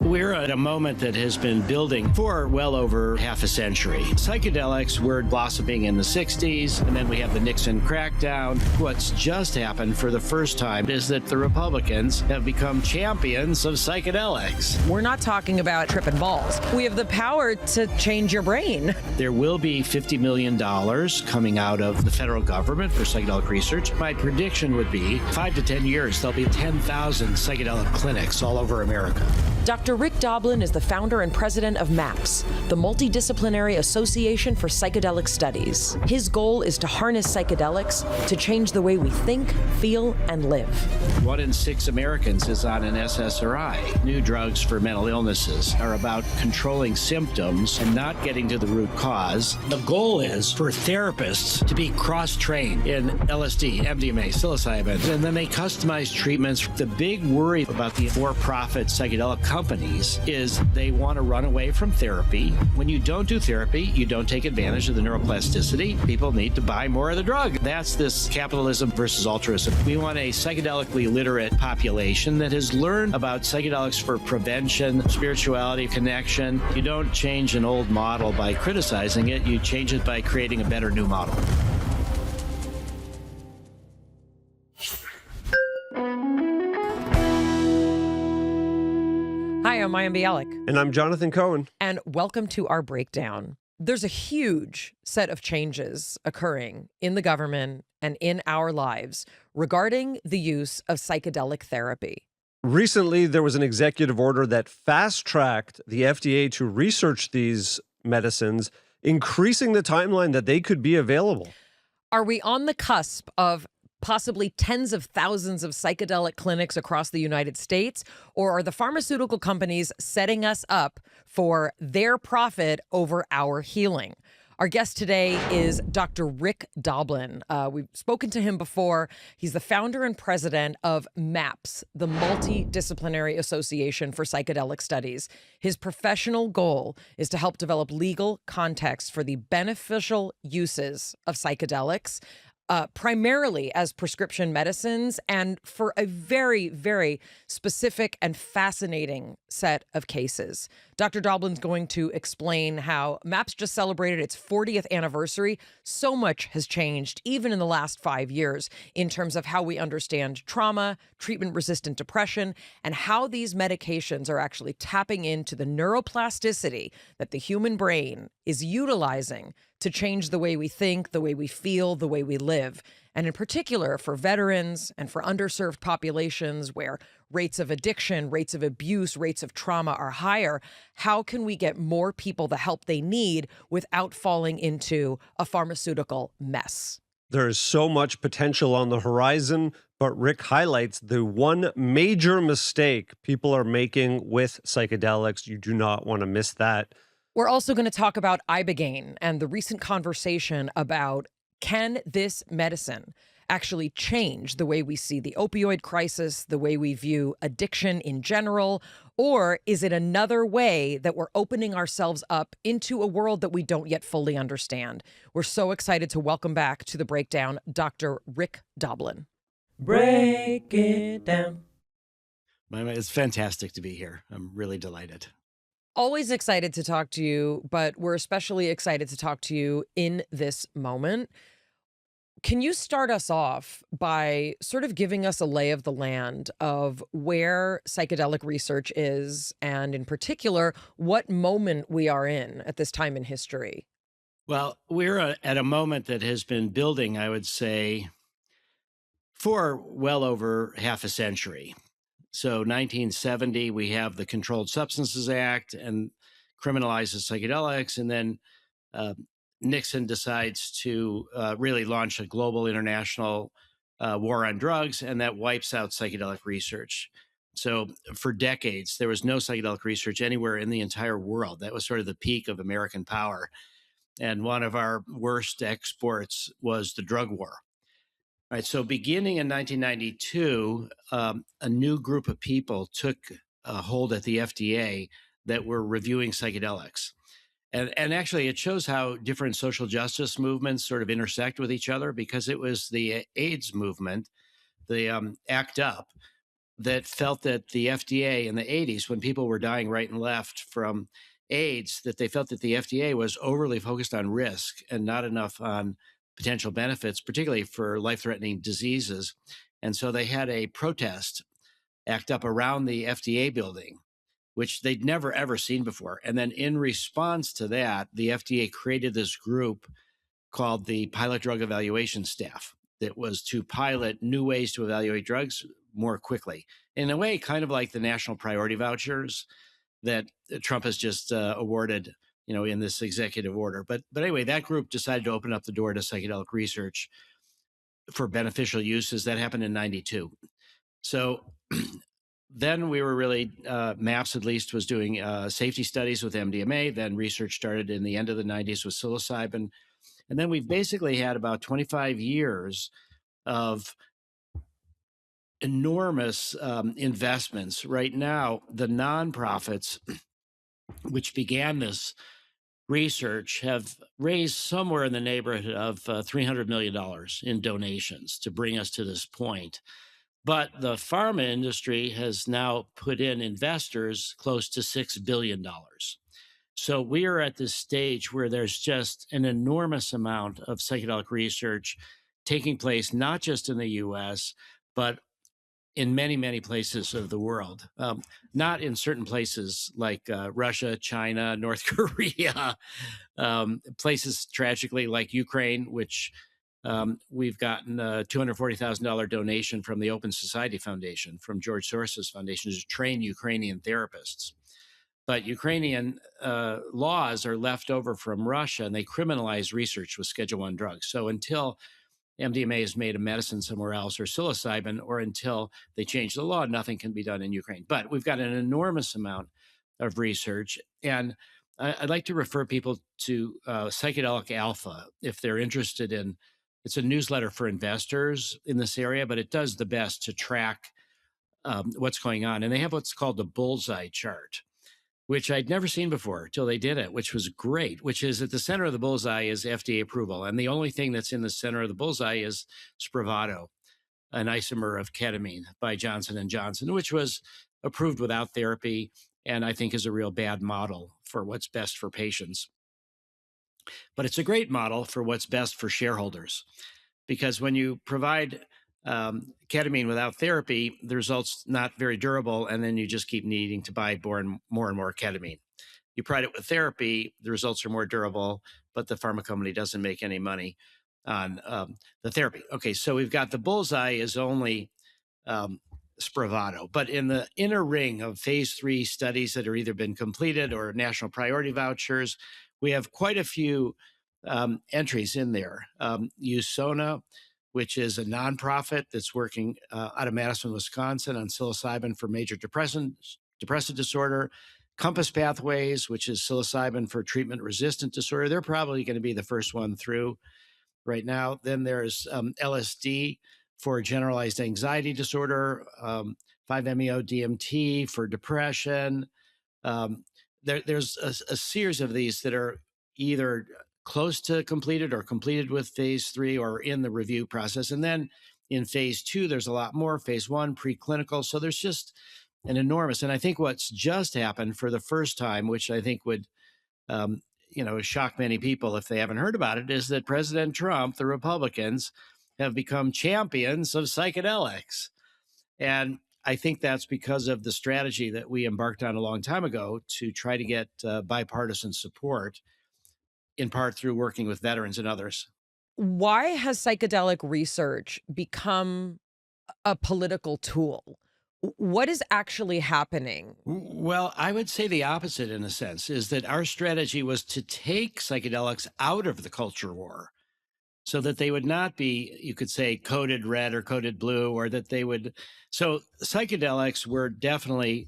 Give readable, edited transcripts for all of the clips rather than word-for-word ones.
We're at a moment that has been building for well over half a century. Psychedelics were blossoming in the 60s, and then we have the Nixon crackdown. What's just happened for the first time is that the Republicans have become champions of psychedelics. We're not talking about tripping balls. We have the power to change your brain. There will be $50 million coming out of the federal government for psychedelic research. My prediction would be 5 to 10 years, there'll be 10,000 psychedelic clinics all over America. Dr. Rick Doblin is the founder and president of MAPS, the Multidisciplinary Association for Psychedelic Studies. His goal is to harness psychedelics to change the way we think, feel, and live. 1 in 6 Americans is on an SSRI. New drugs for mental illnesses are about controlling symptoms and not getting to the root cause. The goal is for therapists to be cross-trained in LSD, MDMA, psilocybin, and then they customize treatments. The big worry about the for-profit psychedelic companies is they want to run away from therapy. When you don't do therapy, you don't take advantage of the neuroplasticity. People need to buy more of the drug. That's this capitalism versus altruism. We want a psychedelically literate population that has learned about psychedelics for prevention, spirituality, connection. You don't change an old model by criticizing it. You change it by creating a better new model. Hi, I'm Mayim Bialik. And I'm Jonathan Cohen. And welcome to our breakdown. There's a huge set of changes occurring in the government and in our lives regarding the use of psychedelic therapy. Recently, there was an executive order that fast-tracked the FDA to research these medicines, increasing the timeline that they could be available. Are we on the cusp of possibly tens of thousands of psychedelic clinics across the United States, or are the pharmaceutical companies setting us up for their profit over our healing? Our guest today is Dr. Rick Doblin. We've spoken to him before. He's the founder and president of MAPS, the Multidisciplinary Association for Psychedelic Studies. His professional goal is to help develop legal context for the beneficial uses of psychedelics, primarily as prescription medicines, and for a very, very specific and fascinating set of cases. Dr. Doblin's going to explain how MAPS just celebrated its 40th anniversary. So much has changed, even in the last 5 years, in terms of how we understand trauma, treatment-resistant depression, and how these medications are actually tapping into the neuroplasticity that the human brain is utilizing to change the way we think, the way we feel, the way we live. And in particular, for veterans and for underserved populations where rates of addiction, rates of abuse, rates of trauma are higher, how can we get more people the help they need without falling into a pharmaceutical mess? There is so much potential on the horizon, but Rick highlights the one major mistake people are making with psychedelics. You do not want to miss that. We're also going to talk about Ibogaine and the recent conversation about, can this medicine actually change the way we see the opioid crisis, the way we view addiction in general, or is it another way that we're opening ourselves up into a world that we don't yet fully understand? We're so excited to welcome back to the breakdown Dr. Rick Doblin. Break it down. It's fantastic to be here. I'm really delighted. Always excited to talk to you, but we're especially excited to talk to you in this moment. Can you start us off by sort of giving us a lay of the land of where psychedelic research is, and in particular, what moment we are in at this time in history? Well, we're at a moment that has been building, I would say, for well over half a century. So 1970, we have the Controlled Substances Act and criminalizes psychedelics. And then Nixon decides to really launch a global international war on drugs, and that wipes out psychedelic research. So for decades, there was no psychedelic research anywhere in the entire world. That was sort of the peak of American power. And one of our worst exports was the drug war. All right, so beginning in 1992, a new group of people took a hold at the FDA that were reviewing psychedelics. And actually, it shows how different social justice movements sort of intersect with each other, because it was the AIDS movement, the ACT UP, that felt that the FDA in the 80s, when people were dying right and left from AIDS, that they felt that the FDA was overly focused on risk and not enough on potential benefits, particularly for life-threatening diseases. And so they had a protest act up around the FDA building, which they'd never ever seen before. And then in response to that, the FDA created this group called the Pilot Drug Evaluation Staff that was to pilot new ways to evaluate drugs more quickly. In a way, kind of like the national priority vouchers that Trump has just awarded, in this executive order. But anyway, that group decided to open up the door to psychedelic research for beneficial uses. That happened in '92. So then we were really, MAPS at least was doing safety studies with MDMA. Then research started in the end of the '90s with psilocybin. And then we've basically had about 25 years of enormous investments. Right now, the nonprofits, which began this research, have raised somewhere in the neighborhood of $300 million in donations to bring us to this point. But the pharma industry has now put in investors close to $6 billion. So we are at this stage where there's just an enormous amount of psychedelic research taking place, not just in the US, but in many, many places of the world. Not in certain places like Russia, China, North Korea, places tragically like Ukraine, which we've gotten a $240,000 donation from the Open Society Foundation, from George Soros's foundation, to train Ukrainian therapists. But Ukrainian laws are left over from Russia, and they criminalize research with Schedule I drugs. So until MDMA is made a medicine somewhere else, or psilocybin, or until they change the law, nothing can be done in Ukraine. But we've got an enormous amount of research. And I'd like to refer people to Psychedelic Alpha if they're interested in. It's a newsletter for investors in this area, but it does the best to track what's going on. And they have what's called the bullseye chart, which I'd never seen before till they did it, which was great, which is at the center of the bullseye is FDA approval. And the only thing that's in the center of the bullseye is Spravato, an isomer of ketamine by Johnson & Johnson, which was approved without therapy, and I think is a real bad model for what's best for patients. But it's a great model for what's best for shareholders, because when you provide ketamine without therapy, the results not very durable, and then you just keep needing to buy more and more ketamine. You provide it with therapy, the results are more durable, but the pharma company doesn't make any money on the therapy. Okay, so we've got the bullseye is only Spravato, but in the inner ring of phase 3 studies that are either been completed or national priority vouchers, we have quite a few entries in there. USONA, which is a nonprofit that's working out of Madison, Wisconsin, on psilocybin for major depressive disorder. Compass Pathways, which is psilocybin for treatment-resistant disorder. They're probably going to be the first one through right now. Then there's LSD for generalized anxiety disorder, 5-MeO-DMT for depression. There's a series of these that are either close to completed or completed with phase 3 or in the review process. And then in phase 2, there's a lot more. Phase 1, preclinical. So there's just an enormous. And I think what's just happened for the first time, which I think would shock many people if they haven't heard about it, is that President Trump, the Republicans, have become champions of psychedelics. And I think that's because of the strategy that we embarked on a long time ago to try to get bipartisan support, in part through working with veterans and others. Why has psychedelic research become a political tool? What is actually happening? Well, I would say the opposite in a sense, is that our strategy was to take psychedelics out of the culture war so that they would not be, you could say, coded red or coded blue, or that they would. So psychedelics were definitely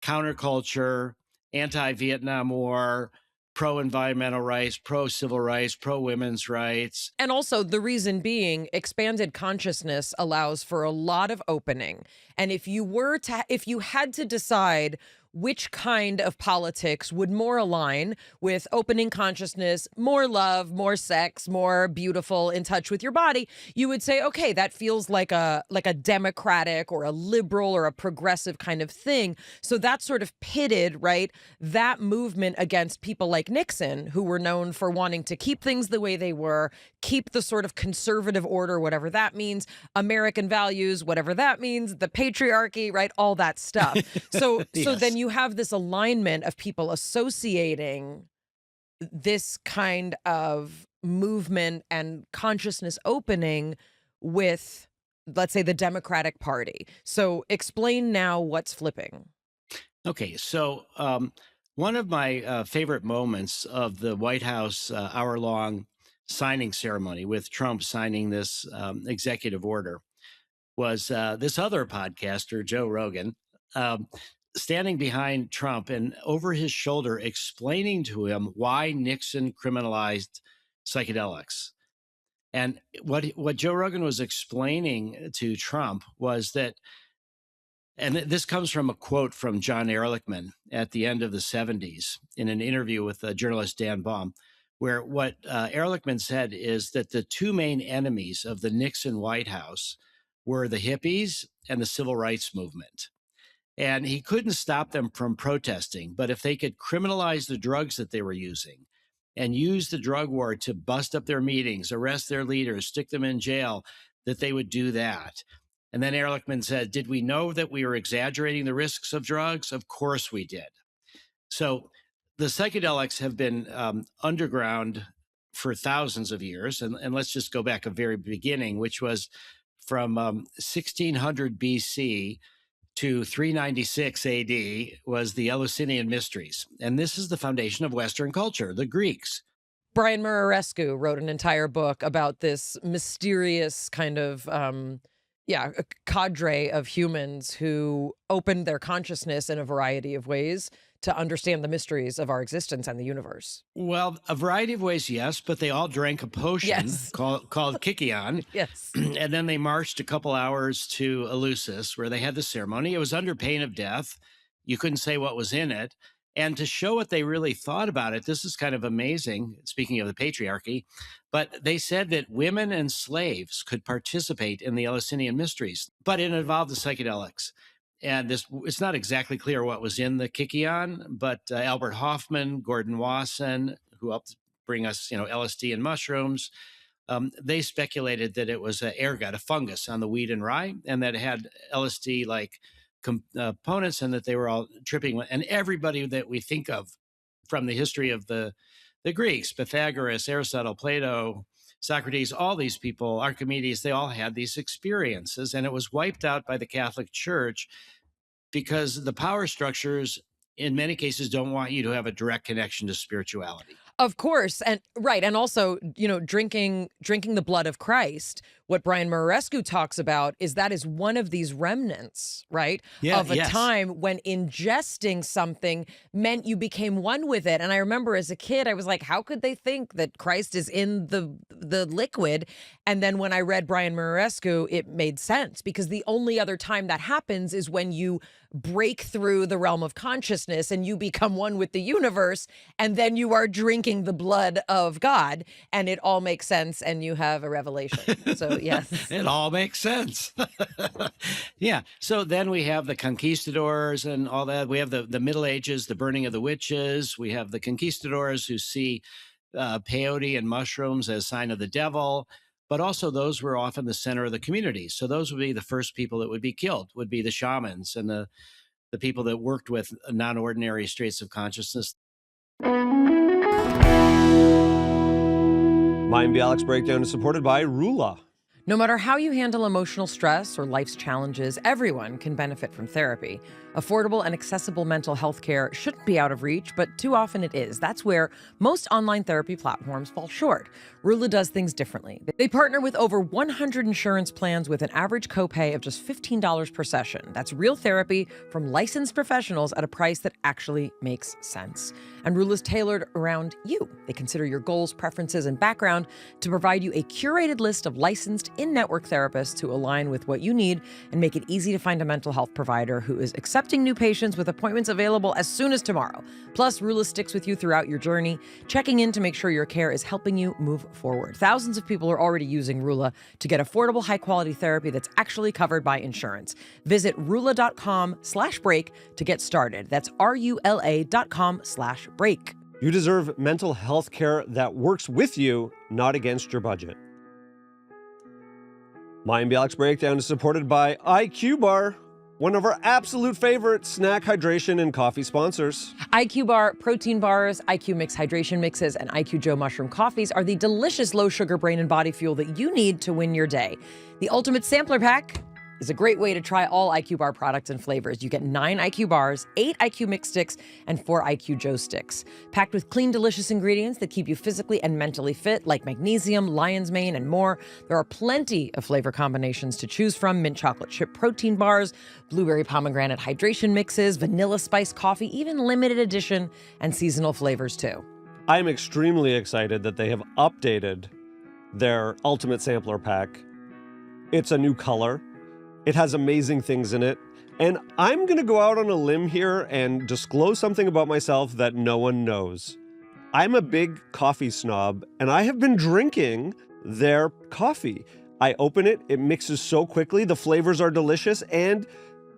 counterculture, anti-Vietnam War, pro-environmental rights, pro-civil rights, pro-women's rights. And also the reason being, expanded consciousness allows for a lot of opening. And if you had to decide which kind of politics would more align with opening consciousness, more love, more sex, more beautiful, in touch with your body, you would say, okay, that feels like a democratic or a liberal or a progressive kind of thing. So that sort of pitted, right, that movement against people like Nixon, who were known for wanting to keep things the way they were, keep the sort of conservative order, whatever that means, American values, whatever that means, the patriarchy, right, all that stuff. So Yes. then you have this alignment of people associating this kind of movement and consciousness opening with, let's say, the Democratic Party. So explain now what's flipping. Okay, so one of my favorite moments of the White House hour-long signing ceremony with Trump signing this executive order was this other podcaster, Joe Rogan, standing behind Trump and over his shoulder explaining to him why Nixon criminalized psychedelics. And what Joe Rogan was explaining to Trump was that, and this comes from a quote from John Ehrlichman at the end of the 70s in an interview with journalist Dan Baum, where what Ehrlichman said is that the two main enemies of the Nixon White House were the hippies and the civil rights movement. And he couldn't stop them from protesting, but if they could criminalize the drugs that they were using and use the drug war to bust up their meetings, arrest their leaders, stick them in jail, that they would do that. And then Ehrlichman said, did we know that we were exaggerating the risks of drugs? Of course we did. So the psychedelics have been underground for thousands of years. And let's just go back a very beginning, which was from 1600 BC to 396 AD was the Eleusinian Mysteries. And this is the foundation of Western culture, the Greeks. Brian Muraresku wrote an entire book about this mysterious kind of, a cadre of humans who opened their consciousness in a variety of ways to understand the mysteries of our existence and the universe. Well, a variety of ways, yes, but they all drank a potion Yes. called Kikion. Yes. And then they marched a couple hours to Eleusis, where they had the ceremony. It was under pain of death. You couldn't say what was in it. And to show what they really thought about it, this is kind of amazing, speaking of the patriarchy, but they said that women and slaves could participate in the Eleusinian Mysteries, but it involved the psychedelics. And it's not exactly clear what was in the Kikion, but Albert Hoffman, Gordon Wasson, who helped bring us, LSD and mushrooms, they speculated that it was an ergot, a fungus on the wheat and rye, and that it had LSD-like components, and that they were all tripping. And everybody that we think of from the history of the Greeks, Pythagoras, Aristotle, Plato, Socrates, all these people, Archimedes, they all had these experiences, and it was wiped out by the Catholic Church because the power structures in many cases don't want you to have a direct connection to spirituality. Of course. And right. And also, drinking the blood of Christ, what Brian Muraresku talks about is that is one of these remnants, right? Yeah, of a yes. time when ingesting something meant you became one with it. And I remember as a kid, I was like, how could they think that Christ is in the liquid? And then when I read Brian Muraresku, it made sense, because the only other time that happens is when you break through the realm of consciousness and you become one with the universe, and then you are drinking the blood of God, and it all makes sense, and you have a revelation. So yes. It all makes sense. Yeah. So then we have the conquistadors and all that. We have the Middle Ages, the burning of the witches. We have the conquistadors who see peyote and mushrooms as a sign of the devil, but also those were often the center of the community. So those would be the first people that would be killed, would be the shamans and the people that worked with non-ordinary states of consciousness. Mayim Bialik's breakdown is supported by Rula. No matter how you handle emotional stress or life's challenges, everyone can benefit from therapy. Affordable and accessible mental health care shouldn't be out of reach, but too often it is. That's where most online therapy platforms fall short. Rula does things differently. They partner with over 100 insurance plans with an average copay of just $15 per session. That's real therapy from licensed professionals at a price that actually makes sense. And Rula's tailored around you. They consider your goals, preferences, and background to provide you a curated list of licensed in-network therapists to align with what you need and make it easy to find a mental health provider who is accepted accepting new patients with appointments available as soon as tomorrow. Plus, Rula sticks with you throughout your journey, checking in to make sure your care is helping you move forward. Thousands of people are already using Rula to get affordable, high-quality therapy that's actually covered by insurance. Visit rula.com/break to get started. That's RULA.com/break. You deserve mental health care that works with you, not against your budget. Mayim Bialik's Breakdown is supported by IQ Bar, one of our absolute favorite snack, hydration, and coffee sponsors. IQ Bar protein bars, IQ Mix hydration mixes, and IQ Joe mushroom coffees are the delicious low-sugar brain and body fuel that you need to win your day. The Ultimate Sampler Pack is a great way to try all IQ Bar products and flavors. You get 9 IQ bars, 8 IQ Mix sticks, and 4 IQ Joe sticks. Packed with clean, delicious ingredients that keep you physically and mentally fit, like magnesium, lion's mane, and more. There are plenty of flavor combinations to choose from: mint chocolate chip protein bars, blueberry pomegranate hydration mixes, vanilla spice coffee, even limited edition and seasonal flavors too. I'm extremely excited that they have updated their Ultimate Sampler Pack. It's a new color. It has amazing things in it. And I'm going to go out on a limb here and disclose something about myself that no one knows. I'm a big coffee snob, and I have been drinking their coffee. I open it, it mixes so quickly, the flavors are delicious, and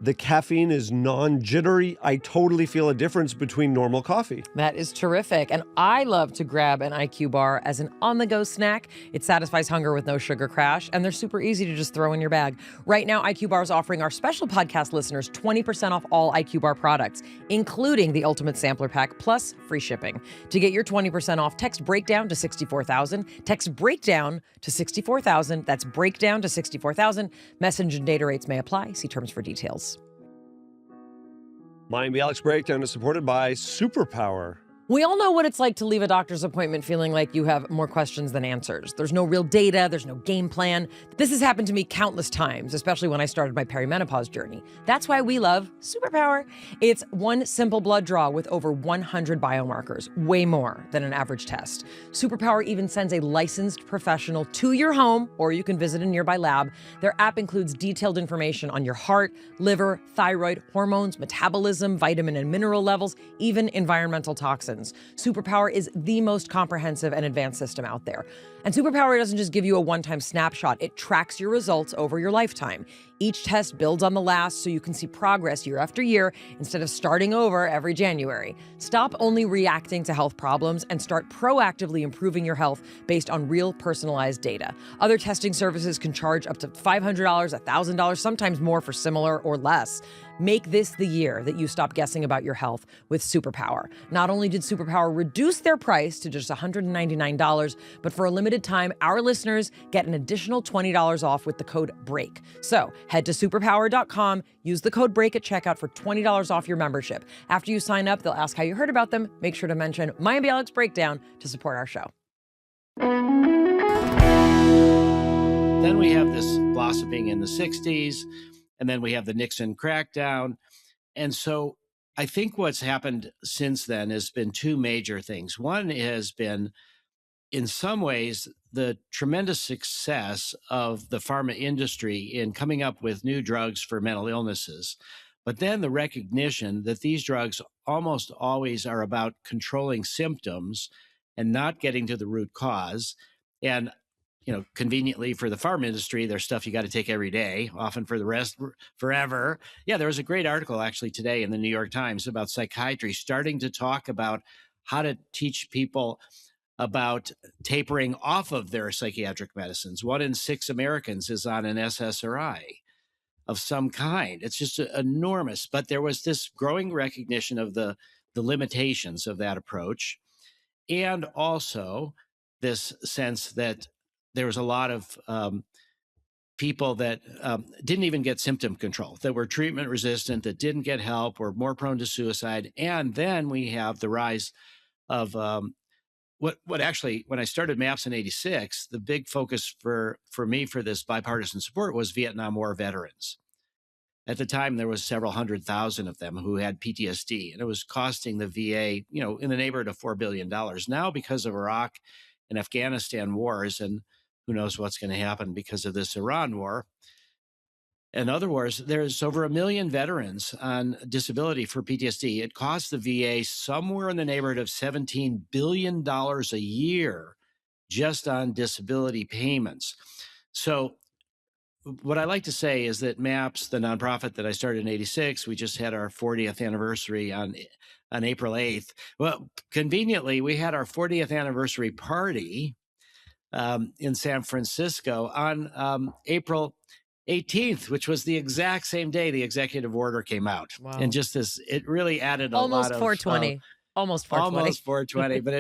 the caffeine is non-jittery. I totally feel a difference between normal coffee. That is terrific. And I love to grab an IQ bar as an on-the-go snack. It satisfies hunger with no sugar crash, and they're super easy to just throw in your bag. Right now, IQ Bar is offering our special podcast listeners 20% off all IQ Bar products, including the Ultimate Sampler Pack, plus free shipping. To get your 20% off, text BREAKDOWN to 64,000. Text BREAKDOWN to 64,000. That's BREAKDOWN to 64,000. Message and data rates may apply. See terms for details. Mayim Bialik's Breakdown is supported by Superpower. We all know what it's like to leave a doctor's appointment feeling like you have more questions than answers. There's no real data, there's no game plan. This has happened to me countless times, especially when I started my perimenopause journey. That's why we love Superpower. It's one simple blood draw with over 100 biomarkers, way more than an average test. Superpower even sends a licensed professional to your home, or you can visit a nearby lab. Their app includes detailed information on your heart, liver, thyroid, hormones, metabolism, vitamin and mineral levels, even environmental toxins. Superpower is the most comprehensive and advanced system out there. And Superpower doesn't just give you a one-time snapshot, it tracks your results over your lifetime. Each test builds on the last so you can see progress year after year instead of starting over every January. Stop only reacting to health problems and start proactively improving your health based on real personalized data. Other testing services can charge up to $500, $1,000, sometimes more for similar or less. Make this the year that you stop guessing about your health with Superpower. Not only did Superpower reduce their price to just $199, but for a limited time, our listeners get an additional $20 off with the code BREAK. So head to superpower.com, use the code BREAK at checkout for $20 off your membership. After you sign up, they'll ask how you heard about them. Make sure to mention Mayim Bialik's Breakdown to support our show. Then we have this blossoming in the 60s, and then we have the Nixon crackdown. And so I think what's happened since then has been two major things. One has been, in some ways, the tremendous success of the pharma industry in coming up with new drugs for mental illnesses. But then the recognition that these drugs almost always are about controlling symptoms and not getting to the root cause. And conveniently for the pharma industry, there's stuff you got to take every day, often for the rest forever. Yeah, there was a great article actually today in the New York Times about psychiatry starting to talk about how to teach people about tapering off of their psychiatric medicines. 1 in 6 Americans is on an SSRI of some kind. It's just enormous. But there was this growing recognition of the limitations of that approach, and also this sense that there was a lot of people that didn't even get symptom control, that were treatment resistant, that didn't get help, were more prone to suicide. And then we have the rise of what actually, when I started MAPS in 86, the big focus for me for this bipartisan support was Vietnam War veterans. At the time, there was several 100,000 of them who had PTSD, and it was costing the VA, in the neighborhood of $4 billion. Now, because of Iraq and Afghanistan wars, and who knows what's going to happen because of this Iran war, In other words, there's over 1 million veterans on disability for PTSD. It costs the VA somewhere in the neighborhood of $17 billion a year just on disability payments. So what I like to say is that MAPS, the nonprofit that I started in '86, we just had our 40th anniversary on April 8th. Well, conveniently, we had our 40th anniversary party in San Francisco on April 18th, which was the exact same day the executive order came out. Wow. And just this, it really added a Almost lot of 420. Almost 420. almost 420, but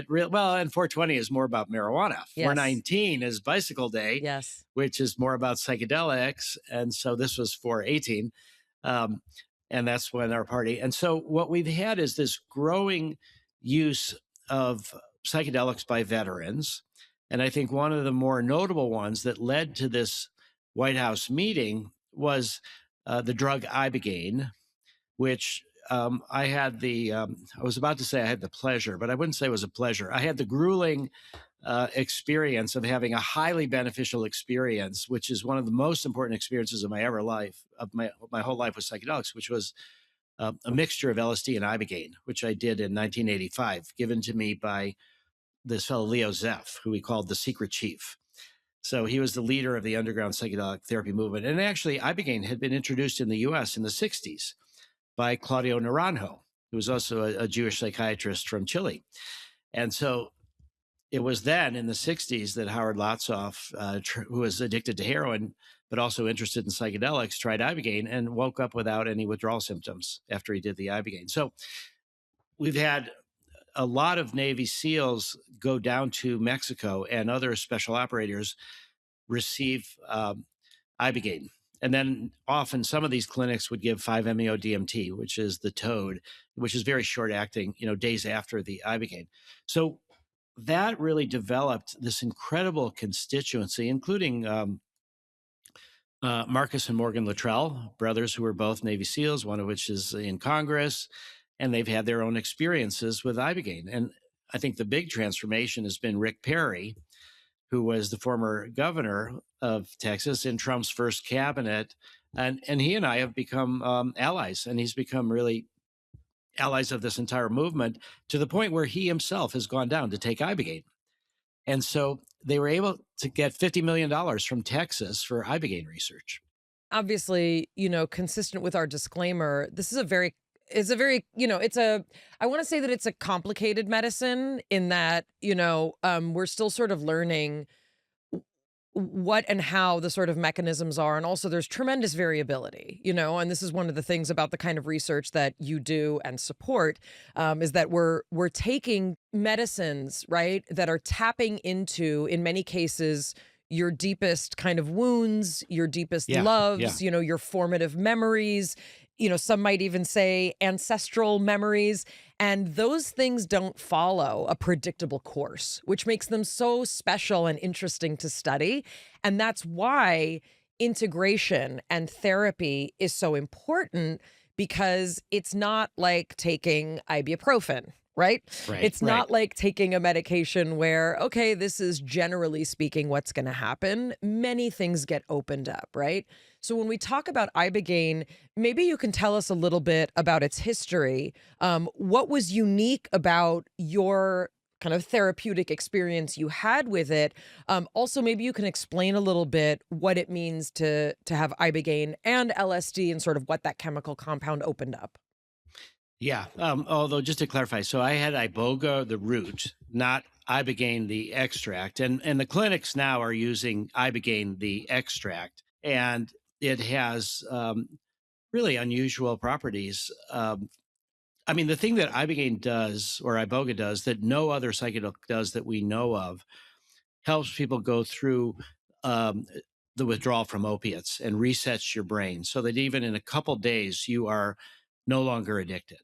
and 420 is more about marijuana. Yes. 419 is Bicycle Day, Yes. which is more about psychedelics. And so this was 418. And that's when our party. And so what we've had is this growing use of psychedelics by veterans. And I think one of the more notable ones that led to this White House meeting was the drug Ibogaine, which I had I was about to say I had the pleasure, but I wouldn't say it was a pleasure. I had the grueling experience of having a highly beneficial experience, which is one of the most important experiences of my whole life with psychedelics, which was a mixture of LSD and Ibogaine, which I did in 1985, given to me by this fellow Leo Zeff, who we called the Secret Chief. So he was the leader of the underground psychedelic therapy movement. And actually, Ibogaine had been introduced in the US in the 60s by Claudio Naranjo, who was also a Jewish psychiatrist from Chile. And so it was then in the 60s that Howard Lotsoff, who was addicted to heroin, but also interested in psychedelics, tried Ibogaine and woke up without any withdrawal symptoms after he did the Ibogaine. So we've had a lot of Navy SEALs go down to Mexico and other special operators receive Ibogaine. And then often some of these clinics would give 5-MeO-DMT, which is the toad, which is very short acting, days after the Ibogaine. So that really developed this incredible constituency, including Marcus and Morgan Luttrell, brothers who were both Navy SEALs, one of which is in Congress, and they've had their own experiences with Ibogaine. And I think the big transformation has been Rick Perry, who was the former governor of Texas in Trump's first cabinet. And he and I have become allies, and he's become really allies of this entire movement to the point where he himself has gone down to take Ibogaine. And so they were able to get $50 million from Texas for Ibogaine research. Obviously, consistent with our disclaimer, this is I want to say that it's a complicated medicine in that, we're still sort of learning what and how the sort of mechanisms are. And also there's tremendous variability, and this is one of the things about the kind of research that you do and support, is that we're taking medicines, right, that are tapping into, in many cases, your deepest kind of wounds, your deepest loves, your formative memories, some might even say ancestral memories. And those things don't follow a predictable course, which makes them so special and interesting to study. And that's why integration and therapy is so important, because it's not like taking ibuprofen. Right? It's not like taking a medication where, okay, this is generally speaking what's going to happen. Many things get opened up, right? So when we talk about Ibogaine, maybe you can tell us a little bit about its history. What was unique about your kind of therapeutic experience you had with it? Also, maybe you can explain a little bit what it means to have Ibogaine and LSD and sort of what that chemical compound opened up. Yeah. Although just to clarify, so I had Iboga, the root, not Ibogaine, the extract. And the clinics now are using Ibogaine, the extract. And it has really unusual properties. I mean, the thing that Ibogaine does, or Iboga does, that no other psychedelic does that we know of, helps people go through the withdrawal from opiates and resets your brain so that even in a couple days, you are no longer addicted.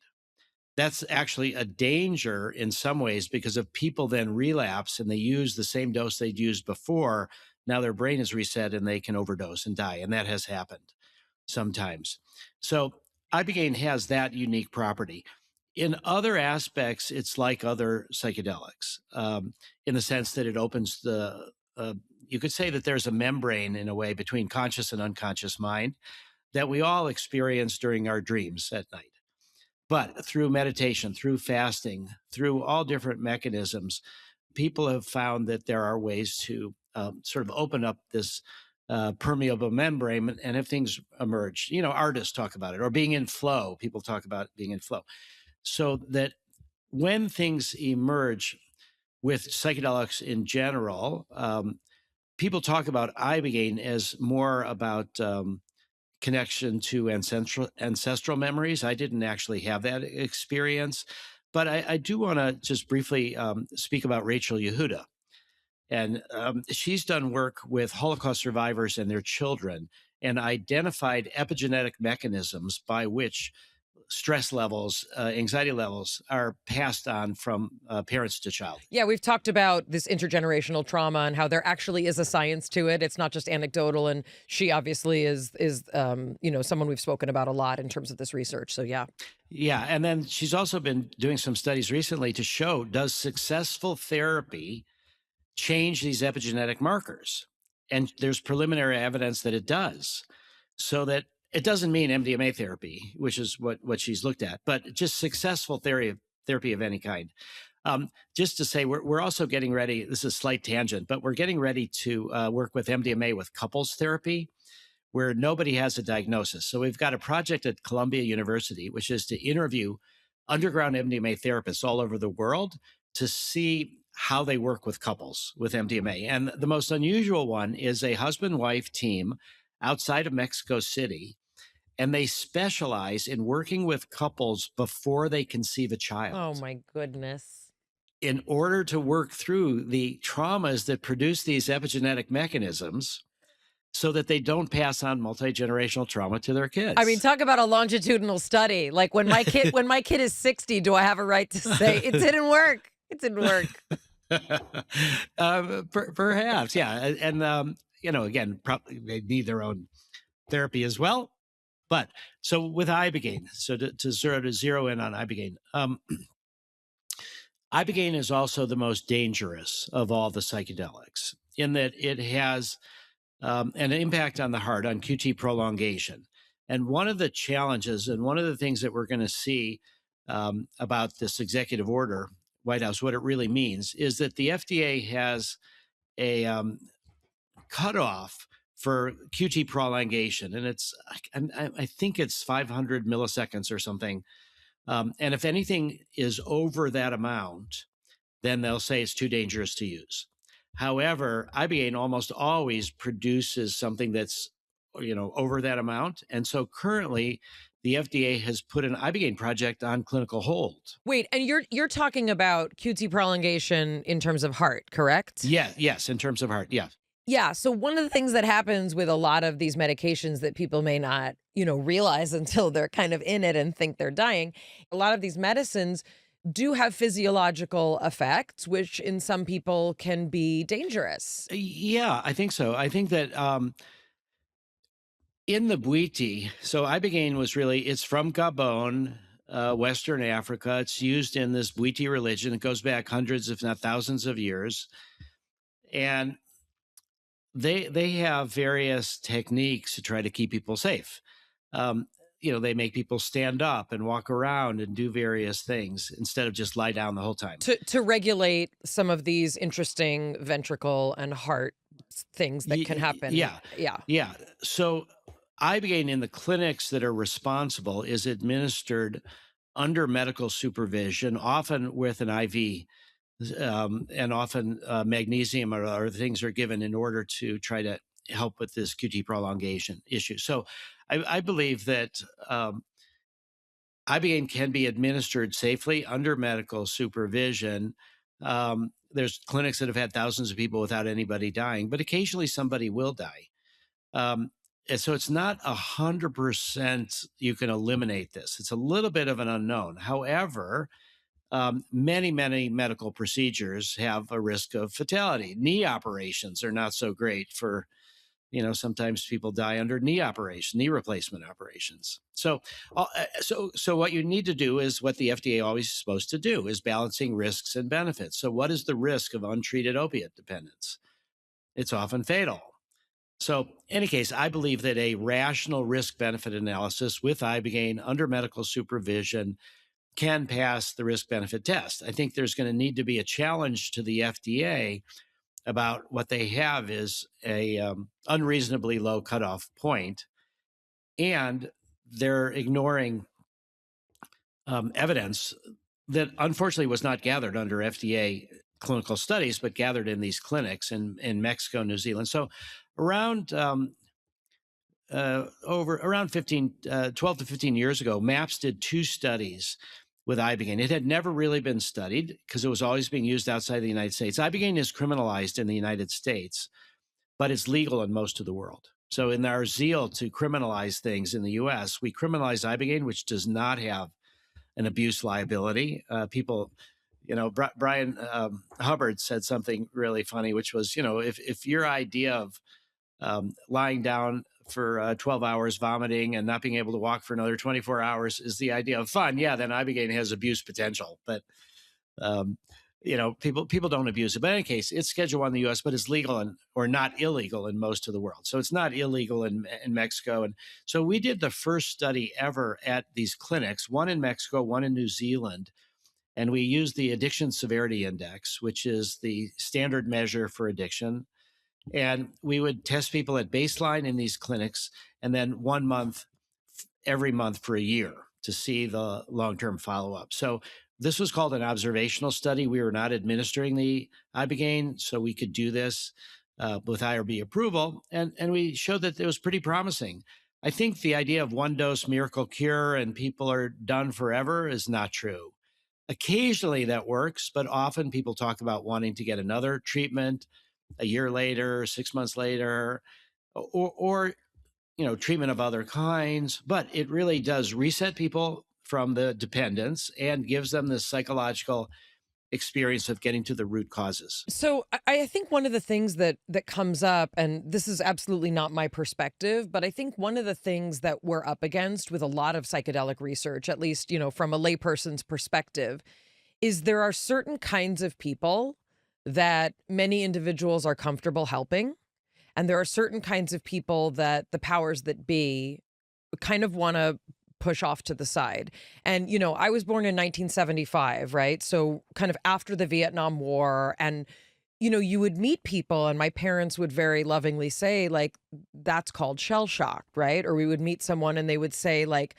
That's actually a danger in some ways, because if people then relapse and they use the same dose they'd used before, now their brain is reset and they can overdose and die. And that has happened sometimes. So Ibogaine has that unique property. In other aspects, it's like other psychedelics in the sense that it opens you could say that there's a membrane in a way between conscious and unconscious mind. that we all experience during our dreams at night. But through meditation, through fasting, through all different mechanisms, people have found that there are ways to sort of open up this permeable membrane and have things emerge. You know, artists talk about it, or being in flow. People talk about being in flow. So that when things emerge with psychedelics in general, people talk about Ibogaine as more about connection to ancestral memories. I didn't actually have that experience, but I do want to just briefly speak about Rachel Yehuda. And she's done work with Holocaust survivors and their children and identified epigenetic mechanisms by which stress levels, anxiety levels are passed on from parents to child. Yeah, we've talked about this intergenerational trauma and how there actually is a science to it. It's not just anecdotal, and she obviously is someone we've spoken about a lot in terms of this research. So yeah. Yeah, and then she's also been doing some studies recently to show, does successful therapy change these epigenetic markers? And there's preliminary evidence that it does. So that it doesn't mean MDMA therapy, which is what she's looked at, but just successful therapy of any kind. Just to say, we're also getting ready. This is a slight tangent, but we're getting ready to work with MDMA with couples therapy, where nobody has a diagnosis. So we've got a project at Columbia University, which is to interview underground MDMA therapists all over the world to see how they work with couples with MDMA. And the most unusual one is a husband-wife team outside of Mexico City, and they specialize in working with couples before they conceive a child. Oh my goodness. In order to work through the traumas that produce these epigenetic mechanisms so that they don't pass on multi-generational trauma to their kids. I mean, talk about a longitudinal study. Like when my kid is 60, do I have a right to say it didn't work? It didn't work. Perhaps, yeah. And, again, probably they need their own therapy as well. But so with Ibogaine, so to zero in on Ibogaine, Ibogaine is also the most dangerous of all the psychedelics in that it has an impact on the heart, on QT prolongation. And one of the challenges and one of the things that we're going to see about this executive order, White House, what it really means is that the FDA has a cutoff for QT prolongation, and I think it's 500 milliseconds or something. And if anything is over that amount, then they'll say it's too dangerous to use. However, Ibogaine almost always produces something that's, over that amount. And so currently, the FDA has put an Ibogaine project on clinical hold. Wait, and you're talking about QT prolongation in terms of heart, correct? Yeah, yes, in terms of heart, yeah. Yeah. So one of the things that happens with a lot of these medications that people may not, realize until they're kind of in it and think they're dying, a lot of these medicines do have physiological effects, which in some people can be dangerous. Yeah, I think so. I think that in the Bwiti, so Ibogaine it's from Gabon, Western Africa. It's used in this Bwiti religion. It goes back hundreds, if not thousands of years. And they have various techniques to try to keep people safe. They make people stand up and walk around and do various things instead of just lie down the whole time. To regulate some of these interesting ventricle and heart things that can happen. Yeah. So Ibogaine in the clinics that are responsible is administered under medical supervision, often with an IV. And often magnesium or other things are given in order to try to help with this QT prolongation issue. So I believe that Ibogaine can be administered safely under medical supervision. There's clinics that have had thousands of people without anybody dying, but occasionally somebody will die. And so it's not 100% you can eliminate this. It's a little bit of an unknown. However, many medical procedures have a risk of fatality. Knee operations are not so great for, sometimes people die under knee replacement operations. So what you need to do is what the FDA always is supposed to do, is balancing risks and benefits. So what is the risk of untreated opiate dependence? It's often fatal. So, in any case, I believe that a rational risk benefit analysis with Ibogaine under medical supervision can pass the risk benefit test. I think there's going to need to be a challenge to the FDA about what they have is a unreasonably low cutoff point, and they're ignoring evidence that unfortunately was not gathered under FDA clinical studies, but gathered in these clinics in Mexico, New Zealand. So around around 12 to 15 years ago, MAPS did 2 studies with Ibogaine. It had never really been studied because it was always being used outside the United States. Ibogaine is criminalized in the United States, but it's legal in most of the world. So in our zeal to criminalize things in the US, we criminalize Ibogaine, which does not have an abuse liability. People, Brian Hubbard said something really funny, which was, if your idea of lying down for 12 hours, vomiting, and not being able to walk for another 24 hours is the idea of fun, yeah, then Ibogaine has abuse potential. But people don't abuse it. But in any case, it's Schedule 1 in the U.S., but it's legal or not illegal in most of the world. So it's not illegal in Mexico. And so we did the first study ever at these clinics, one in Mexico, one in New Zealand. And we used the Addiction Severity Index, which is the standard measure for addiction. And we would test people at baseline in these clinics and then 1 month, every month for a year to see the long-term follow-up. So this was called an observational study. We were not administering the Ibogaine, so we could do this with IRB approval. And we showed that it was pretty promising. I think the idea of one dose miracle cure and people are done forever is not true. Occasionally that works, but often people talk about wanting to get another treatment a year later, 6 months later, or treatment of other kinds. But it really does reset people from the dependence and gives them this psychological experience of getting to the root causes. So I think one of the things that comes up, and this is absolutely not my perspective, but I think one of the things that we're up against with a lot of psychedelic research, at least, from a layperson's perspective, is there are certain kinds of people that many individuals are comfortable helping. And there are certain kinds of people that the powers that be kind of want to push off to the side. And, I was born in 1975, right? So kind of after the Vietnam War. And, you would meet people and my parents would very lovingly say, like, that's called shell shock, right? Or we would meet someone and they would say, like,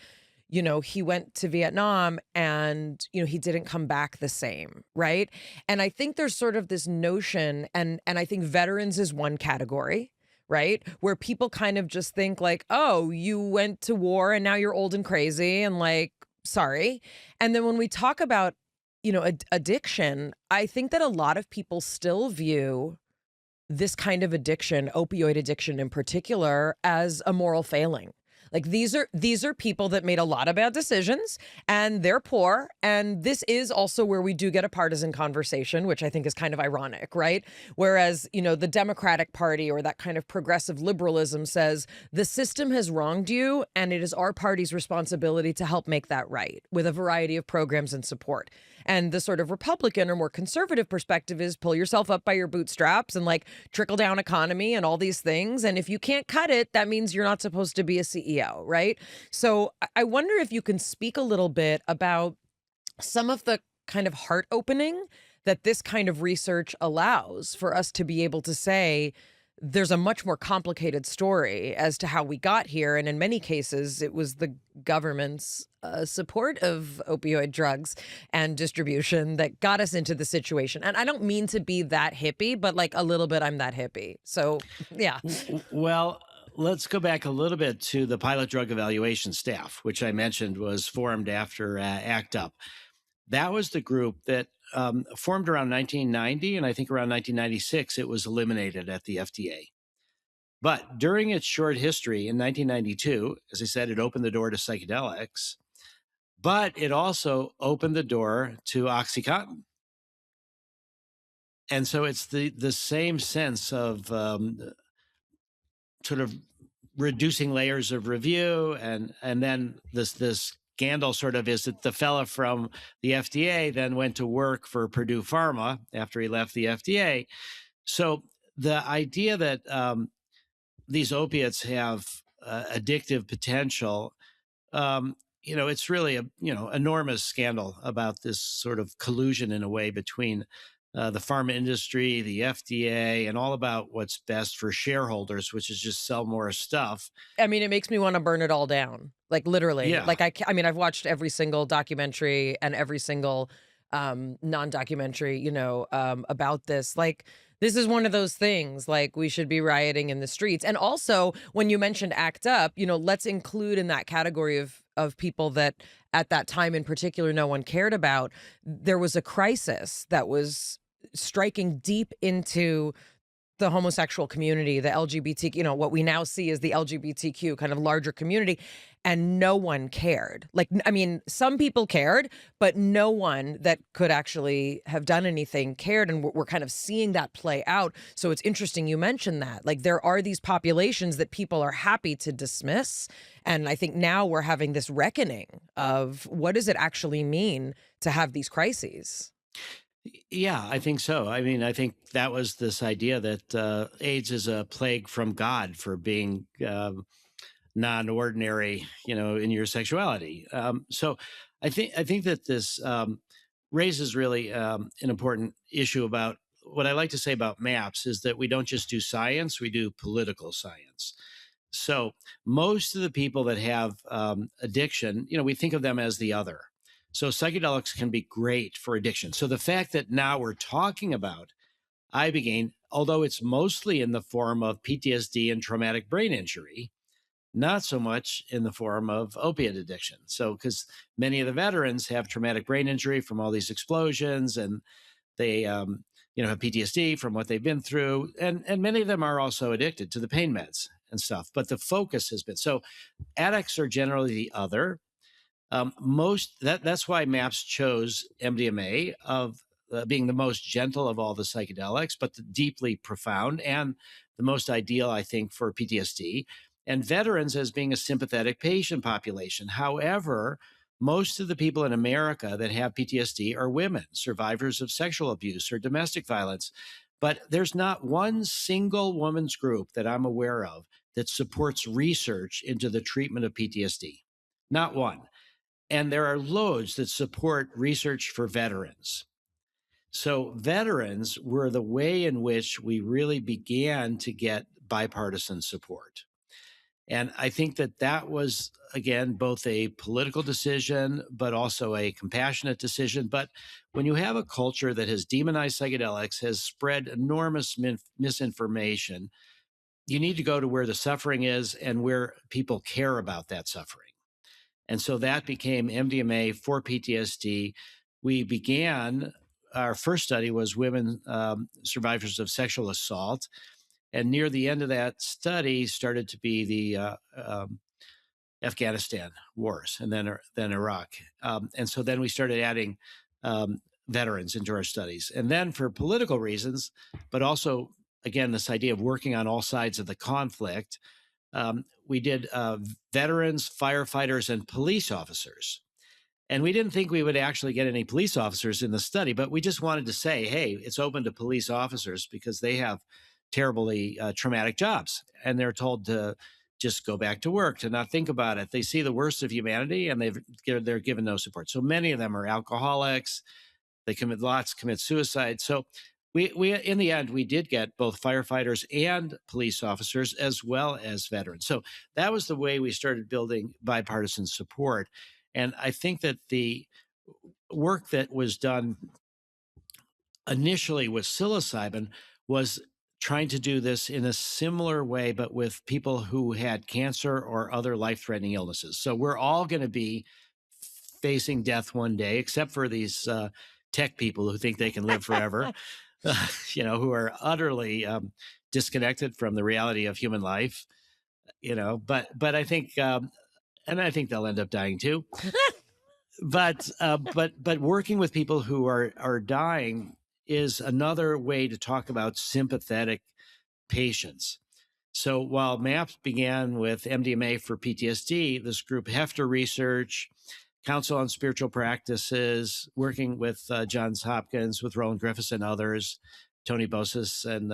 he went to Vietnam and, he didn't come back the same, right? And I think there's sort of this notion, and I think veterans is one category, right? Where people kind of just think like, oh, you went to war and now you're old and crazy and like, sorry. And then when we talk about, addiction, I think that a lot of people still view this kind of addiction, opioid addiction in particular, as a moral failing. Like these are people that made a lot of bad decisions and they're poor. And this is also where we do get a partisan conversation, which I think is kind of ironic, right? Whereas, the Democratic Party or that kind of progressive liberalism says the system has wronged you and it is our party's responsibility to help make that right with a variety of programs and support. And the sort of Republican or more conservative perspective is pull yourself up by your bootstraps and like trickle down economy and all these things. And if you can't cut it, that means you're not supposed to be a CEO, right? So I wonder if you can speak a little bit about some of the kind of heart opening that this kind of research allows for us to be able to say, there's a much more complicated story as to how we got here. And in many cases, it was the government's support of opioid drugs and distribution that got us into the situation. And I don't mean to be that hippie, but like a little bit, I'm that hippie. So, yeah. Well, let's go back a little bit to the pilot drug evaluation staff, which I mentioned was formed after ACT UP. That was the group that formed around 1990, and I think around 1996, it was eliminated at the FDA. But during its short history in 1992, as I said, it opened the door to psychedelics, but it also opened the door to OxyContin. And so it's the same sense of sort of reducing layers of review, and then this scandal sort of is that the fella from the FDA then went to work for Purdue Pharma after he left the FDA. So the idea that these opiates have addictive potential, it's really a enormous scandal about this sort of collusion in a way between the pharma industry, the FDA, and all about what's best for shareholders, which is just sell more stuff. I mean, it makes me want to burn it all down. Like literally. Yeah. Like I mean, I've watched every single documentary and every single non-documentary, about this. Like this is one of those things, like we should be rioting in the streets. And also when you mentioned ACT UP, let's include in that category of people that at that time in particular no one cared about. There was a crisis that was striking deep into the homosexual community, the LGBT, what we now see as the LGBTQ kind of larger community, and no one cared. Like, I mean, some people cared, but no one that could actually have done anything cared. And we're kind of seeing that play out. So it's interesting you mentioned that. Like, there are these populations that people are happy to dismiss. And I think now we're having this reckoning of what does it actually mean to have these crises? Yeah, I think so. I mean, I think that was this idea that AIDS is a plague from God for being non-ordinary, in your sexuality. So I think that this raises really an important issue about what I like to say about MAPS is that we don't just do science, we do political science. So most of the people that have addiction, we think of them as the other. So psychedelics can be great for addiction. So the fact that now we're talking about Ibogaine, although it's mostly in the form of PTSD and traumatic brain injury, not so much in the form of opiate addiction. So because many of the veterans have traumatic brain injury from all these explosions, and they have PTSD from what they've been through, and many of them are also addicted to the pain meds and stuff. But the focus has been so addicts are generally the other. That's why MAPS chose MDMA of being the most gentle of all the psychedelics, but the deeply profound and the most ideal, I think, for PTSD, and veterans as being a sympathetic patient population. However, most of the people in America that have PTSD are women, survivors of sexual abuse or domestic violence. But there's not one single women's group that I'm aware of that supports research into the treatment of PTSD. Not one. And there are loads that support research for veterans. So veterans were the way in which we really began to get bipartisan support. And I think that was, again, both a political decision, but also a compassionate decision. But when you have a culture that has demonized psychedelics, has spread enormous misinformation, you need to go to where the suffering is and where people care about that suffering. And so that became MDMA for PTSD. We began, our first study was women survivors of sexual assault. And near the end of that study started to be the Afghanistan wars and then Iraq. And so then we started adding veterans into our studies. And then for political reasons, but also, again, this idea of working on all sides of the conflict, we did veterans, firefighters, and police officers. And we didn't think we would actually get any police officers in the study, but we just wanted to say, hey, it's open to police officers because they have terribly traumatic jobs. And they're told to just go back to work, to not think about it. They see the worst of humanity and they're given no support. So many of them are alcoholics. They commit suicide. So we in the end, we did get both firefighters and police officers as well as veterans. So that was the way we started building bipartisan support. And I think that the work that was done initially with psilocybin was trying to do this in a similar way, but with people who had cancer or other life-threatening illnesses. So we're all going to be facing death one day, except for these tech people who think they can live forever, who are utterly disconnected from the reality of human life. But I think, and I think they'll end up dying too. But working with people who are dying is another way to talk about sympathetic patients. So while MAPS began with MDMA for PTSD, this group Hefter Research, Council on Spiritual Practices, working with Johns Hopkins, with Roland Griffiths and others, Tony Bosis and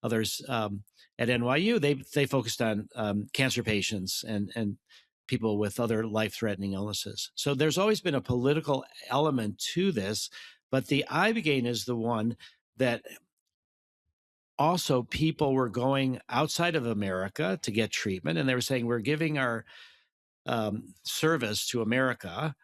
others at NYU, they focused on cancer patients and people with other life-threatening illnesses. So there's always been a political element to this, but the Ibogaine is the one that also people were going outside of America to get treatment, and they were saying, we're giving our service to America,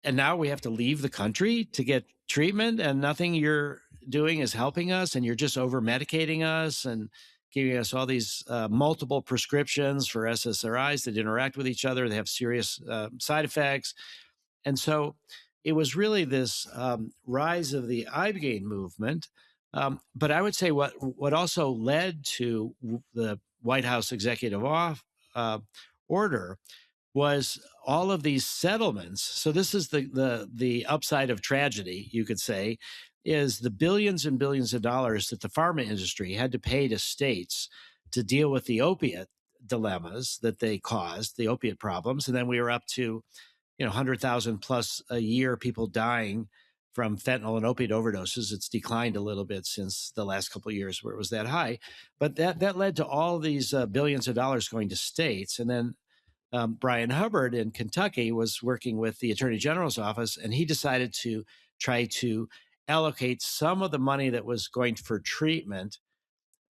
and now we have to leave the country to get treatment, and nothing you're doing is helping us, and you're just over medicating us and giving us all these multiple prescriptions for SSRIs that interact with each other. They have serious side effects. And so it was really this rise of the Ibogaine movement. But I would say what also led to the White House executive order was all of these settlements. So this is the upside of tragedy, you could say, is the billions and billions of dollars that the pharma industry had to pay to states to deal with the opiate dilemmas that they caused, the opiate problems. And then we were up to 100,000 plus a year people dying from fentanyl and opiate overdoses. It's declined a little bit since the last couple of years where it was that high. But that led to all these billions of dollars going to states. And then Brian Hubbard in Kentucky was working with the Attorney General's office, and he decided to try to allocate some of the money that was going for treatment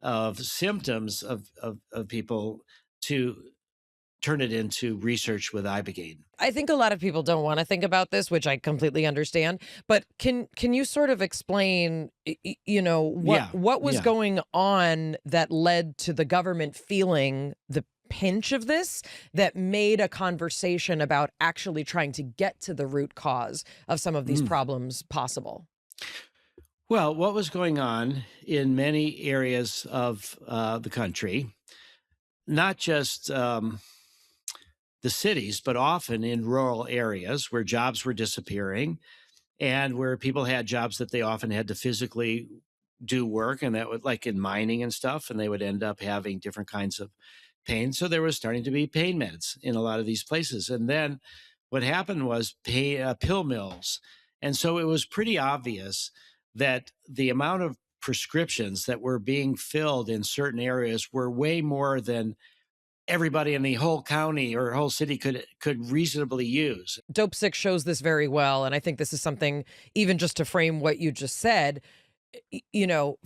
of symptoms of people to turn it into research with Ibogaine. I think a lot of people don't want to think about this, which I completely understand. But can you sort of explain, what was going on that led to the government feeling the pinch of this, that made a conversation about actually trying to get to the root cause of some of these problems possible? Well, what was going on in many areas of the country, not just the cities, but often in rural areas where jobs were disappearing and where people had jobs that they often had to physically do work, and that would, like in mining and stuff, and they would end up having different kinds of pain. So there was starting to be pain meds in a lot of these places. And then what happened was pill mills. And so it was pretty obvious that the amount of prescriptions that were being filled in certain areas were way more than everybody in the whole county or whole city could reasonably use. Dope 6 shows this very well. And I think this is something, even just to frame what you just said,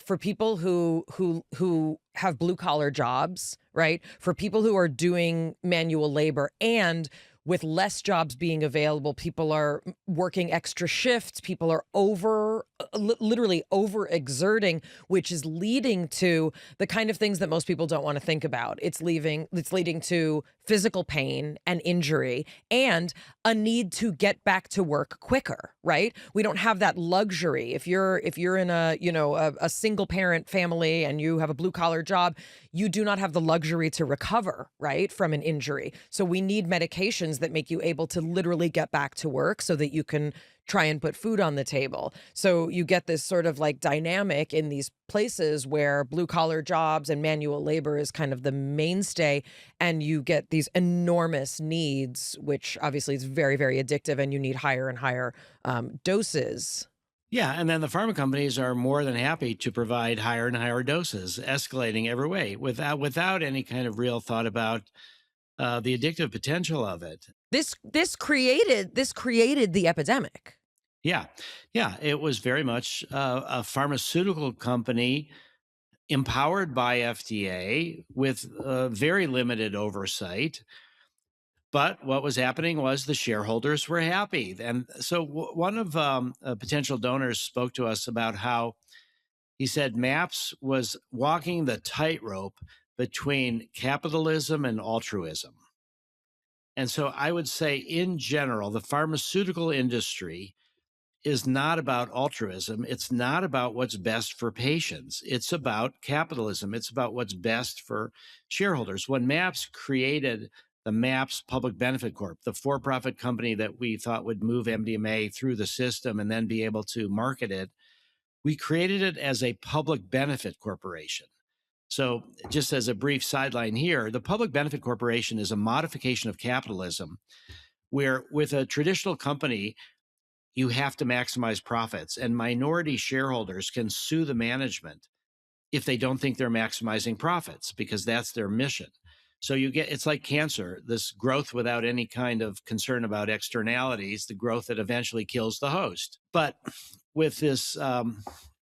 for people who have blue collar jobs, right? For people who are doing manual labor, and with less jobs being available, people are working extra shifts. People are literally overexerting, which is leading to the kind of things that most people don't want to think about. It's leading to physical pain and injury and a need to get back to work quicker, right? We don't have that luxury. If you're in a single parent family and you have a blue collar job, you do not have the luxury to recover, right, from an injury. So we need medications that make you able to literally get back to work so that you can try and put food on the table. So you get this sort of like dynamic in these places where blue collar jobs and manual labor is kind of the mainstay, and you get these enormous needs, which obviously is very, very addictive, and you need higher and higher doses. Yeah, and then the pharma companies are more than happy to provide higher and higher doses, escalating every way, without any kind of real thought about the addictive potential of it. This created the epidemic. Yeah, it was very much a pharmaceutical company empowered by FDA with very limited oversight. But what was happening was the shareholders were happy. And so one of potential donors spoke to us about how he said MAPS was walking the tightrope between capitalism and altruism. And so I would say, in general, the pharmaceutical industry is not about altruism. It's not about what's best for patients. It's about capitalism. It's about what's best for shareholders. When MAPS created the MAPS Public Benefit Corp, the for-profit company that we thought would move MDMA through the system and then be able to market it, we created it as a public benefit corporation. So just as a brief sideline here, the Public Benefit Corporation is a modification of capitalism where with a traditional company, you have to maximize profits, and minority shareholders can sue the management if they don't think they're maximizing profits, because that's their mission. So it's like cancer, this growth without any kind of concern about externalities, the growth that eventually kills the host. But with this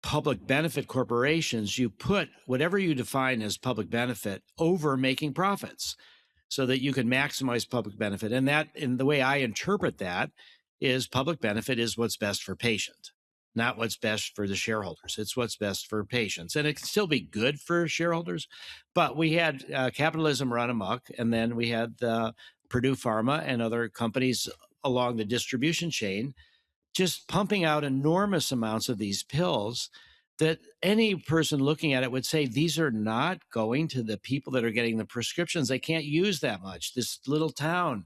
public benefit corporations, you put whatever you define as public benefit over making profits so that you can maximize public benefit. And that, in the way I interpret that, is public benefit is what's best for patient, not what's best for the shareholders. It's what's best for patients. And it can still be good for shareholders. But we had capitalism run amok, and then we had Purdue Pharma and other companies along the distribution chain just pumping out enormous amounts of these pills that any person looking at it would say, these are not going to the people that are getting the prescriptions. They can't use that much. This little town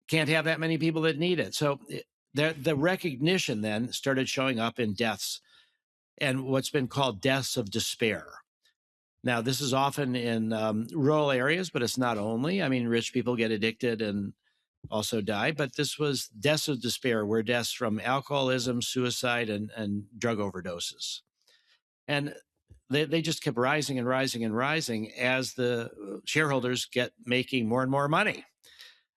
can't have that many people that need it. So the recognition then started showing up in deaths and what's been called deaths of despair. Now, this is often in rural areas, but it's not only. I mean, rich people get addicted and also die, but this was deaths of despair, were deaths from alcoholism, suicide, and drug overdoses. And they just kept rising and rising and rising as the shareholders get making more and more money.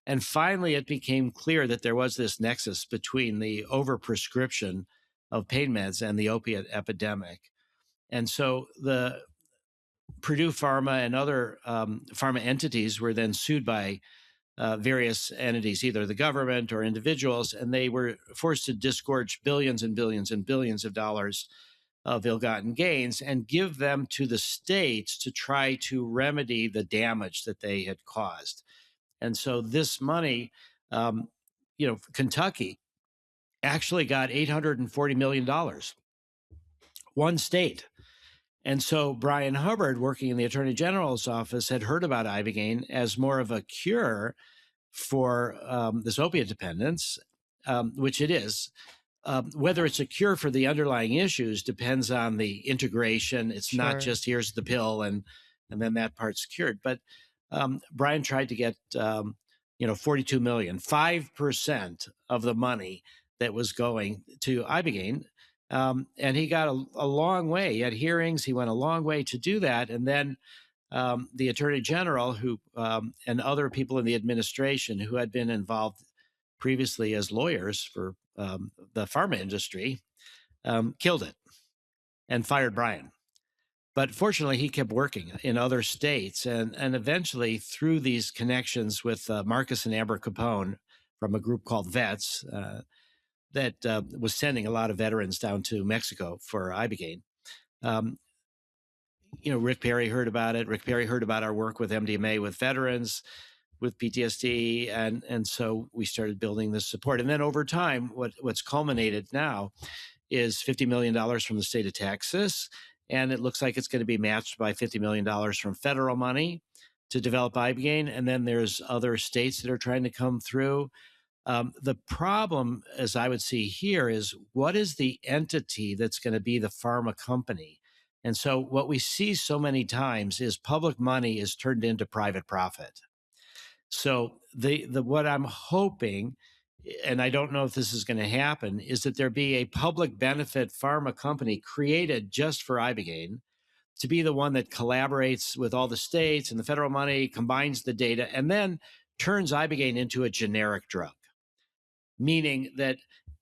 And finally, it became clear that there was this nexus between the overprescription of pain meds and the opiate epidemic. And so the Purdue Pharma and other pharma entities were then sued by various entities, either the government or individuals, and they were forced to disgorge billions and billions and billions of dollars of ill-gotten gains and give them to the states to try to remedy the damage that they had caused. And so this money, Kentucky actually got $840 million, one state. And so Brian Hubbard, working in the Attorney General's office, had heard about Ibogaine as more of a cure for this opiate dependence, which it is. Whether it's a cure for the underlying issues depends on the integration. It's not just here's the pill and then that part's cured. But Brian tried to get 42 million, 5% of the money that was going to Ibogaine. And he got a long way. He had hearings. He went a long way to do that. And then the Attorney General and other people in the administration who had been involved previously as lawyers for the pharma industry killed it and fired Brian. But fortunately, he kept working in other states. And eventually, through these connections with Marcus and Amber Capone from a group called VETS, that was sending a lot of veterans down to Mexico for Ibogaine. Rick Perry heard about it. Rick Perry heard about our work with MDMA with veterans with PTSD. And so we started building this support. And then over time, what's culminated now is $50 million from the state of Texas. And it looks like it's going to be matched by $50 million from federal money to develop Ibogaine. And then there's other states that are trying to come through. The problem, as I would see here, is what is the entity that's going to be the pharma company? And so what we see so many times is public money is turned into private profit. So what I'm hoping, and I don't know if this is going to happen, is that there be a public benefit pharma company created just for Ibogaine to be the one that collaborates with all the states and the federal money, combines the data, and then turns Ibogaine into a generic drug, meaning that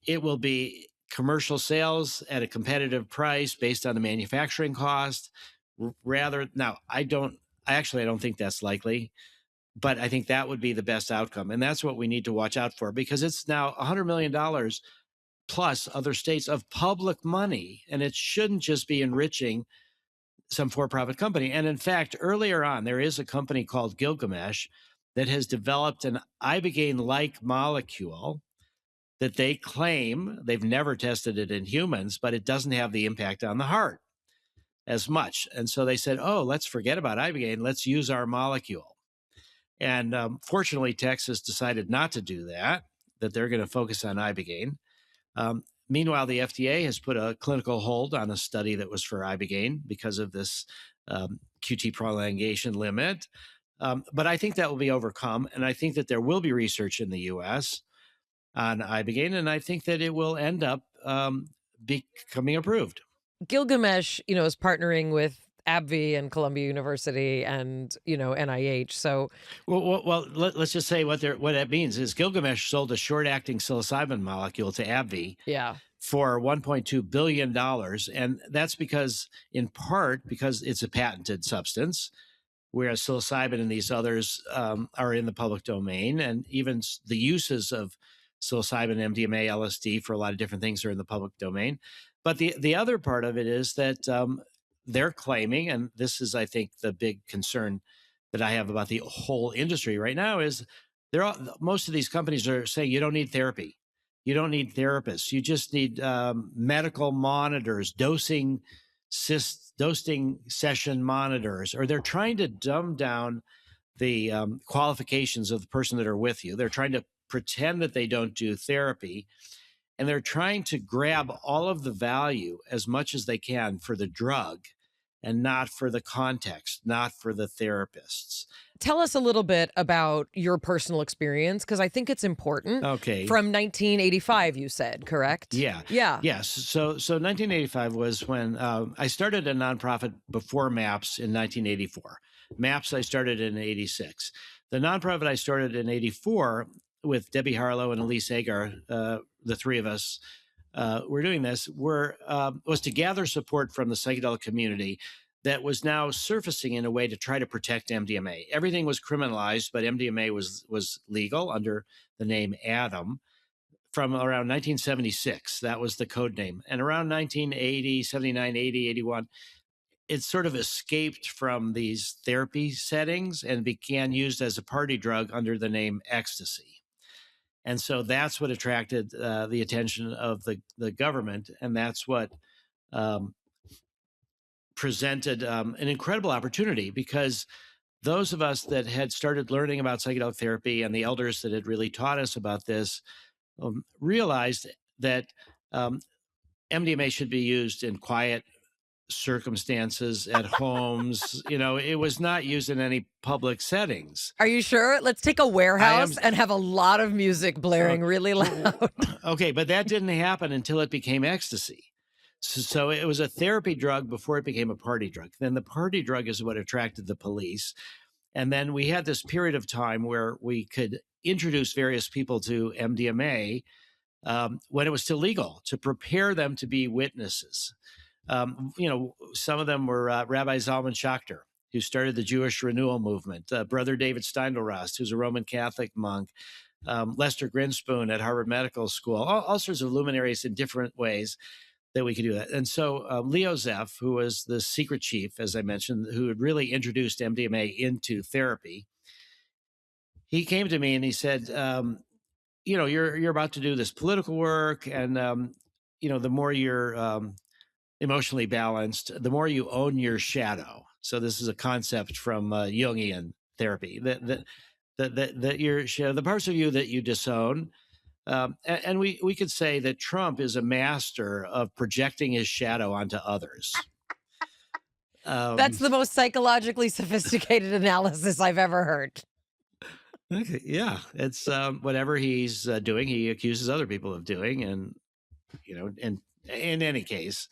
it will be commercial sales at a competitive price based on the manufacturing cost. Now, I don't think that's likely, but I think that would be the best outcome. And that's what we need to watch out for, because it's now $100 million plus other states of public money, and it shouldn't just be enriching some for-profit company. And in fact, earlier on, there is a company called Gilgamesh that has developed an Ibogaine-like molecule that they claim, they've never tested it in humans, but it doesn't have the impact on the heart as much. And so they said, let's forget about Ibogaine, let's use our molecule. And fortunately, Texas decided not to do that they're going to focus on Ibogaine. Meanwhile, the FDA has put a clinical hold on a study that was for Ibogaine because of this QT prolongation limit. But I think that will be overcome. And I think that there will be research in the U.S. on Ibogaine, and I think that it will end up becoming approved. Gilgamesh, is partnering with AbbVie and Columbia University and, NIH. So, Well, let's just say what that means is Gilgamesh sold a short-acting psilocybin molecule to AbbVie yeah. for $1.2 billion. And that's in part, because it's a patented substance, whereas psilocybin and these others are in the public domain. And even the uses of psilocybin, MDMA, LSD for a lot of different things are in the public domain. But the other part of it is that they're claiming, and this is, I think, the big concern that I have about the whole industry right now, is most of these companies are saying you don't need therapy. You don't need therapists. You just need medical monitors, dosing session monitors, or they're trying to dumb down the qualifications of the person that are with you. They're trying to pretend that they don't do therapy, and they're trying to grab all of the value as much as they can for the drug and not for the context, not for the therapists. Tell us a little bit about your personal experience, because I think it's important. Okay. From 1985, you said, correct? Yeah. Yeah. Yes. So 1985 was when I started a nonprofit before MAPS in 1984. MAPS I started in 86. The nonprofit I started in 84 with Debbie Harlow and Elise Agar, the three of us, were doing this, was to gather support from the psychedelic community that was now surfacing in a way to try to protect MDMA. Everything was criminalized, but MDMA was legal under the name Adam from around 1976. That was the code name. And around 1980, 79, 80, 81, it sort of escaped from these therapy settings and began used as a party drug under the name ecstasy. And so that's what attracted the attention of the government. And that's what presented an incredible opportunity, because those of us that had started learning about psychedelic therapy and the elders that had really taught us about this realized that MDMA should be used in quiet circumstances at homes. It was not used in any public settings. Are you sure? Let's take a warehouse and have a lot of music blaring really loud. Okay, but that didn't happen until it became ecstasy. So it was a therapy drug before it became a party drug. Then the party drug is what attracted the police. And then we had this period of time where we could introduce various people to MDMA when it was still legal, to prepare them to be witnesses. Some of them were Rabbi Zalman Schachter, who started the Jewish Renewal Movement, Brother David Steindl-Rast, who's a Roman Catholic monk, Lester Grinspoon at Harvard Medical School, all sorts of luminaries in different ways that we could do that. And so Leo Zeff, who was the secret chief, as I mentioned, who had really introduced MDMA into therapy, he came to me and he said, you're about to do this political work, and the more you're emotionally balanced, the more you own your shadow. So this is a concept from Jungian therapy, that your shadow, the parts of you that you disown. And we could say that Trump is a master of projecting his shadow onto others. That's the most psychologically sophisticated analysis I've ever heard. Okay, yeah, it's whatever he's doing, he accuses other people of doing, and and in any case,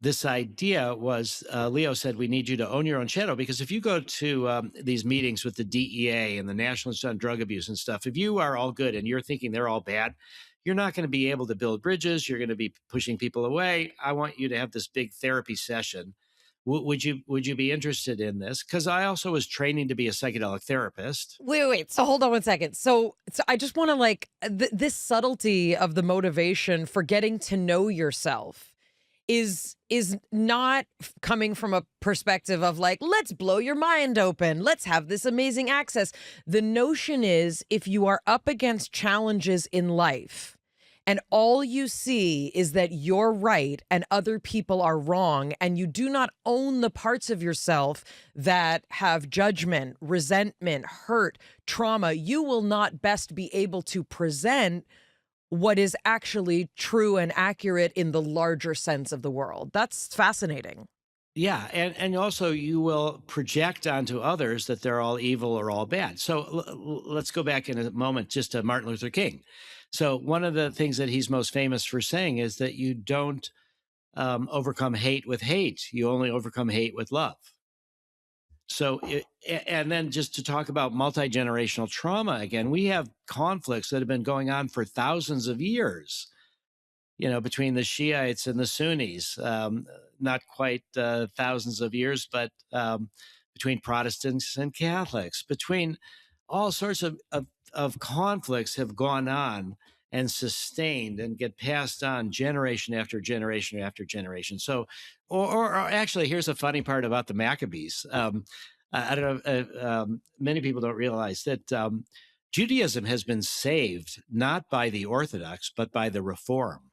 this idea was Leo said, we need you to own your own shadow, because if you go to these meetings with the DEA and the National Institute on Drug Abuse and stuff, if you are all good and you're thinking they're all bad, you're not going to be able to build bridges. You're going to be pushing people away. I want you to have this big therapy session. Would you be interested in this? Because I also was training to be a psychedelic therapist. Wait. So hold on one second. So I just want to this subtlety of the motivation for getting to know yourself is not coming from a perspective of let's blow your mind open. Let's have this amazing access. The notion is, if you are up against challenges in life and all you see is that you're right and other people are wrong, and you do not own the parts of yourself that have judgment, resentment, hurt, trauma, you will not best be able to present what is actually true and accurate in the larger sense of the world. That's fascinating. Yeah, and also you will project onto others that they're all evil or all bad. So let's go back in a moment just to Martin Luther King. So one of the things that he's most famous for saying is that you don't overcome hate with hate. You only overcome hate with love. So, and then just to talk about multi-generational trauma again, we have conflicts that have been going on for thousands of years, between the Shiites and the Sunnis, not quite thousands of years, but between Protestants and Catholics, between all sorts of conflicts have gone on and sustained and get passed on generation after generation after generation. So, or actually, here's a funny part about the Maccabees. I don't know, many people don't realize that Judaism has been saved not by the Orthodox, but by the Reform.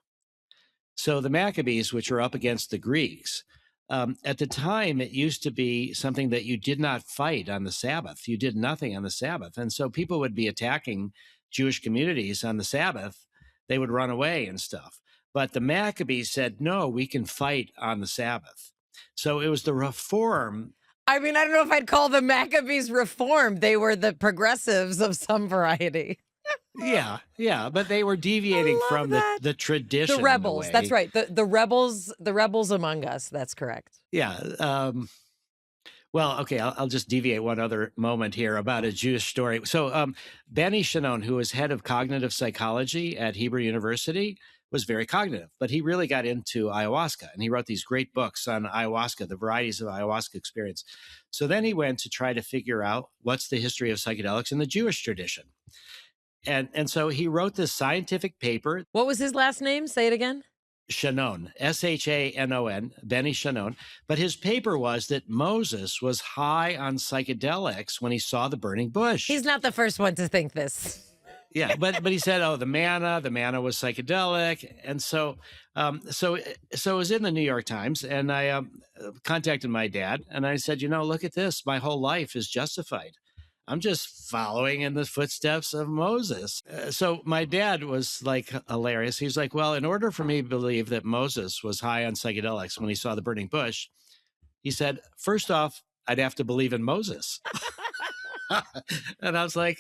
So the Maccabees, which are up against the Greeks, at the time, it used to be something that you did not fight on the Sabbath. You did nothing on the Sabbath. And so people would be attacking Jewish communities on the Sabbath. They would run away and stuff. But the Maccabees said, no, we can fight on the Sabbath. So it was the Reform. I mean, I don't know if I'd call the Maccabees reformed. They were the progressives of some variety. Yeah, but they were deviating from the tradition. The rebels. That's right. The rebels among us. That's correct. Yeah. Well, okay, I'll just deviate one other moment here about a Jewish story. So Benny Shannon, who was head of cognitive psychology at Hebrew University, was very cognitive, but he really got into ayahuasca, and he wrote these great books on ayahuasca, the varieties of ayahuasca experience. So then he went to try to figure out what's the history of psychedelics in the Jewish tradition. And so he wrote this scientific paper. What was his last name? Say it again. Shannon, Shanon, Benny Shannon. But his paper was that Moses was high on psychedelics when he saw the burning bush. He's not the first one to think this. Yeah, but he said, oh, the manna was psychedelic. And so it was in the New York Times, and I contacted my dad, and I said, look at this. My whole life is justified. I'm just following in the footsteps of Moses. So my dad was like hilarious. He's like, well, in order for me to believe that Moses was high on psychedelics when he saw the burning bush, he said, first off, I'd have to believe in Moses. And I was like,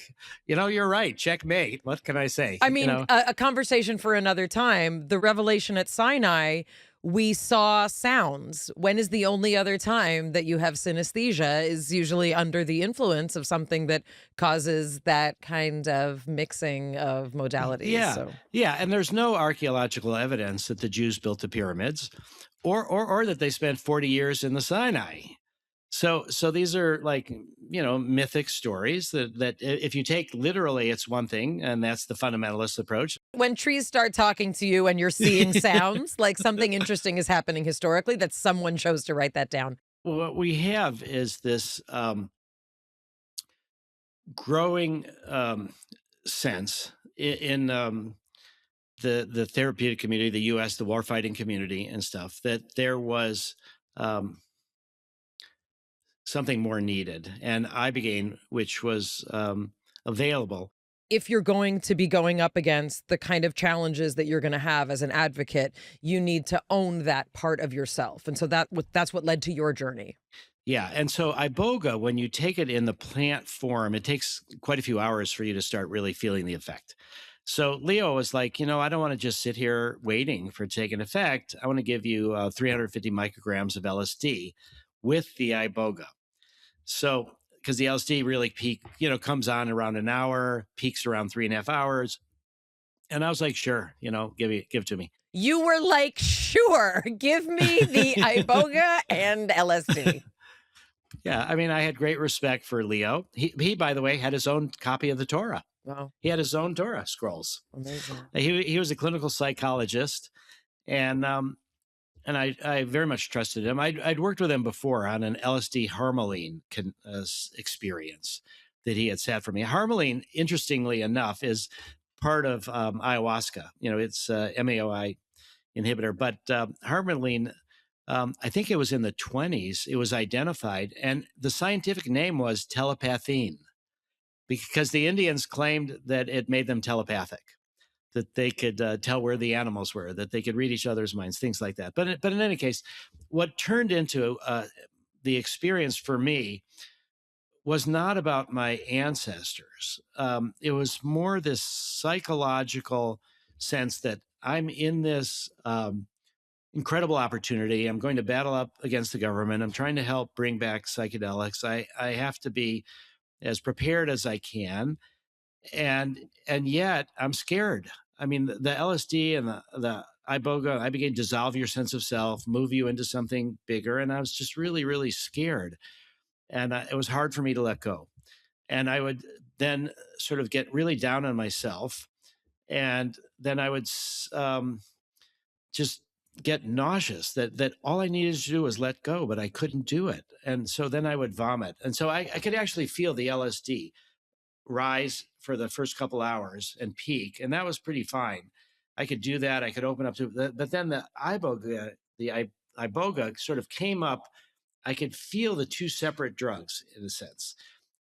you're right. Checkmate. What can I say? I mean, a conversation for another time. The revelation at Sinai, we saw sounds. When is the only other time that you have synesthesia is usually under the influence of something that causes that kind of mixing of modalities. Yeah. Yeah. And there's no archaeological evidence that the Jews built the pyramids or that they spent 40 years in the Sinai. So these are like, mythic stories that if you take literally, it's one thing, and that's the fundamentalist approach. When trees start talking to you and you're seeing sounds, like something interesting is happening historically, that someone chose to write that down. Well, what we have is this growing sense in the therapeutic community, the U.S., the warfighting community and stuff, that there was something more needed, and Ibogaine, which was available. If you're going to be going up against the kind of challenges that you're going to have as an advocate, you need to own that part of yourself. And so that's what led to your journey. Yeah. And so Iboga, when you take it in the plant form, it takes quite a few hours for you to start really feeling the effect. So Leo was like, I don't want to just sit here waiting for it to take an effect. I want to give you 350 micrograms of LSD with the Iboga. So, because the LSD really comes on around an hour, peaks around 3.5 hours. And I was like, sure, give it to me. You were like, sure, give me the Iboga and LSD. Yeah. I mean, I had great respect for Leo. He, by the way, had his own copy of the Torah. Wow. He had his own Torah scrolls. Amazing. He was a clinical psychologist. And I very much trusted him. I'd worked with him before on an LSD harmaline experience that he had sat for me. Harmaline, interestingly enough, is part of ayahuasca. It's MAOI inhibitor. But harmaline, I think it was in the 1920s, it was identified. And the scientific name was telepathine because the Indians claimed that it made them telepathic. that they could tell where the animals were, that they could read each other's minds, things like that. But in any case, what turned into the experience for me was not about my ancestors. It was more this psychological sense that I'm in this incredible opportunity. I'm going to battle up against the government. I'm trying to help bring back psychedelics. I have to be as prepared as I can, and yet I'm scared. I mean, the LSD and the Ibogaine dissolve your sense of self, move you into something bigger, and I was just really, really scared, and it was hard for me to let go. And I would then sort of get really down on myself, and then I would just get nauseous that all I needed to do was let go, but I couldn't do it. And so then I would vomit. And so I could actually feel the LSD rise for the first couple hours and peak. And that was pretty fine. I could do that. I could open up to it. But then the Iboga sort of came up. I could feel the two separate drugs in a sense.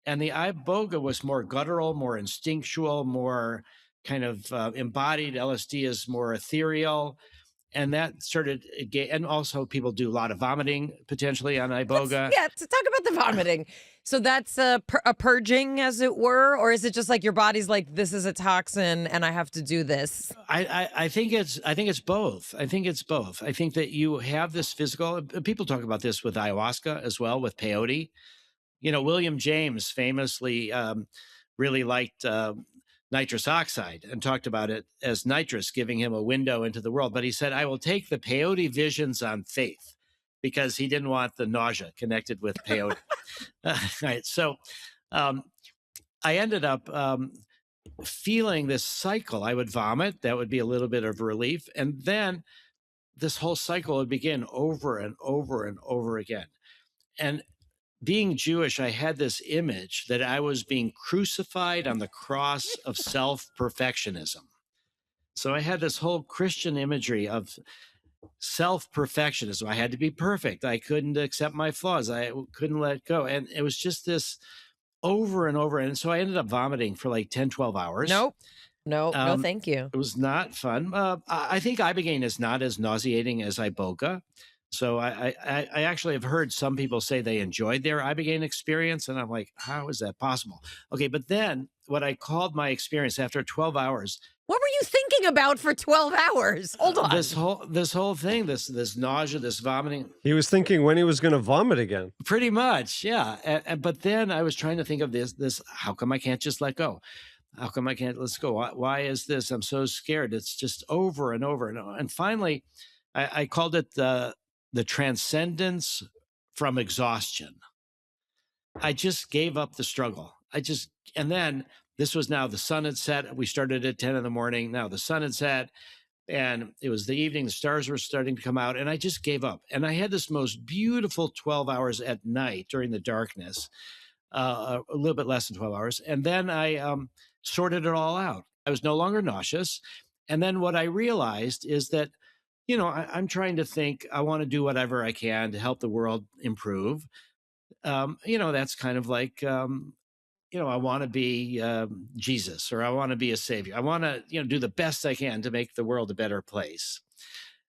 And the Iboga was more guttural, more instinctual, more kind of embodied. LSD is more ethereal. And that started, and also people do a lot of vomiting potentially on Iboga. Yeah, to talk about the vomiting. So that's a purging, as it were, or is it just like your body's like, this is a toxin and I have to do this? I think it's both. I think it's both. I think that you have this physical. People talk about this with ayahuasca as well, with peyote. You know, William James famously really liked nitrous oxide and talked about it as nitrous, giving him a window into the world. But he said, I will take the peyote visions on faith, because he didn't want the nausea connected with peyote. Right. So I ended up feeling this cycle. I would vomit. That would be a little bit of relief. And then this whole cycle would begin over and over and over again. And being Jewish, I had this image that I was being crucified on the cross of self-perfectionism. So I had this whole Christian imagery of self-perfectionism. I had to be perfect. I couldn't accept my flaws. I couldn't let go. And it was just this over and over. And so I ended up vomiting for like 10, 12 hours. Nope. No, thank you. It was not fun. I think Ibogaine is not as nauseating as Iboga. So I actually have heard some people say they enjoyed their Ibogaine experience. And I'm like, how is that possible? Okay, but then what I called my experience after 12 hours. What were you thinking about for 12 hours? Hold on. This whole thing, this nausea, this vomiting. He was thinking when he was going to vomit again. Pretty much, yeah. But then I was trying to think of this, how come I can't just let go? How come I can't let's go? Why is this? I'm so scared. It's just over and over and over. And finally, I called it the transcendence from exhaustion. I just gave up the struggle. And then this was now the sun had set. We started at 10 in the morning. Now the sun had set and it was the evening. The stars were starting to come out and I just gave up. And I had this most beautiful 12 hours at night during the darkness, a little bit less than 12 hours. And then I sorted it all out. I was no longer nauseous. And then what I realized is that, you know, I'm trying to think, I want to do whatever I can to help the world improve. You know, that's kind of like, you know, I want to be Jesus, or I want to be a savior. I want to, you know, do the best I can to make the world a better place.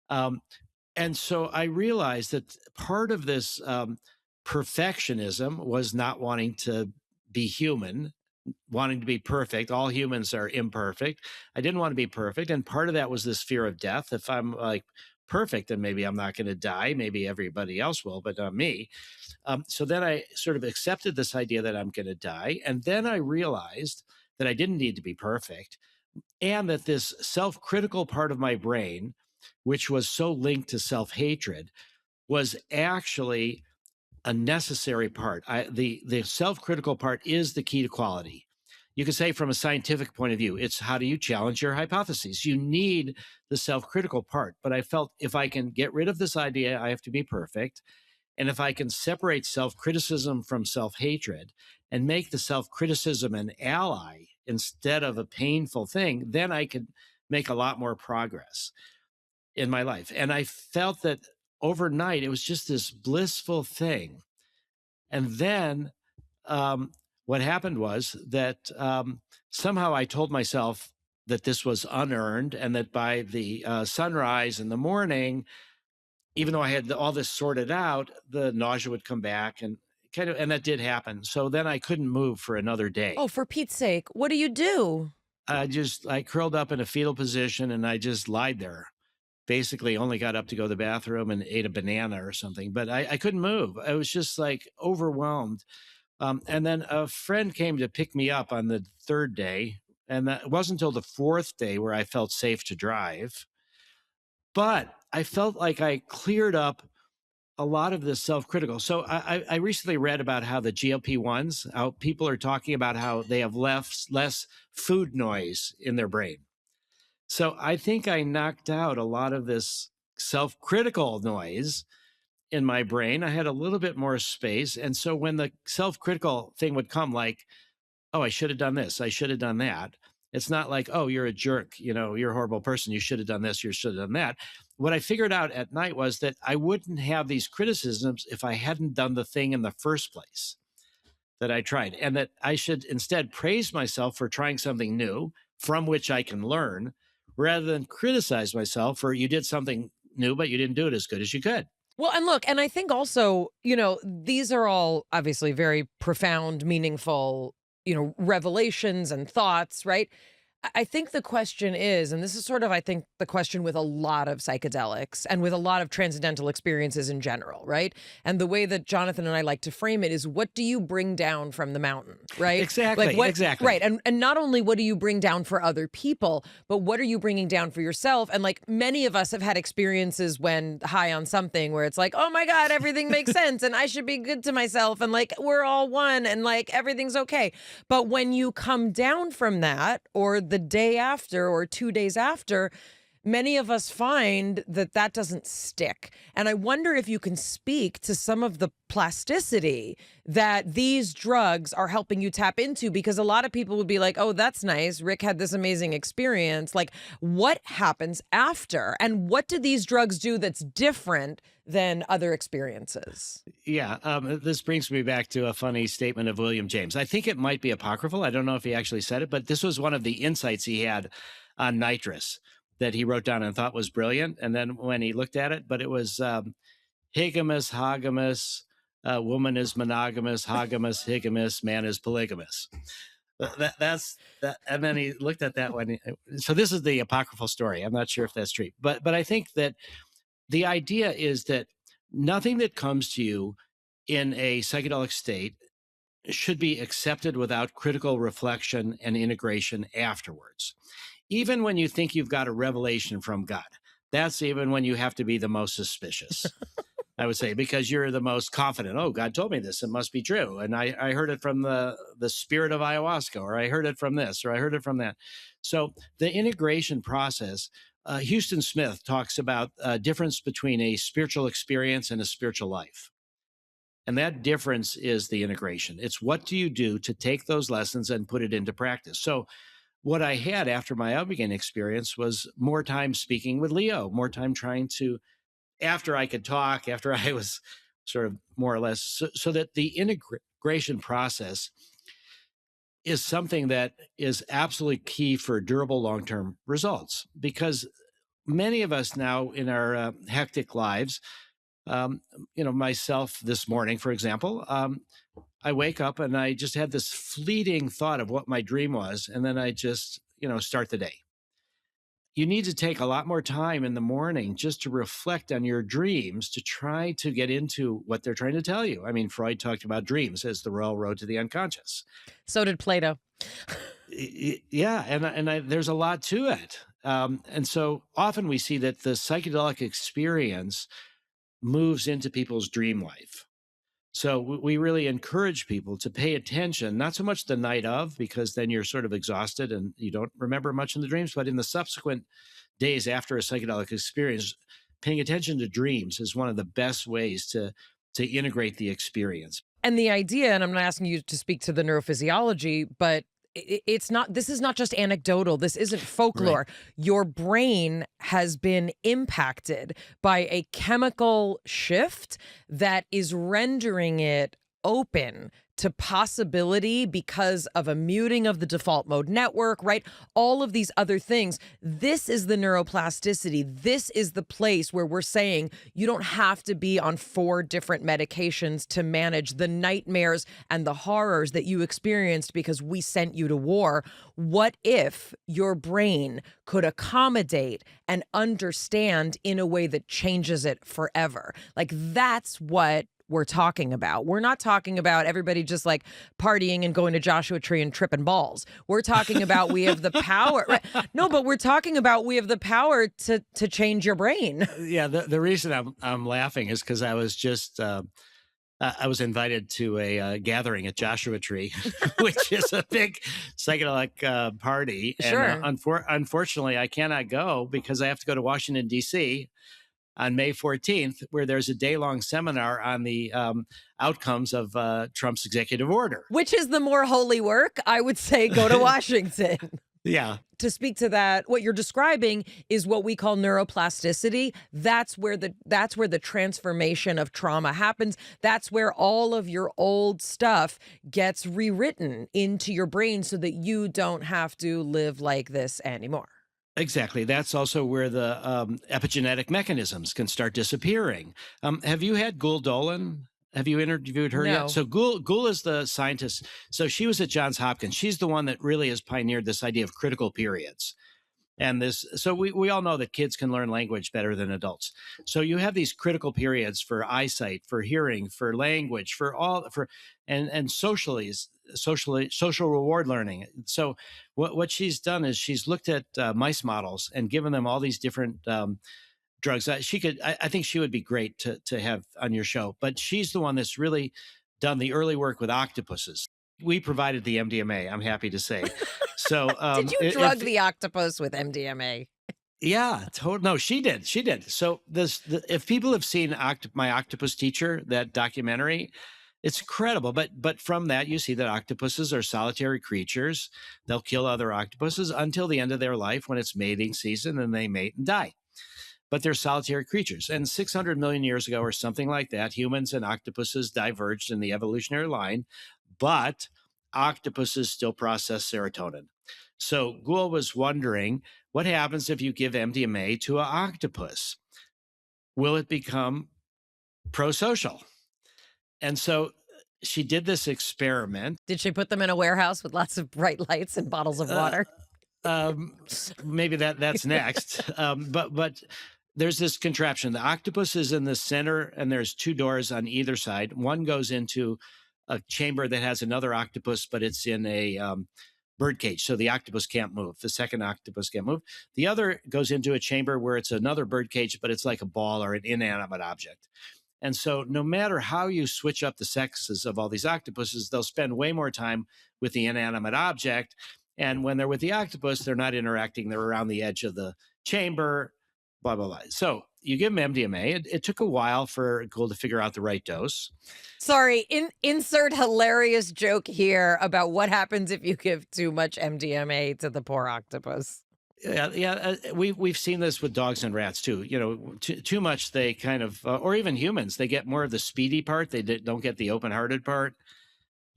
And so I realized that part of this perfectionism was not wanting to be human, wanting to be perfect. All humans are imperfect. I didn't want to be perfect. And part of that was this fear of death. If I'm like perfect, then maybe I'm not going to die. Maybe everybody else will, but not me. So then I sort of accepted this idea that I'm going to die. And then I realized that I didn't need to be perfect, and that this self-critical part of my brain, which was so linked to self-hatred, was actually a necessary part. The self-critical part is the key to quality. You could say from a scientific point of view, it's how do you challenge your hypotheses? You need the self-critical part. But I felt if I can get rid of this idea, I have to be perfect. And if I can separate self-criticism from self-hatred and make the self-criticism an ally instead of a painful thing, then I could make a lot more progress in my life. And I felt that overnight, it was just this blissful thing. And then what happened was that somehow I told myself that this was unearned, and that by the sunrise in the morning, even though I had all this sorted out, the nausea would come back, and that did happen. So then I couldn't move for another day. Oh, for Pete's sake, what do you do? I curled up in a fetal position and I just lied there. Basically only got up to go to the bathroom and ate a banana or something, but I couldn't move. I was just like overwhelmed. And then a friend came to pick me up on the third day. And it wasn't until the fourth day where I felt safe to drive. But I felt like I cleared up a lot of this self-critical. So I recently read about how the GLP-1s, how people are talking about how they have less food noise in their brain. So I think I knocked out a lot of this self-critical noise in my brain. I had a little bit more space. And so when the self-critical thing would come, like, oh, I should have done this, I should have done that. It's not like, oh, you're a jerk, you're a horrible person, you should have done this, you should have done that. What I figured out at night was that I wouldn't have these criticisms if I hadn't done the thing in the first place that I tried, and that I should instead praise myself for trying something new from which I can learn, rather than criticize myself for you did something new, but you didn't do it as good as you could. Well, and look, and I think also, these are all obviously very profound, meaningful, revelations and thoughts, right? I think the question is, and this is sort of, I think, the question with a lot of psychedelics and with a lot of transcendental experiences in general, right? And the way that Jonathan and I like to frame it is, what do you bring down from the mountain, right? Exactly, exactly. Right, and not only what do you bring down for other people, but what are you bringing down for yourself? And like many of us have had experiences when high on something where it's like, oh my God, everything makes sense and I should be good to myself and like we're all one and like everything's okay. But when you come down from that, or the day after or 2 days after, many of us find that that doesn't stick. And I wonder if you can speak to some of the plasticity that these drugs are helping you tap into, because a lot of people would be like, oh, that's nice, Rick had this amazing experience. Like, what happens after? And what do these drugs do that's different than other experiences? Yeah, this brings me back to a funny statement of William James. I think it might be apocryphal. I don't know if he actually said it, but this was one of the insights he had on nitrous that he wrote down and thought was brilliant. And then when he looked at it, but it was higamous, hogamous, woman is monogamous, hogamous, higamous, man is polygamous. That's that. And then he looked at that one. So this is the apocryphal story. I'm not sure if that's true, but I think that the idea is that nothing that comes to you in a psychedelic state should be accepted without critical reflection and integration afterwards. Even when you think you've got a revelation from God, that's even when you have to be the most suspicious, I would say, because you're the most confident. Oh, God told me this, it must be true. And I heard it from the spirit of ayahuasca, or I heard it from this, or I heard it from that. So the integration process, Houston Smith talks about a difference between a spiritual experience and a spiritual life. And that difference is the integration. It's what do you do to take those lessons and put it into practice. So what I had after my Ibogaine experience was more time speaking with Leo, more time trying to, after I could talk, after I was sort of more or less, so that the integration process is something that is absolutely key for durable long-term results. Because many of us now in our hectic lives, myself this morning, for example, I wake up and I just had this fleeting thought of what my dream was. And then I just, start the day. You need to take a lot more time in the morning just to reflect on your dreams, to try to get into what they're trying to tell you. I mean, Freud talked about dreams as the royal road to the unconscious. So did Plato. Yeah. And there's a lot to it. And so often we see that the psychedelic experience moves into people's dream life. So we really encourage people to pay attention, not so much the night of, because then you're sort of exhausted and you don't remember much in the dreams, but in the subsequent days after a psychedelic experience, paying attention to dreams is one of the best ways to integrate the experience. And the idea, and I'm not asking you to speak to the neurophysiology, but this is not just anecdotal. This isn't folklore. Right. Your brain has been impacted by a chemical shift that is rendering it open to possibility because of a muting of the default mode network, right? All of these other things. This is the neuroplasticity. This is the place where we're saying you don't have to be on 4 different medications to manage the nightmares and the horrors that you experienced because we sent you to war. What if your brain could accommodate and understand in a way that changes it forever? Like, that's what we're talking about. We're not talking about everybody just like partying and going to Joshua Tree and tripping balls. We're talking about we have the power. Right? No, but we're talking about we have the power to change your brain. Yeah, the reason I'm laughing is because I was just I was invited to a gathering at Joshua Tree, which is a big psychedelic party. Sure. And unfortunately, I cannot go because I have to go to Washington, D.C. on May 14th, where there's a day-long seminar on the outcomes of Trump's executive order. Which is the more holy work? I would say go to Washington. Yeah. To speak to that, what you're describing is what we call neuroplasticity. That's where the transformation of trauma happens. That's where all of your old stuff gets rewritten into your brain so that you don't have to live like this anymore. Exactly. That's also where the epigenetic mechanisms can start disappearing. Have you had Gul Dolan? Have you interviewed her No. yet? So Gul is the scientist. So she was at Johns Hopkins. She's the one that really has pioneered this idea of critical periods. And so we all know that kids can learn language better than adults. So you have these critical periods for eyesight, for hearing, for language, and social reward learning. So what she's done is she's looked at mice models and given them all these different drugs. I think she would be great to have on your show. But she's the one that's really done the early work with octopuses. We provided the MDMA, I'm happy to say. So did you drug the octopus with MDMA? Yeah, no, she did. So if people have seen My Octopus Teacher, that documentary, it's incredible. But from that, you see that octopuses are solitary creatures. They'll kill other octopuses until the end of their life when it's mating season, and they mate and die. But they're solitary creatures. And 600 million years ago or something like that, humans and octopuses diverged in the evolutionary line, but octopuses still process serotonin. So Gul was wondering, what happens if you give MDMA to an octopus? Will it become pro-social? And so she did this experiment. Did she put them in a warehouse with lots of bright lights and bottles of water? Maybe that's next. But there's this contraption. The octopus is in the center, and there's 2 doors on either side. One goes into a chamber that has another octopus, but it's in a bird cage, so the octopus can't move. The second octopus can't move. The other goes into a chamber where it's another bird cage, but it's like a ball or an inanimate object. And so no matter how you switch up the sexes of all these octopuses, they'll spend way more time with the inanimate object. And when they're with the octopus, they're not interacting. They're around the edge of the chamber, blah, blah, blah. So you give them MDMA. It took a while for Gul to figure out the right dose. Sorry, insert hilarious joke here about what happens if you give too much MDMA to the poor octopus. Yeah, we've seen this with dogs and rats too. You know, too much, they kind of, or even humans, they get more of the speedy part. They don't get the open-hearted part.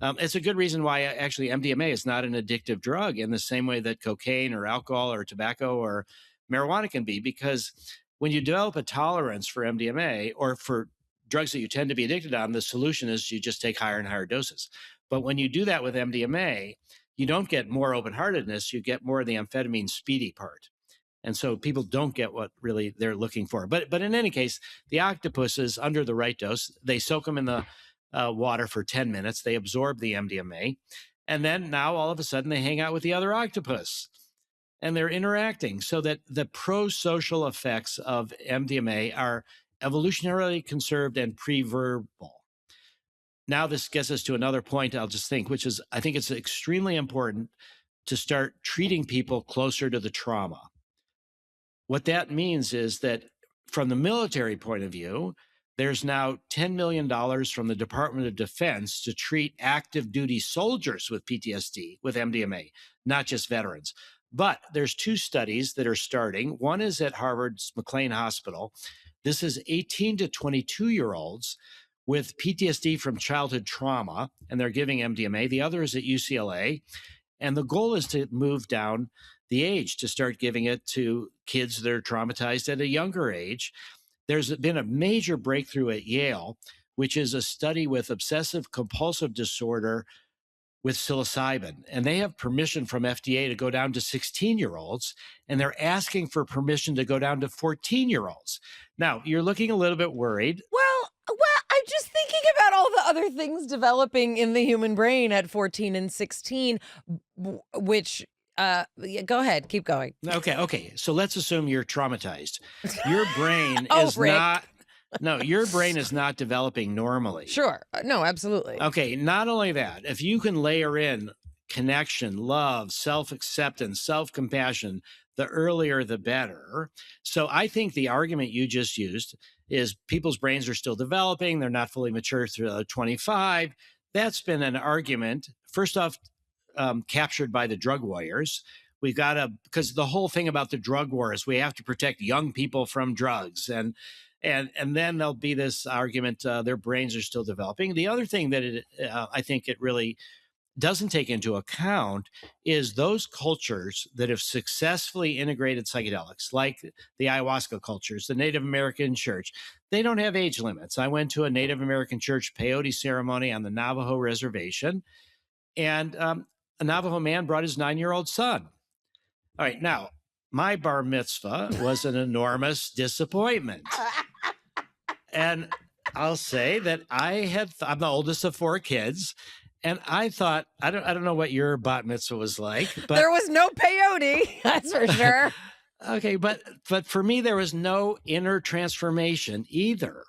It's a good reason why actually MDMA is not an addictive drug in the same way that cocaine or alcohol or tobacco or marijuana can be, because when you develop a tolerance for MDMA or for drugs that you tend to be addicted on, the solution is you just take higher and higher doses. But when you do that with MDMA, you don't get more open-heartedness, you get more of the amphetamine speedy part. And so people don't get what really they're looking for. But in any case, the octopuses, under the right dose, they soak them in the water for 10 minutes. They absorb the MDMA. And then now all of a sudden they hang out with the other octopus and they're interacting, so that the pro-social effects of MDMA are evolutionarily conserved and pre-verbal. Now this gets us to another point I'll just think, which is I think it's extremely important to start treating people closer to the trauma. What that means is that from the military point of view, there's now $10 million from the Department of Defense to treat active duty soldiers with PTSD with MDMA, not just veterans. But there's 2 studies that are starting. One is at Harvard's McLean Hospital. This is 18 to 22-year-olds with PTSD from childhood trauma, and they're giving MDMA. The other is at UCLA. And the goal is to move down the age to start giving it to kids that are traumatized at a younger age. There's been a major breakthrough at Yale, which is a study with obsessive compulsive disorder with psilocybin. And they have permission from FDA to go down to 16-year-olds, and they're asking for permission to go down to 14-year-olds. Now, you're looking a little bit worried. Well, I'm just thinking about all the other things developing in the human brain at 14 and 16, which, yeah, go ahead, keep going. Okay. So let's assume you're traumatized. Your brain Oh, is Rick. not, no, your brain is not developing normally. Sure. No, absolutely. Okay, not only that, if you can layer in connection, love, self-acceptance, self-compassion, the earlier the better. So I think the argument you just used is people's brains are still developing, they're not fully mature through 25. That's been an argument, first off, captured by the drug warriors. We've got to, because the whole thing about the drug war is we have to protect young people from drugs. And then there'll be this argument, their brains are still developing. The other thing that I think it really doesn't take into account is those cultures that have successfully integrated psychedelics, like the ayahuasca cultures, the Native American church. They don't have age limits. I went to a Native American church peyote ceremony on the Navajo reservation, and a Navajo man brought his 9-year-old son. All right, now, my bar mitzvah was an enormous disappointment. And I'll say that I'm the oldest of 4 kids, and I thought, I don't know what your bat mitzvah was like, but There was no peyote, that's for sure. okay, but for me, there was no inner transformation either.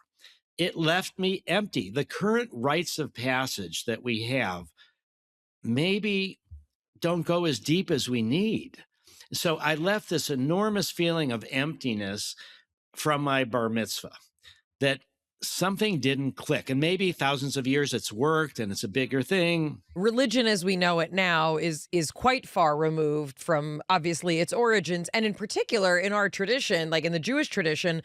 It left me empty. The current rites of passage that we have maybe don't go as deep as we need. So I left this enormous feeling of emptiness from my bar mitzvah, that something didn't click. And maybe thousands of years it's worked and it's a bigger thing. Religion as we know it now is quite far removed from obviously its origins. And in particular, in our tradition, like in the Jewish tradition,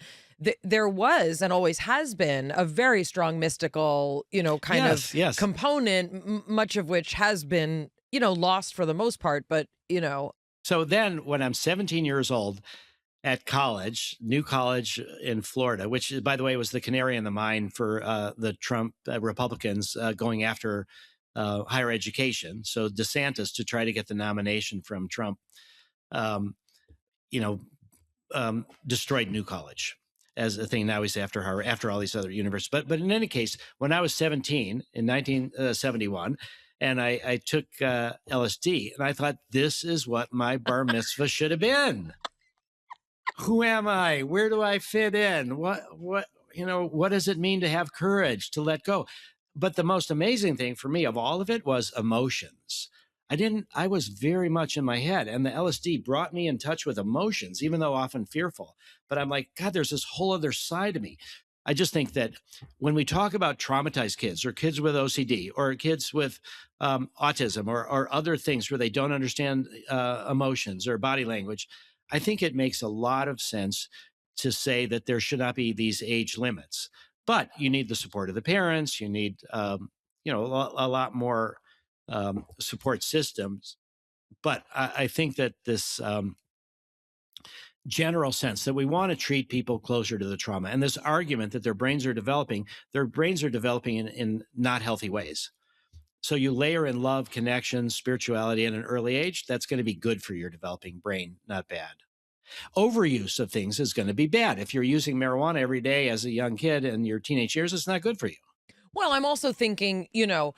there was and always has been a very strong mystical, kind of component, much of which has been, lost for the most part. But, So then when I'm 17 years old at college, new college in Florida, which, by the way, was the canary in the mine for the Trump Republicans going after higher education. So DeSantis, to try to get the nomination from Trump, destroyed New College as a thing. Now he's after Harvard, after all these other universities. But in any case, when I was 17 in 1971, and I took LSD, and I thought, this is what my bar mitzvah should have been. Who am I? Where do I fit in? What does it mean to have courage, to let go? But the most amazing thing for me of all of it was emotions. I was very much in my head, and the LSD brought me in touch with emotions, even though often fearful. But I'm like, God, there's this whole other side of me. I just think that when we talk about traumatized kids or kids with OCD or kids with autism or other things where they don't understand emotions or body language, I think it makes a lot of sense to say that there should not be these age limits. But you need the support of the parents. You need, a lot more support systems. But I think that this general sense that we want to treat people closer to the trauma, and this argument that their brains are developing in not healthy ways. So you layer in love, connection, spirituality at an early age, that's going to be good for your developing brain, not bad. Overuse of things is going to be bad. If you're using marijuana every day as a young kid in your teenage years, it's not good for you. Well, I'm also thinking, Gabor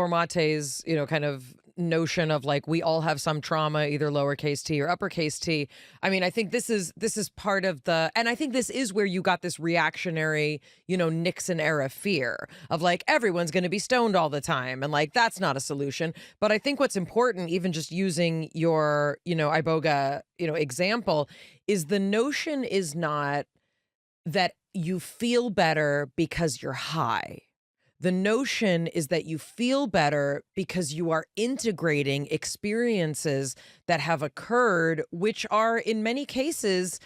Mate's, kind of notion of like we all have some trauma, either lowercase t or uppercase t. I mean, I think this is part of and I think this is where you got this reactionary, Nixon era fear of like everyone's going to be stoned all the time, and like that's not a solution. But I think what's important, even just using your, Iboga, example, is the notion is not that you feel better because you're high. The notion is that you feel better because you are integrating experiences that have occurred, which are in many cases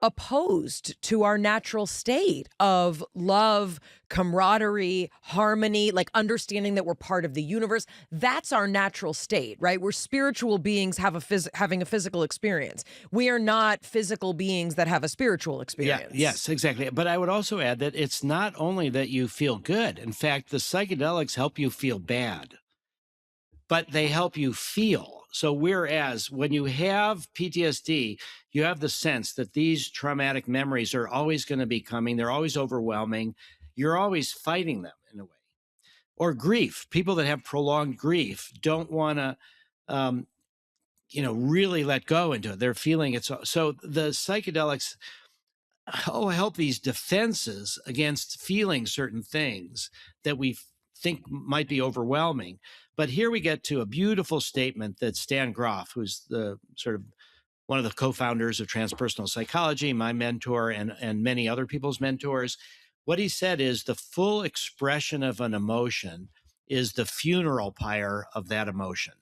opposed to our natural state of love, camaraderie, harmony, like understanding that we're part of the universe. That's our natural state, right? We're spiritual beings having a physical experience. We are not physical beings that have a spiritual experience. Yes, exactly. But I would also add that it's not only that you feel good. In fact, the psychedelics help you feel bad, but they help you feel. So whereas when you have PTSD, you have the sense that these traumatic memories are always going to be coming. They're always overwhelming. You're always fighting them in a way. Or grief. People that have prolonged grief don't want to, really let go into it. They're feeling it. So the psychedelics help these defenses against feeling certain things that we think might be overwhelming. But here we get to a beautiful statement that Stan Grof, who's the sort of one of the co-founders of transpersonal psychology, my mentor and many other people's mentors, what he said is the full expression of an emotion is the funeral pyre of that emotion.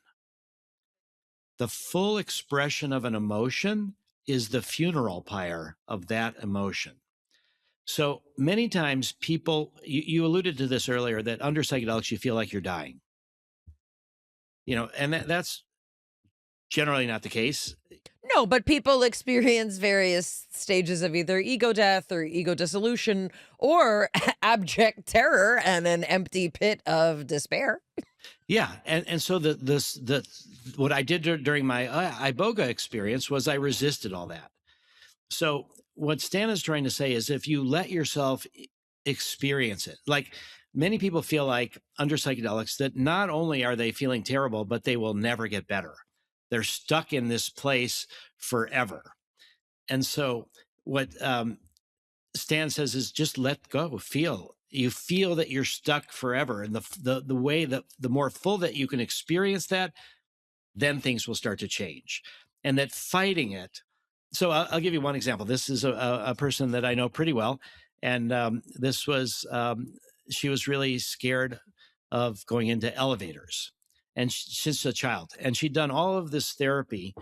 The full expression of an emotion is the funeral pyre of that emotion. So many times people, you alluded to this earlier, that under psychedelics, you feel like you're dying. And that's generally not the case. No, but people experience various stages of either ego death or ego dissolution or abject terror and an empty pit of despair. Yeah, and so what I did during my Iboga experience was I resisted all that. So what Stan is trying to say is if you let yourself experience it, like many people feel like under psychedelics that not only are they feeling terrible, but they will never get better. They're stuck in this place forever. And so what Stan says is just let go, feel. You feel that you're stuck forever. And the way that the more full that you can experience that, then things will start to change. And that fighting it. So I'll give you one example. This is a person that I know pretty well. And she was really scared of going into elevators, and since a child. And she'd done all of this therapy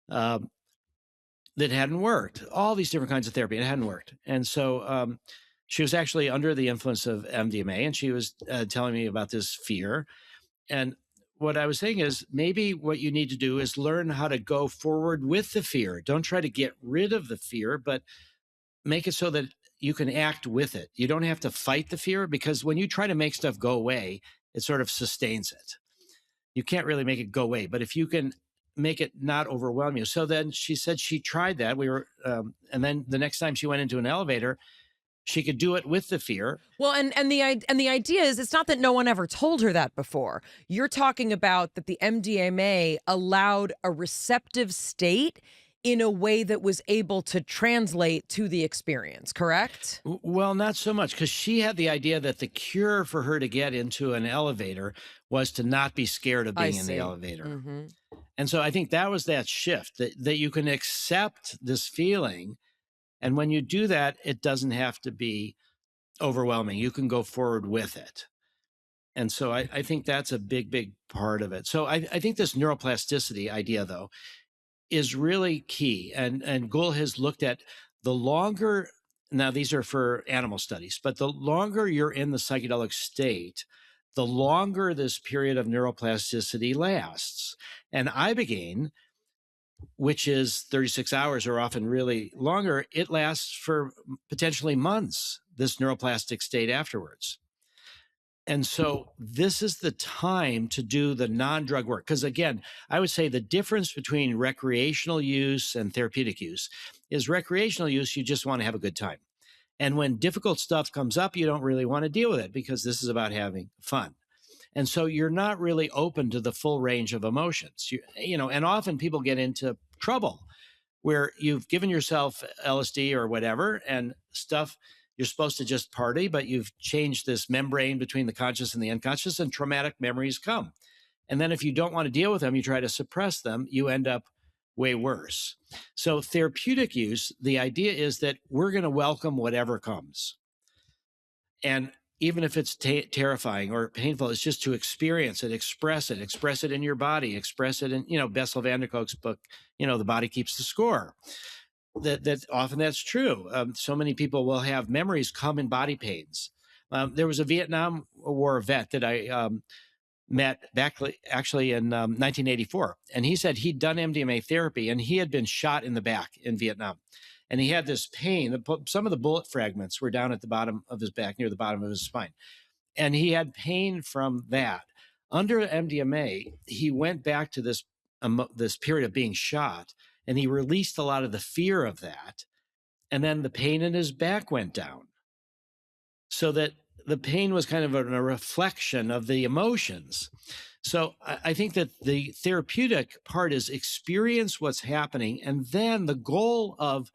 that hadn't worked, all these different kinds of therapy, and it hadn't worked. And so she was actually under the influence of MDMA, and she was telling me about this fear. And what I was saying is maybe what you need to do is learn how to go forward with the fear. Don't try to get rid of the fear, but make it so that you can act with it. You don't have to fight the fear, because when you try to make stuff go away, it sort of sustains it. You can't really make it go away, but if you can make it not overwhelm you. So then she said she tried that. And then the next time she went into an elevator, she could do it with the fear. Well, and the idea is it's not that no one ever told her that before. You're talking about that the MDMA allowed a receptive state in a way that was able to translate to the experience, correct? Well, not so much, because she had the idea that the cure for her to get into an elevator was to not be scared of being in the elevator. Mm-hmm. And so I think that was that shift, that you can accept this feeling. And when you do that, it doesn't have to be overwhelming. You can go forward with it. And so I think that's a big, big part of it. So I think this neuroplasticity idea, though, is really key. And Gul has looked at the longer, now these are for animal studies, but the longer you're in the psychedelic state, the longer this period of neuroplasticity lasts. And Ibogaine, which is 36 hours or often really longer, it lasts for potentially months, this neuroplastic state afterwards. And so this is the time to do the non-drug work. Because again, I would say the difference between recreational use and therapeutic use is recreational use, you just want to have a good time. And when difficult stuff comes up, you don't really want to deal with it, because this is about having fun. And so you're not really open to the full range of emotions. And often people get into trouble where you've given yourself LSD or whatever and stuff. You're supposed to just party, but you've changed this membrane between the conscious and the unconscious, and traumatic memories come. And then if you don't want to deal with them, you try to suppress them, you end up way worse. So therapeutic use, the idea is that we're going to welcome whatever comes. And even if it's terrifying or painful, it's just to experience it, express it in your body, express it in, Bessel van der Kolk's book, The Body Keeps the Score. that often that's true. So many people will have memories come in body pains. There was a Vietnam War vet that I met back actually in 1984, and he said he'd done MDMA therapy and he had been shot in the back in Vietnam, and he had this pain. Some of the bullet fragments were down at the bottom of his back, near the bottom of his spine, and he had pain from that. Under MDMA, he went back to this period of being shot, and he released a lot of the fear of that, and then the pain in his back went down, so that the pain was kind of a reflection of the emotions. So I think that the therapeutic part is experience what's happening, and then the goal of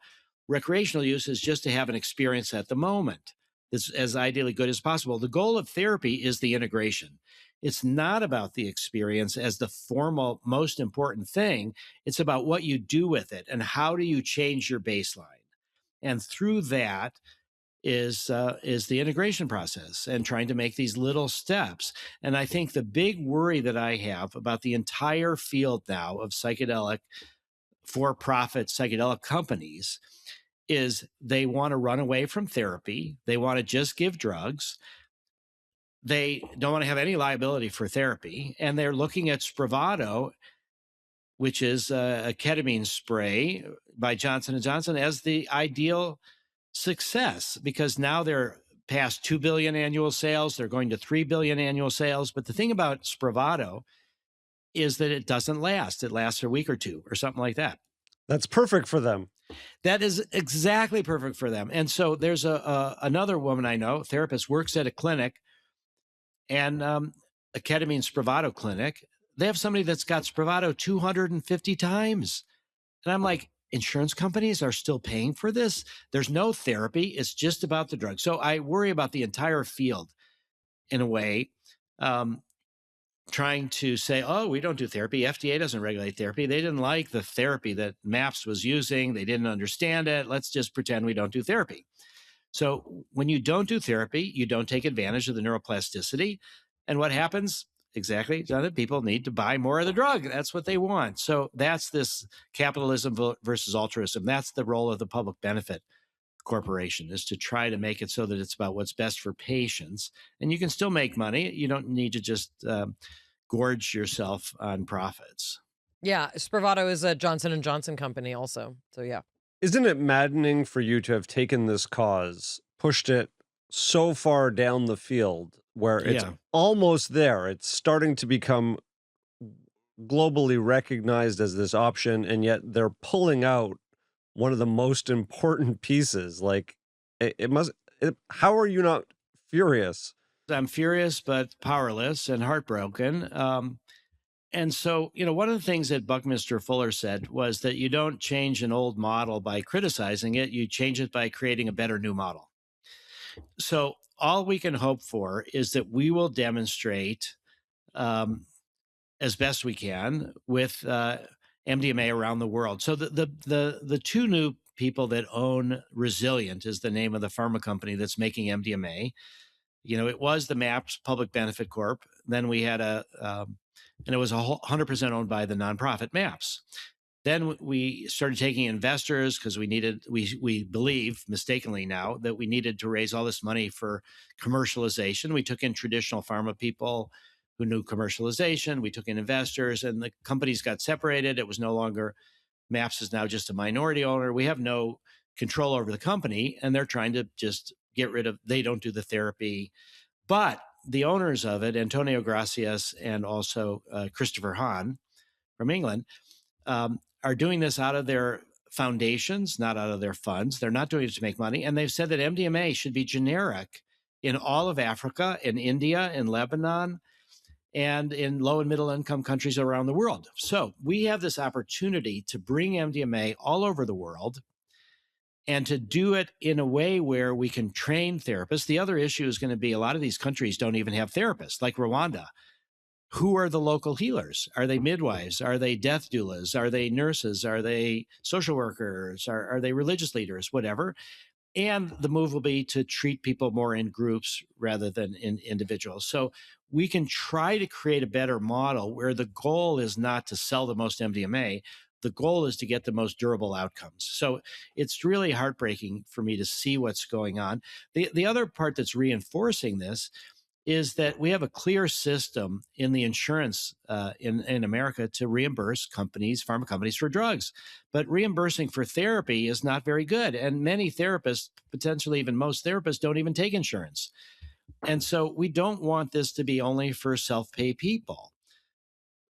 recreational use is just to have an experience at the moment that's as ideally good as possible. The goal of therapy is the integration. It's not about the experience as the formal most important thing. It's about what you do with it and how do you change your baseline. And through that is the integration process and trying to make these little steps. And I think the big worry that I have about the entire field now of psychedelic for-profit psychedelic companies is they want to run away from therapy. They want to just give drugs. They don't want to have any liability for therapy. And they're looking at Spravato, which is a ketamine spray by Johnson & Johnson, as the ideal success, because now they're past 2 billion annual sales. They're going to 3 billion annual sales. But the thing about Spravato is that it doesn't last. It lasts a week or two or something like that. That's perfect for them. That is exactly perfect for them. And so there's another woman I know, therapist, works at a clinic, and a ketamine Spravato clinic. They have somebody that's got Spravato 250 times. And I'm like, insurance companies are still paying for this? There's no therapy. It's just about the drug. So I worry about the entire field in a way, trying to say, oh, we don't do therapy. FDA doesn't regulate therapy. They didn't like the therapy that MAPS was using. They didn't understand it. Let's just pretend we don't do therapy. So when you don't do therapy, you don't take advantage of the neuroplasticity. And what happens? Exactly, Jonathan, people need to buy more of the drug. That's what they want. So that's this capitalism versus altruism. That's the role of the public benefit corporation, is to try to make it so that it's about what's best for patients. And you can still make money. You don't need to just gorge yourself on profits. Yeah, Spravato is a Johnson & Johnson company also. So yeah. Isn't it maddening for you to have taken this cause, pushed it so far down the field where it's almost there? It's starting to become globally recognized as this option, and yet they're pulling out one of the most important pieces. Like, how are you not furious? I'm furious, but powerless and heartbroken. And so, one of the things that Buckminster Fuller said was that you don't change an old model by criticizing it. You change it by creating a better new model. So all we can hope for is that we will demonstrate as best we can with MDMA around the world. So the two new people that own Resilient is the name of the pharma company that's making MDMA. It was the MAPS Public Benefit Corp. Then we had and it was 100% owned by the nonprofit MAPS. Then we started taking investors because we believe mistakenly now that we needed to raise all this money for commercialization. We took in traditional pharma people who knew commercialization. We took in investors, and the companies got separated. It was no longer, MAPS is now just a minority owner. We have no control over the company, and they're trying to just get rid of, they don't do the therapy. But the owners of it, Antonio Gracias and also Christopher Hahn from England, are doing this out of their foundations, not out of their funds. They're not doing it to make money. And they've said that MDMA should be generic in all of Africa, in India, in Lebanon, and in low and middle income countries around the world. So we have this opportunity to bring MDMA all over the world and to do it in a way where we can train therapists. The other issue is going to be a lot of these countries don't even have therapists, like Rwanda. Who are the local healers? Are they midwives? Are they death doulas? Are they nurses? Are they social workers? Are they religious leaders? Whatever. And the move will be to treat people more in groups rather than in individuals. So we can try to create a better model where the goal is not to sell the most MDMA, The goal is to get the most durable outcomes. So it's really heartbreaking for me to see what's going on. The other part that's reinforcing this is that we have a clear system in the insurance in America to reimburse pharma companies for drugs. But reimbursing for therapy is not very good. And many therapists, potentially even most therapists, don't even take insurance. And so we don't want this to be only for self-pay people.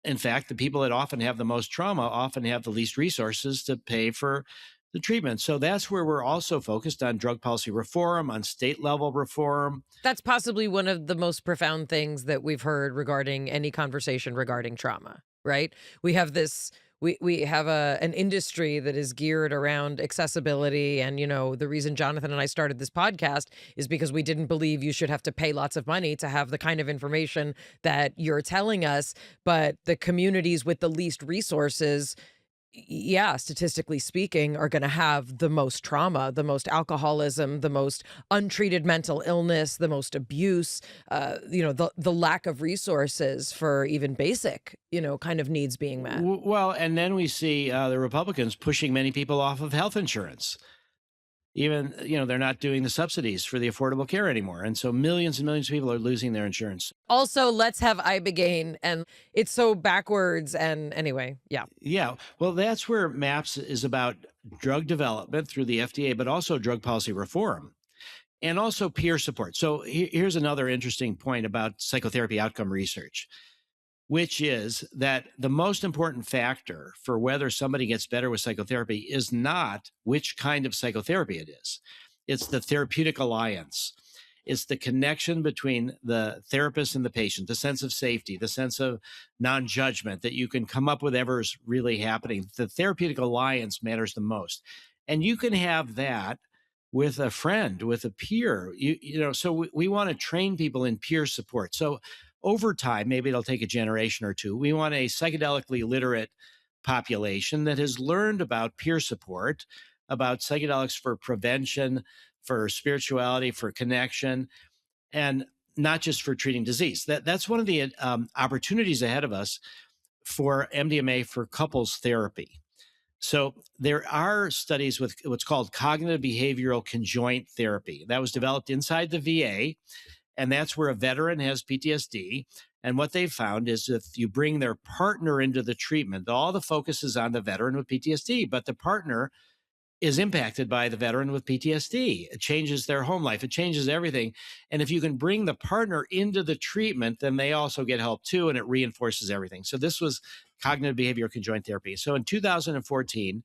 In fact, the people that often have the most trauma often have the least resources to pay for the treatment. So that's where we're also focused on drug policy reform, on state level reform. That's possibly one of the most profound things that we've heard regarding any conversation regarding trauma, right? We have this we have an industry that is geared around accessibility, and the reason Jonathan and I started this podcast is because we didn't believe you should have to pay lots of money to have the kind of information that you're telling us. But the communities with the least resources, yeah, statistically speaking, are going to have the most trauma, the most alcoholism, the most untreated mental illness, the most abuse, the lack of resources for even basic, kind of needs being met. Well, and then we see the Republicans pushing many people off of health insurance. Even, they're not doing the subsidies for the Affordable Care anymore. And so millions and millions of people are losing their insurance. Also, let's have Ibogaine, and it's so backwards. And anyway, yeah. Yeah. Well, that's where MAPS is about drug development through the FDA, but also drug policy reform and also peer support. So here's another interesting point about psychotherapy outcome research, which is that the most important factor for whether somebody gets better with psychotherapy is not which kind of psychotherapy it is. It's the therapeutic alliance. It's the connection between the therapist and the patient, the sense of safety, the sense of non-judgment, that you can come up with whatever's really happening. The therapeutic alliance matters the most. And you can have that with a friend, with a peer. So we want to train people in peer support. So over time, maybe it'll take a generation or two, we want a psychedelically literate population that has learned about peer support, about psychedelics for prevention, for spirituality, for connection, and not just for treating disease. That's one of the opportunities ahead of us for MDMA for couples therapy. So there are studies with what's called cognitive behavioral conjoint therapy. That was developed inside the VA. And that's where a veteran has PTSD. And what they've found is if you bring their partner into the treatment, all the focus is on the veteran with PTSD, but the partner is impacted by the veteran with PTSD. It changes their home life. It changes everything. And if you can bring the partner into the treatment, then they also get help too, and it reinforces everything. So this was cognitive behavioral conjoint therapy. So in 2014,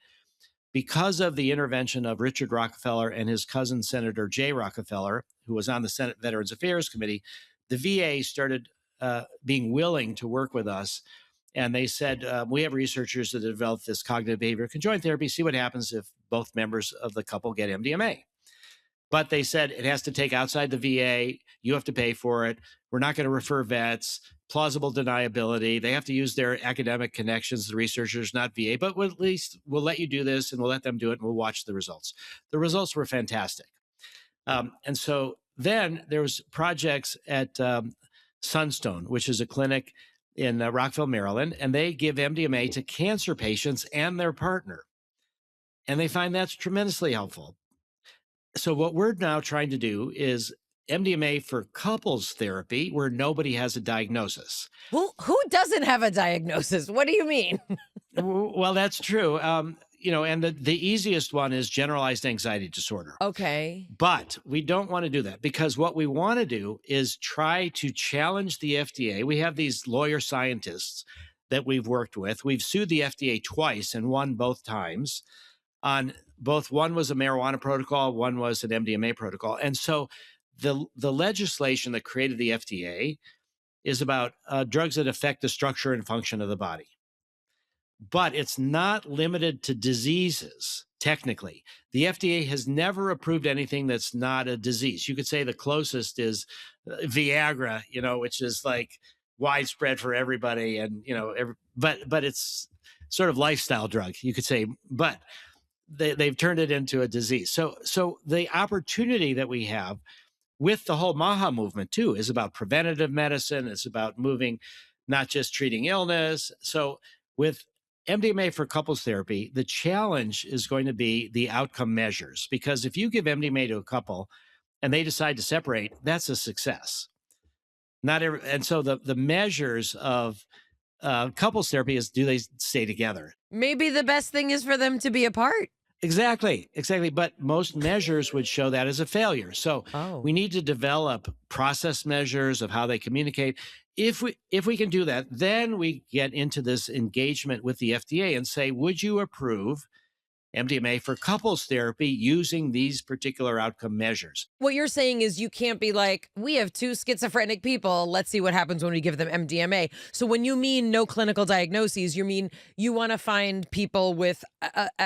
because of the intervention of Richard Rockefeller and his cousin, Senator Jay Rockefeller, who was on the Senate Veterans Affairs Committee, the VA started being willing to work with us. And they said, we have researchers that have developed this cognitive behavioral conjoint therapy. See what happens if both members of the couple get MDMA. But they said it has to take outside the VA. You have to pay for it. We're not going to refer vets. Plausible deniability. They have to use their academic connections, the researchers, not VA. But at least we'll let you do this, and we'll let them do it, and we'll watch the results. The results were fantastic. And so then there was projects at Sunstone, which is a clinic in Rockville, Maryland, and they give MDMA to cancer patients and their partner. And they find that's tremendously helpful. So what we're now trying to do is MDMA for couples therapy where nobody has a diagnosis. Who doesn't have a diagnosis? What do you mean? Well, that's true. And the easiest one is generalized anxiety disorder. Okay. But we don't want to do that because what we want to do is try to challenge the FDA. We have these lawyer scientists that we've worked with. We've sued the FDA twice and won both times on both. One was a marijuana protocol, one was an MDMA protocol. And so the legislation that created the FDA is about drugs that affect the structure and function of the body. But it's not limited to diseases, technically. The FDA has never approved anything that's not a disease. You could say the closest is Viagra, which is like widespread for everybody. And, but it's sort of lifestyle drug, you could say. But they've turned it into a disease. So the opportunity that we have with the whole MAHA movement, too, is about preventative medicine. It's about moving, not just treating illness. So with MDMA for couples therapy, the challenge is going to be the outcome measures, because if you give MDMA to a couple and they decide to separate, that's a success. Not every, and so the measures of couples therapy is, do they stay together? Maybe the best thing is for them to be apart. Exactly. But most measures would show that as a failure. So Oh. we need to develop process measures of how they communicate. If we can do that, then we get into this engagement with the FDA and say, would you approve MDMA for couples therapy using these particular outcome measures? What you're saying is you can't be like, we have two schizophrenic people. Let's see what happens when we give them MDMA. So when you mean no clinical diagnoses, you mean you want to find people with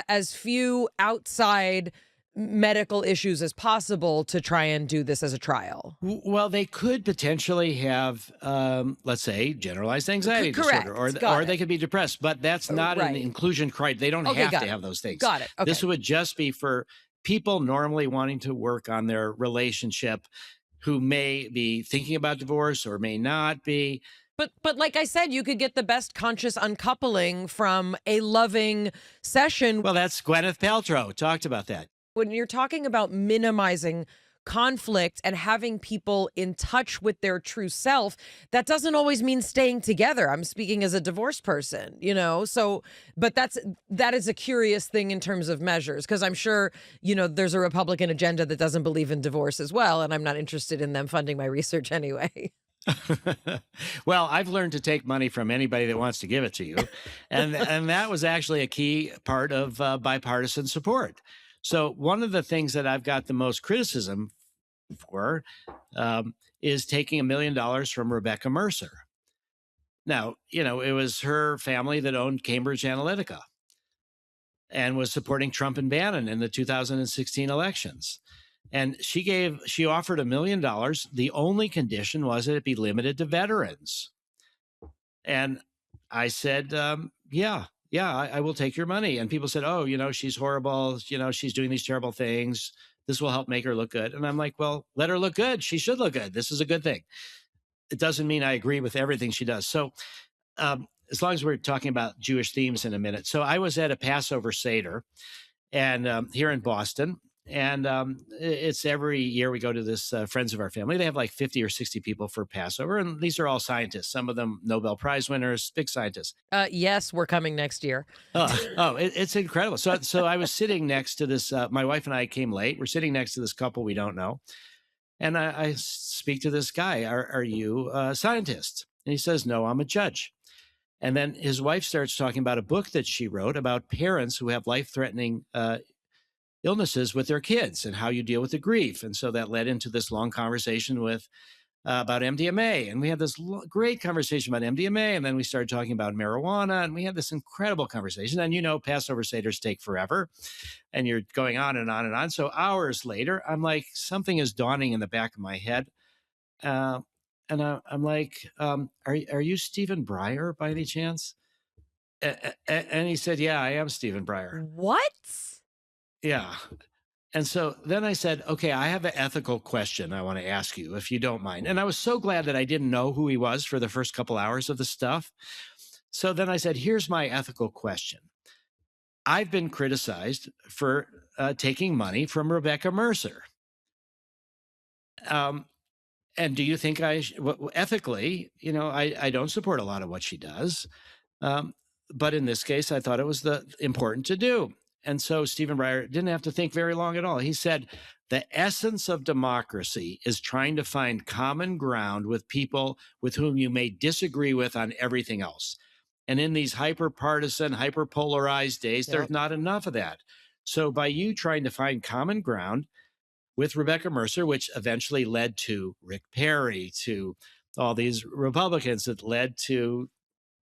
as few outside medical issues as possible to try and do this as a trial. Well, they could potentially have, let's say, generalized anxiety Correct. disorder, Got or it. they could be depressed, but that's not an Right. inclusion criteria. They don't Okay, have got to it. have those things. Got it. Okay. This would just be for people normally wanting to work on their relationship who may be thinking about divorce or may not be. But like I said, you could get the best conscious uncoupling from a loving session. Well, that's Gwyneth Paltrow talked about that. When you're talking about minimizing conflict and having people in touch with their true self, that doesn't always mean staying together. I'm speaking as a divorced person, so, but that is a curious thing in terms of measures, because I'm sure, there's a Republican agenda that doesn't believe in divorce as well. And I'm not interested in them funding my research anyway. Well, I've learned to take money from anybody that wants to give it to you. And that was actually a key part of bipartisan support. So one of the things that I've got the most criticism for is taking $1 million from Rebecca Mercer. Now, it was her family that owned Cambridge Analytica and was supporting Trump and Bannon in the 2016 elections. And she offered $1 million. The only condition was that it be limited to veterans. And I said, yeah, I will take your money. And people said, oh, she's horrible. She's doing these terrible things. This will help make her look good. And I'm like, well, let her look good. She should look good. This is a good thing. It doesn't mean I agree with everything she does. So as long as we're talking about Jewish themes in a minute. So I was at a Passover Seder and here in Boston. And it's every year we go to this Friends of Our Family. They have like 50 or 60 people for Passover. And these are all scientists, some of them Nobel Prize winners, big scientists. Yes, we're coming next year. It's incredible. So I was sitting next to this, my wife and I came late. We're sitting next to this couple we don't know. And I speak to this guy, are you a scientist? And he says, no, I'm a judge. And then his wife starts talking about a book that she wrote about parents who have life-threatening illnesses with their kids and how you deal with the grief. And so that led into this long conversation about MDMA. And we had this great conversation about MDMA. And then we started talking about marijuana. And we had this incredible conversation. And Passover Seders take forever. And you're going on and on and on. So hours later, I'm like, something is dawning in the back of my head. And I'm like, are you Stephen Breyer by any chance? And he said, yeah, I am Stephen Breyer. What? Yeah. And so then I said, okay, I have an ethical question I want to ask you, if you don't mind. And I was so glad that I didn't know who he was for the first couple hours of the stuff. So then I said, here's my ethical question. I've been criticized for taking money from Rebecca Mercer. And do you think ethically, I don't support a lot of what she does. But in this case, I thought it was important to do. And so Stephen Breyer didn't have to think very long at all. He said, the essence of democracy is trying to find common ground with people with whom you may disagree with on everything else. And in these hyper-partisan, hyper-polarized days, there's not enough of that. So by you trying to find common ground with Rebecca Mercer, which eventually led to Rick Perry, to all these Republicans, that led to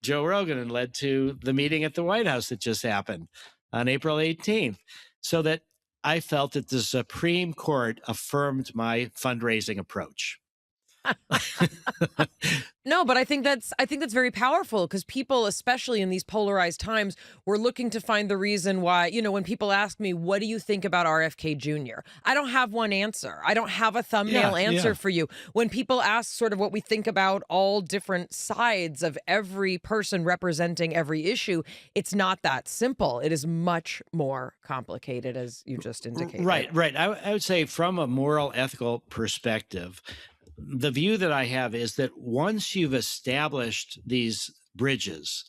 Joe Rogan and led to the meeting at the White House that just happened on April 18th, so that I felt that the Supreme Court affirmed my fundraising approach. No, but I think that's very powerful because people, especially in these polarized times, we're looking to find the reason why, when people ask me, what do you think about RFK Jr.? I don't have one answer. I don't have a thumbnail Yeah, answer yeah. for you. When people ask sort of what we think about all different sides of every person representing every issue, it's not that simple. It is much more complicated, as you just indicated. Right, right. I would say from a moral, ethical perspective, the view that I have is that once you've established these bridges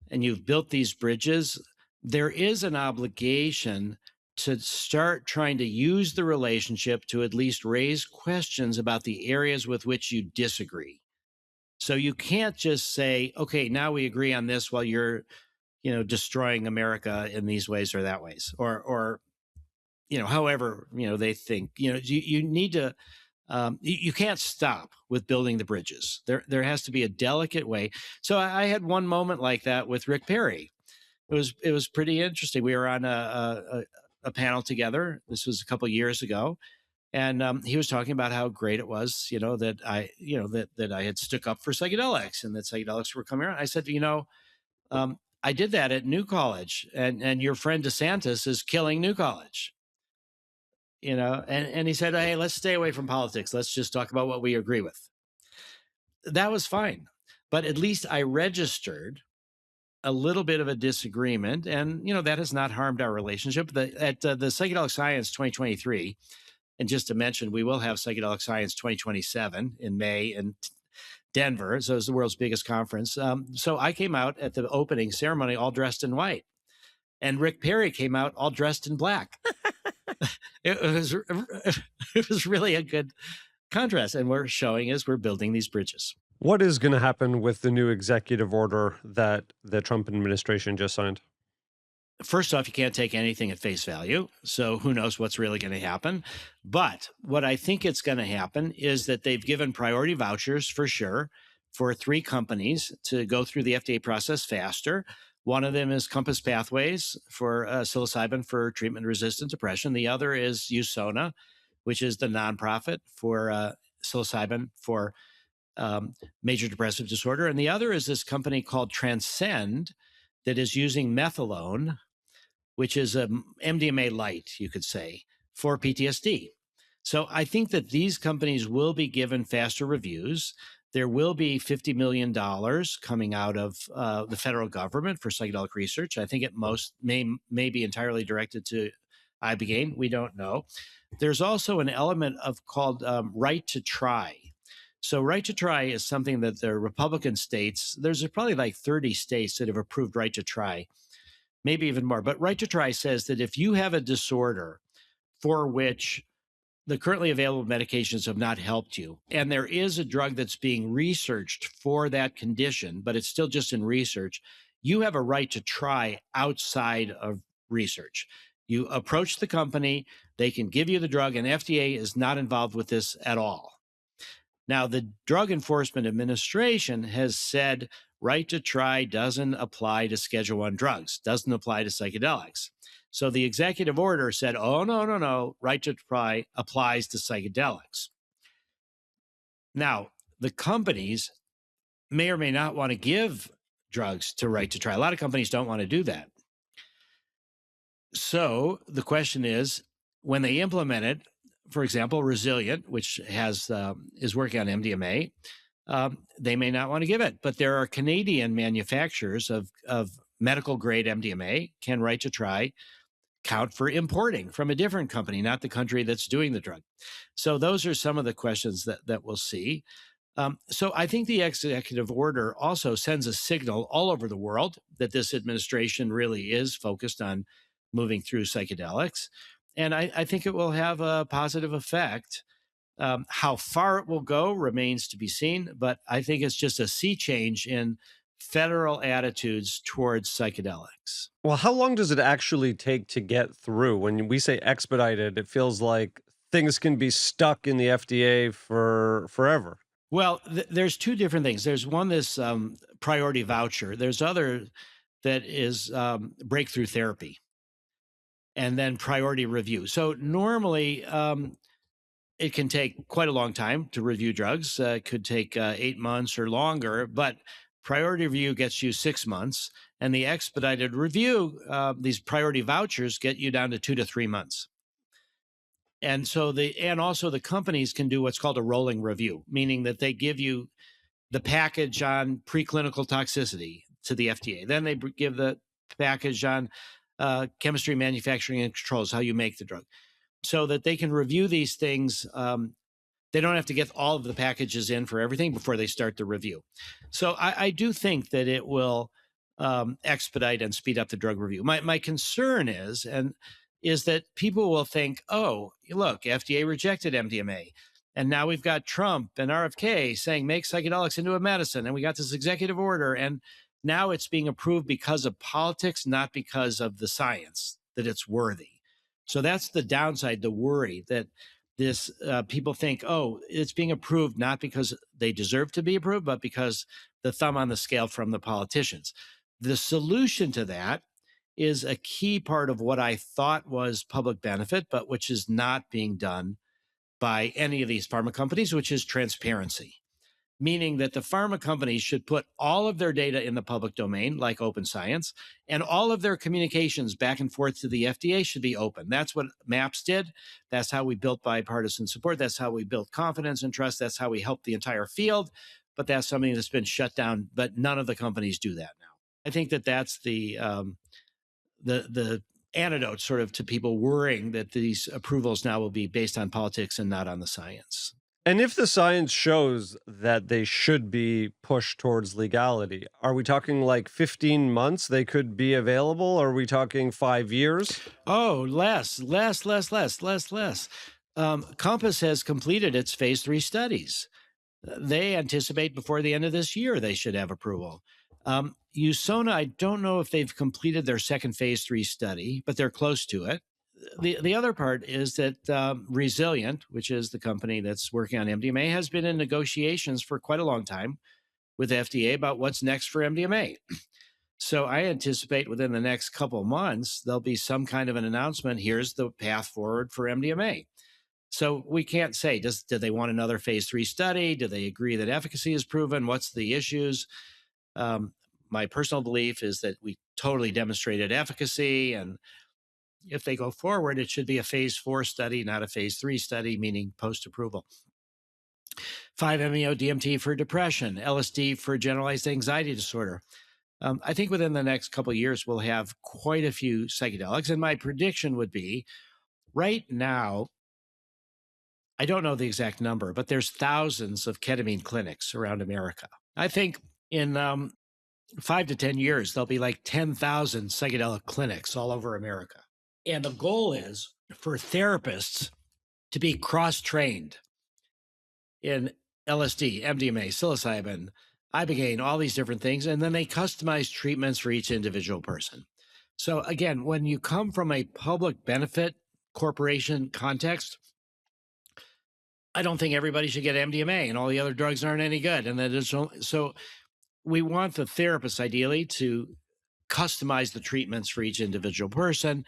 and you've built these bridges, there is an obligation to start trying to use the relationship to at least raise questions about the areas with which you disagree. So you can't just say, okay, now we agree on this while you're, destroying America in these ways or that ways, or however, they think, you need to, you can't stop with building the bridges. There has to be a delicate way. So I had one moment like that with Rick Perry. It was pretty interesting. We were on a panel together. This was a couple of years ago, and he was talking about how great it was, that I had stuck up for psychedelics and that psychedelics were coming around. I said, I did that at New College, and your friend DeSantis is killing New College. And he said, hey, let's stay away from politics. Let's just talk about what we agree with. That was fine. But at least I registered a little bit of a disagreement. And, that has not harmed our relationship. At the Psychedelic Science 2023, and just to mention, we will have Psychedelic Science 2027 in May in Denver. So it's the world's biggest conference. So I came out at the opening ceremony all dressed in white. And Rick Perry came out all dressed in black. It was really a good contrast, and we're showing as we're building these bridges. What is going to happen with the new executive order that the Trump administration just signed? First off, you can't take anything at face value, so who knows what's really going to happen. But what I think it's going to happen is that they've given priority vouchers for sure for 3 companies to go through the FDA process faster. One of them is Compass Pathways for psilocybin for treatment-resistant depression. The other is USONA, which is the nonprofit for psilocybin for major depressive disorder. And the other is this company called Transcend that is using methadone, which is a MDMA light, you could say, for PTSD. So I think that these companies will be given faster reviews. There will be $50 million coming out of the federal government for psychedelic research. I think at most may be entirely directed to Ibogaine. We don't know. There's also an element of called right to try. So right to try is something that the Republican states, there's probably like 30 states that have approved right to try, maybe even more. But right to try says that if you have a disorder for which the currently available medications have not helped you, and there is a drug that's being researched for that condition, but it's still just in research, you have a right to try outside of research. You approach the company, they can give you the drug, and FDA is not involved with this at all. Now, the Drug Enforcement Administration has said right to try doesn't apply to Schedule 1 drugs, doesn't apply to psychedelics. So the executive order said, oh, no, right to try applies to psychedelics. Now, the companies may or may not want to give drugs to right to try. A lot of companies don't want to do that. So the question is, when they implement it, for example, Resilient, which is working on MDMA, they may not want to give it. But there are Canadian manufacturers of medical grade MDMA, can right to try count for importing from a different company, not the country that's doing the drug. So those are some of the questions that we'll see. So I think the executive order also sends a signal all over the world that this administration really is focused on moving through psychedelics. And I think it will have a positive effect. How far it will go remains to be seen, but I think it's just a sea change in federal attitudes towards psychedelics. Well, how long does it actually take to get through? When we say expedited, it feels like things can be stuck in the FDA for forever. Well, there's 2 different things. There's one, this priority voucher. There's other that is breakthrough therapy, and then priority review. So normally, it can take quite a long time to review drugs. It could take 8 months or longer, but priority review gets you 6 months, and the expedited review, these priority vouchers, get you down to 2 to 3 months. And also the companies can do what's called a rolling review, meaning that they give you the package on preclinical toxicity to the FDA. Then they give the package on chemistry, manufacturing, and controls, how you make the drug, so that they can review these things. They don't have to get all of the packages in for everything before they start the review. So I do think that it will expedite and speed up the drug review. My concern is that people will think, oh, look, FDA rejected MDMA. And now we've got Trump and RFK saying make psychedelics into a medicine. And we got this executive order. And now it's being approved because of politics, not because of the science, that it's worthy. So that's the downside, the worry that this people think, oh, it's being approved not because they deserve to be approved, but because the thumb on the scale from the politicians. The solution to that is a key part of what I thought was public benefit, but which is not being done by any of these pharma companies, which is transparency, meaning that the pharma companies should put all of their data in the public domain, like open science, and all of their communications back and forth to the FDA should be open. That's what MAPS did. That's how we built bipartisan support. That's how we built confidence and trust. That's how we helped the entire field. But that's something that's been shut down. But none of the companies do that now. I think that that's the antidote sort of to people worrying that these approvals now will be based on politics and not on the science. And if the science shows that they should be pushed towards legality, are we talking like 15 months they could be available? Or are we talking 5 years? Oh, less. Compass has completed its phase 3 studies. They anticipate before the end of this year they should have approval. USONA, I don't know if they've completed their second phase 3 study, but they're close to it. The other part is that Resilient, which is the company that's working on MDMA, has been in negotiations for quite a long time with FDA about what's next for MDMA. So I anticipate within the next couple of months, there'll be some kind of an announcement. Here's the path forward for MDMA. So we can't say, do they want another phase 3 study? Do they agree that efficacy is proven? What's the issues? My personal belief is that we totally demonstrated efficacy, and if they go forward, it should be a phase 4 study, not a phase 3 study, meaning post-approval. 5-MeO DMT for depression, LSD for generalized anxiety disorder. I think within the next couple of years, we'll have quite a few psychedelics. And my prediction would be, right now, I don't know the exact number, but there's thousands of ketamine clinics around America. I think in 5 to 10 years, there'll be like 10,000 psychedelic clinics all over America. And the goal is for therapists to be cross-trained in LSD, MDMA, psilocybin, Ibogaine, all these different things. And then they customize treatments for each individual person. So again, when you come from a public benefit corporation context, I don't think everybody should get MDMA and all the other drugs aren't any good. And that is so we want the therapist ideally to customize the treatments for each individual person.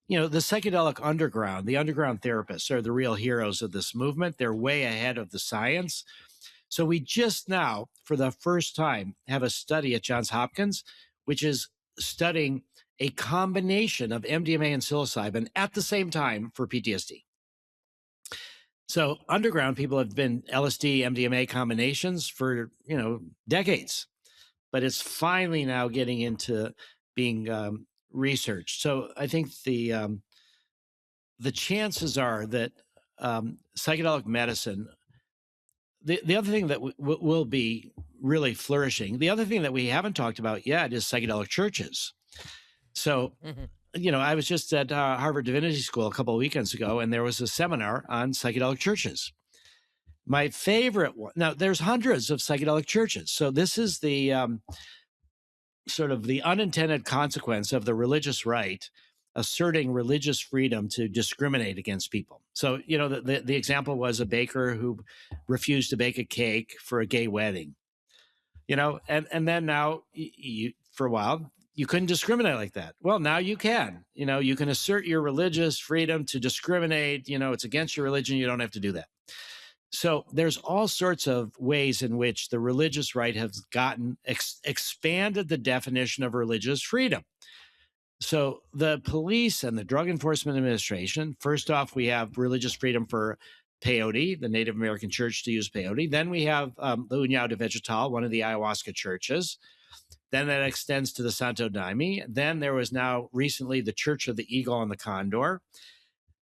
You know, the psychedelic underground, the underground therapists are the real heroes of this movement. They're way ahead of the science. So we just now, for the first time, have a study at Johns Hopkins, which is studying a combination of MDMA and psilocybin at the same time for PTSD. So underground people have been LSD, MDMA combinations for, decades, but it's finally now getting into being researched. So I think the chances are that psychedelic medicine, the other thing that will be really flourishing, the other thing that we haven't talked about yet is psychedelic churches. So, I was just at Harvard Divinity School a couple of weekends ago, and there was a seminar on psychedelic churches. My favorite one, now there's hundreds of psychedelic churches. So this is the sort of the unintended consequence of the religious right asserting religious freedom to discriminate against people. So, the example was a baker who refused to bake a cake for a gay wedding, and then now for a while, you couldn't discriminate like that. Well, now you can. You can assert your religious freedom to discriminate. It's against your religion. You don't have to do that. So there's all sorts of ways in which the religious right has gotten expanded the definition of religious freedom. So the police and the Drug Enforcement Administration, first off, we have religious freedom for peyote, the Native American church to use peyote. Then we have the União de Vegetal, one of the ayahuasca churches. Then that extends to the Santo Daime. Then there was now recently the Church of the Eagle and the Condor,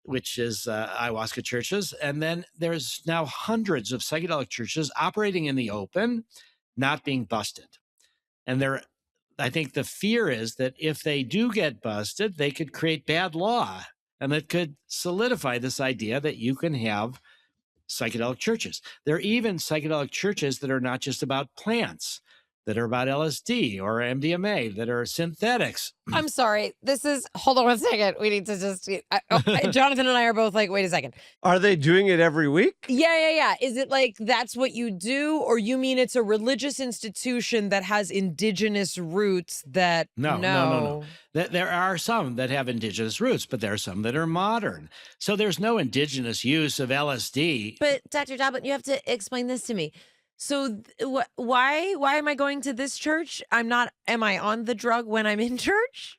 which is ayahuasca churches. And then there's now hundreds of psychedelic churches operating in the open, not being busted. And I think the fear is that if they do get busted, they could create bad law, and that could solidify this idea that you can have psychedelic churches. There are even psychedelic churches that are not just about plants, that are about LSD or MDMA, that are synthetics. I'm sorry. Hold on one second. We need to just, Jonathan and I are both like, wait a second. Are they doing it every week? Yeah. Is it like that's what you do? Or you mean it's a religious institution that has indigenous roots that No. There are some that have indigenous roots, but there are some that are modern. So there's no indigenous use of LSD. But Dr. Doblin, you have to explain this to me. So why am I going to this church? Am I on the drug when I'm in church?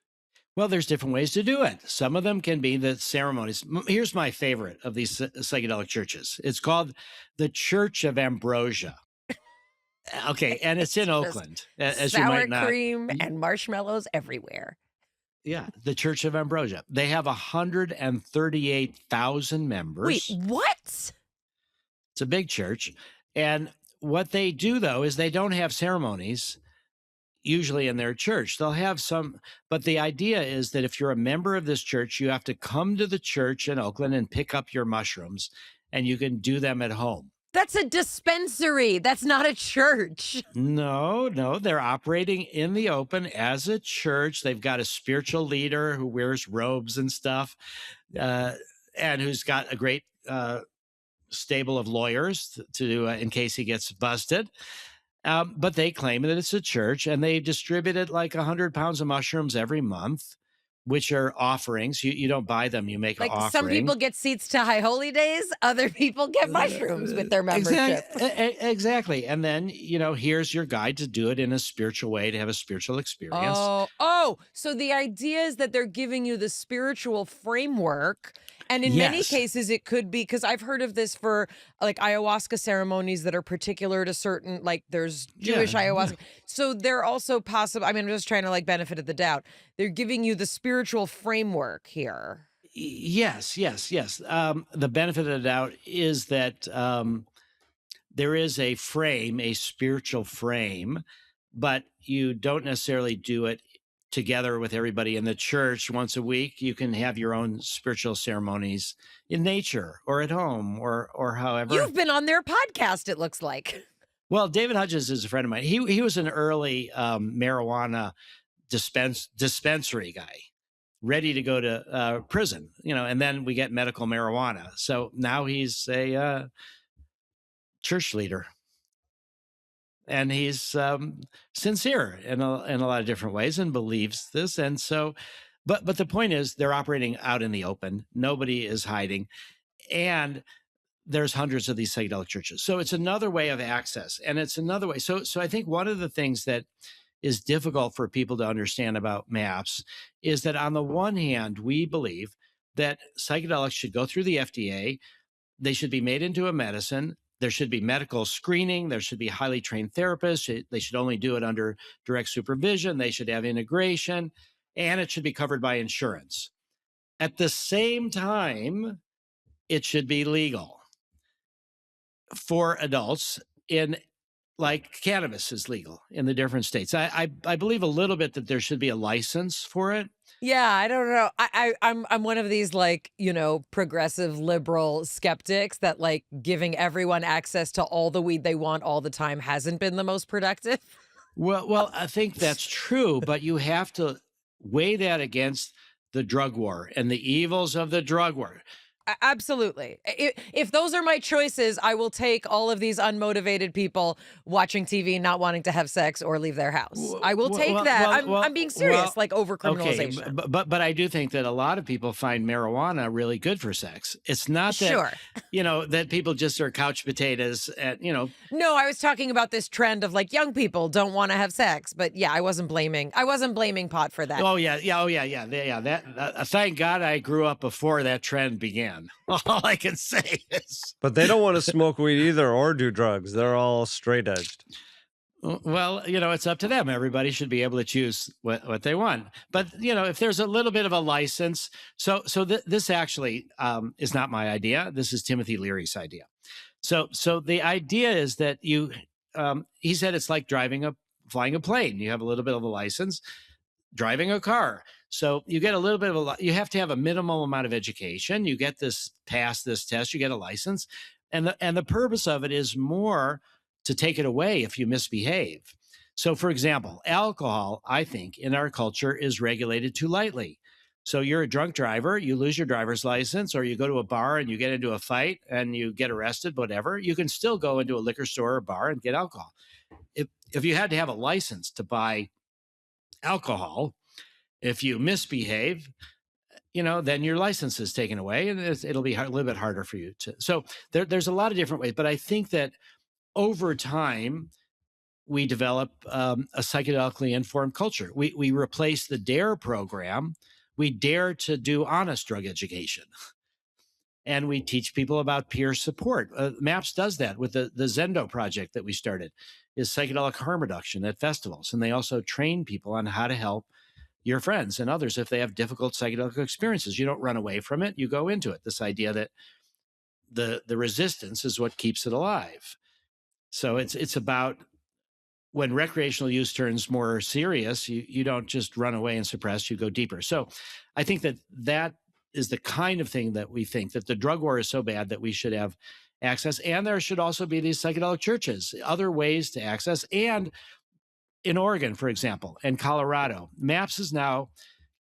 Well, there's different ways to do it. Some of them can be the ceremonies. Here's my favorite of these psychedelic churches. It's called the Church of Ambrosia. Okay, and it's in Oakland, as you might not. Sour cream and marshmallows everywhere. Yeah, the Church of Ambrosia. They have 138,000 members. Wait, what? It's a big church. And what they do, though, is they don't have ceremonies usually in their church. They'll have some, but the idea is that if you're a member of this church, you have to come to the church in Oakland and pick up your mushrooms, and you can do them at home. That's a dispensary. That's not a church. No, they're operating in the open as a church. They've got a spiritual leader who wears robes and stuff, and who's got a great stable of lawyers to in case he gets busted. But they claim that it's a church, and they distributed like 100 pounds of mushrooms every month, which are offerings. You don't buy them, you make an offering. Some people get seats to High Holy Days, other people get mushrooms with their membership. Exactly. And then, here's your guide to do it in a spiritual way, to have a spiritual experience. So the idea is that they're giving you the spiritual framework. And in many cases, it could be, because I've heard of this for like ayahuasca ceremonies that are particular to certain, like there's Jewish ayahuasca. So they're also possible. I mean, I'm just trying to like benefit of the doubt. They're giving you the spiritual framework here. Yes. The benefit of the doubt is that there is a frame, a spiritual frame, but you don't necessarily do it together with everybody in the church once a week. You can have your own spiritual ceremonies in nature or at home or however. You've been on their podcast, it looks like. Well, David Hudgens is a friend of mine. He was an early marijuana dispensary guy, ready to go to prison, and then we get medical marijuana. So now he's a church leader. And he's sincere in a lot of different ways and believes this. And so, but the point is, they're operating out in the open. Nobody is hiding. And there's hundreds of these psychedelic churches. So it's another way of access. And it's another way. So I think one of the things that is difficult for people to understand about MAPS is that on the one hand, we believe that psychedelics should go through the FDA. They should be made into a medicine. There should be medical screening. There should be highly trained therapists. They should only do it under direct supervision. They should have integration, and it should be covered by insurance. At the same time, it should be legal for adults like cannabis is legal in the different states. I believe a little bit that there should be a license for it. Yeah, I don't know. I'm one of these progressive liberal skeptics that like giving everyone access to all the weed they want all the time hasn't been the most productive. Well, I think that's true, but you have to weigh that against the drug war and the evils of the drug war. Absolutely. If those are my choices, I will take all of these unmotivated people watching TV, not wanting to have sex or leave their house. I will take that. I'm being serious, like over Okay, criminalization. but I do think that a lot of people find marijuana really good for sex. It's not that Sure. that people just are couch potatoes at No, I was talking about this trend of like young people don't want to have sex, but yeah, I wasn't blaming pot for that. Oh yeah. Thank God I grew up before that trend began. All I can say is, But they don't want to smoke weed either or do drugs. They're all straight edged. well, it's up to them. Everybody should be able to choose what they want. But if there's a little bit of a license, this actually is not my idea. This is Timothy Leary's idea. So the idea is that he said it's like flying a plane. You have a little bit of a license, driving a car. So you get a little bit of you have to have a minimal amount of education. You get pass this test, you get a license. And the purpose of it is more to take it away if you misbehave. So for example, alcohol, I think in our culture is regulated too lightly. So you're a drunk driver, you lose your driver's license, or you go to a bar and you get into a fight and you get arrested, whatever, you can still go into a liquor store or bar and get alcohol. If you had to have a license to buy alcohol, if you misbehave, then your license is taken away and it'll be a little bit harder for you to. So there's a lot of different ways, but I think that over time, we develop a psychedelically informed culture. We replace the DARE program. We dare to do honest drug education. And we teach people about peer support. MAPS does that with the Zendo project that we started, is psychedelic harm reduction at festivals. And they also train people on how to help your friends and others if they have difficult psychedelic experiences. You don't run away from it, you go into it. This idea that the resistance is what keeps it alive. So it's about when recreational use turns more serious, you don't just run away and suppress, you go deeper. So I think that is the kind of thing that we think that the drug war is so bad that we should have access. And there should also be these psychedelic churches, other ways to access. And in Oregon, for example, and Colorado, MAPS is now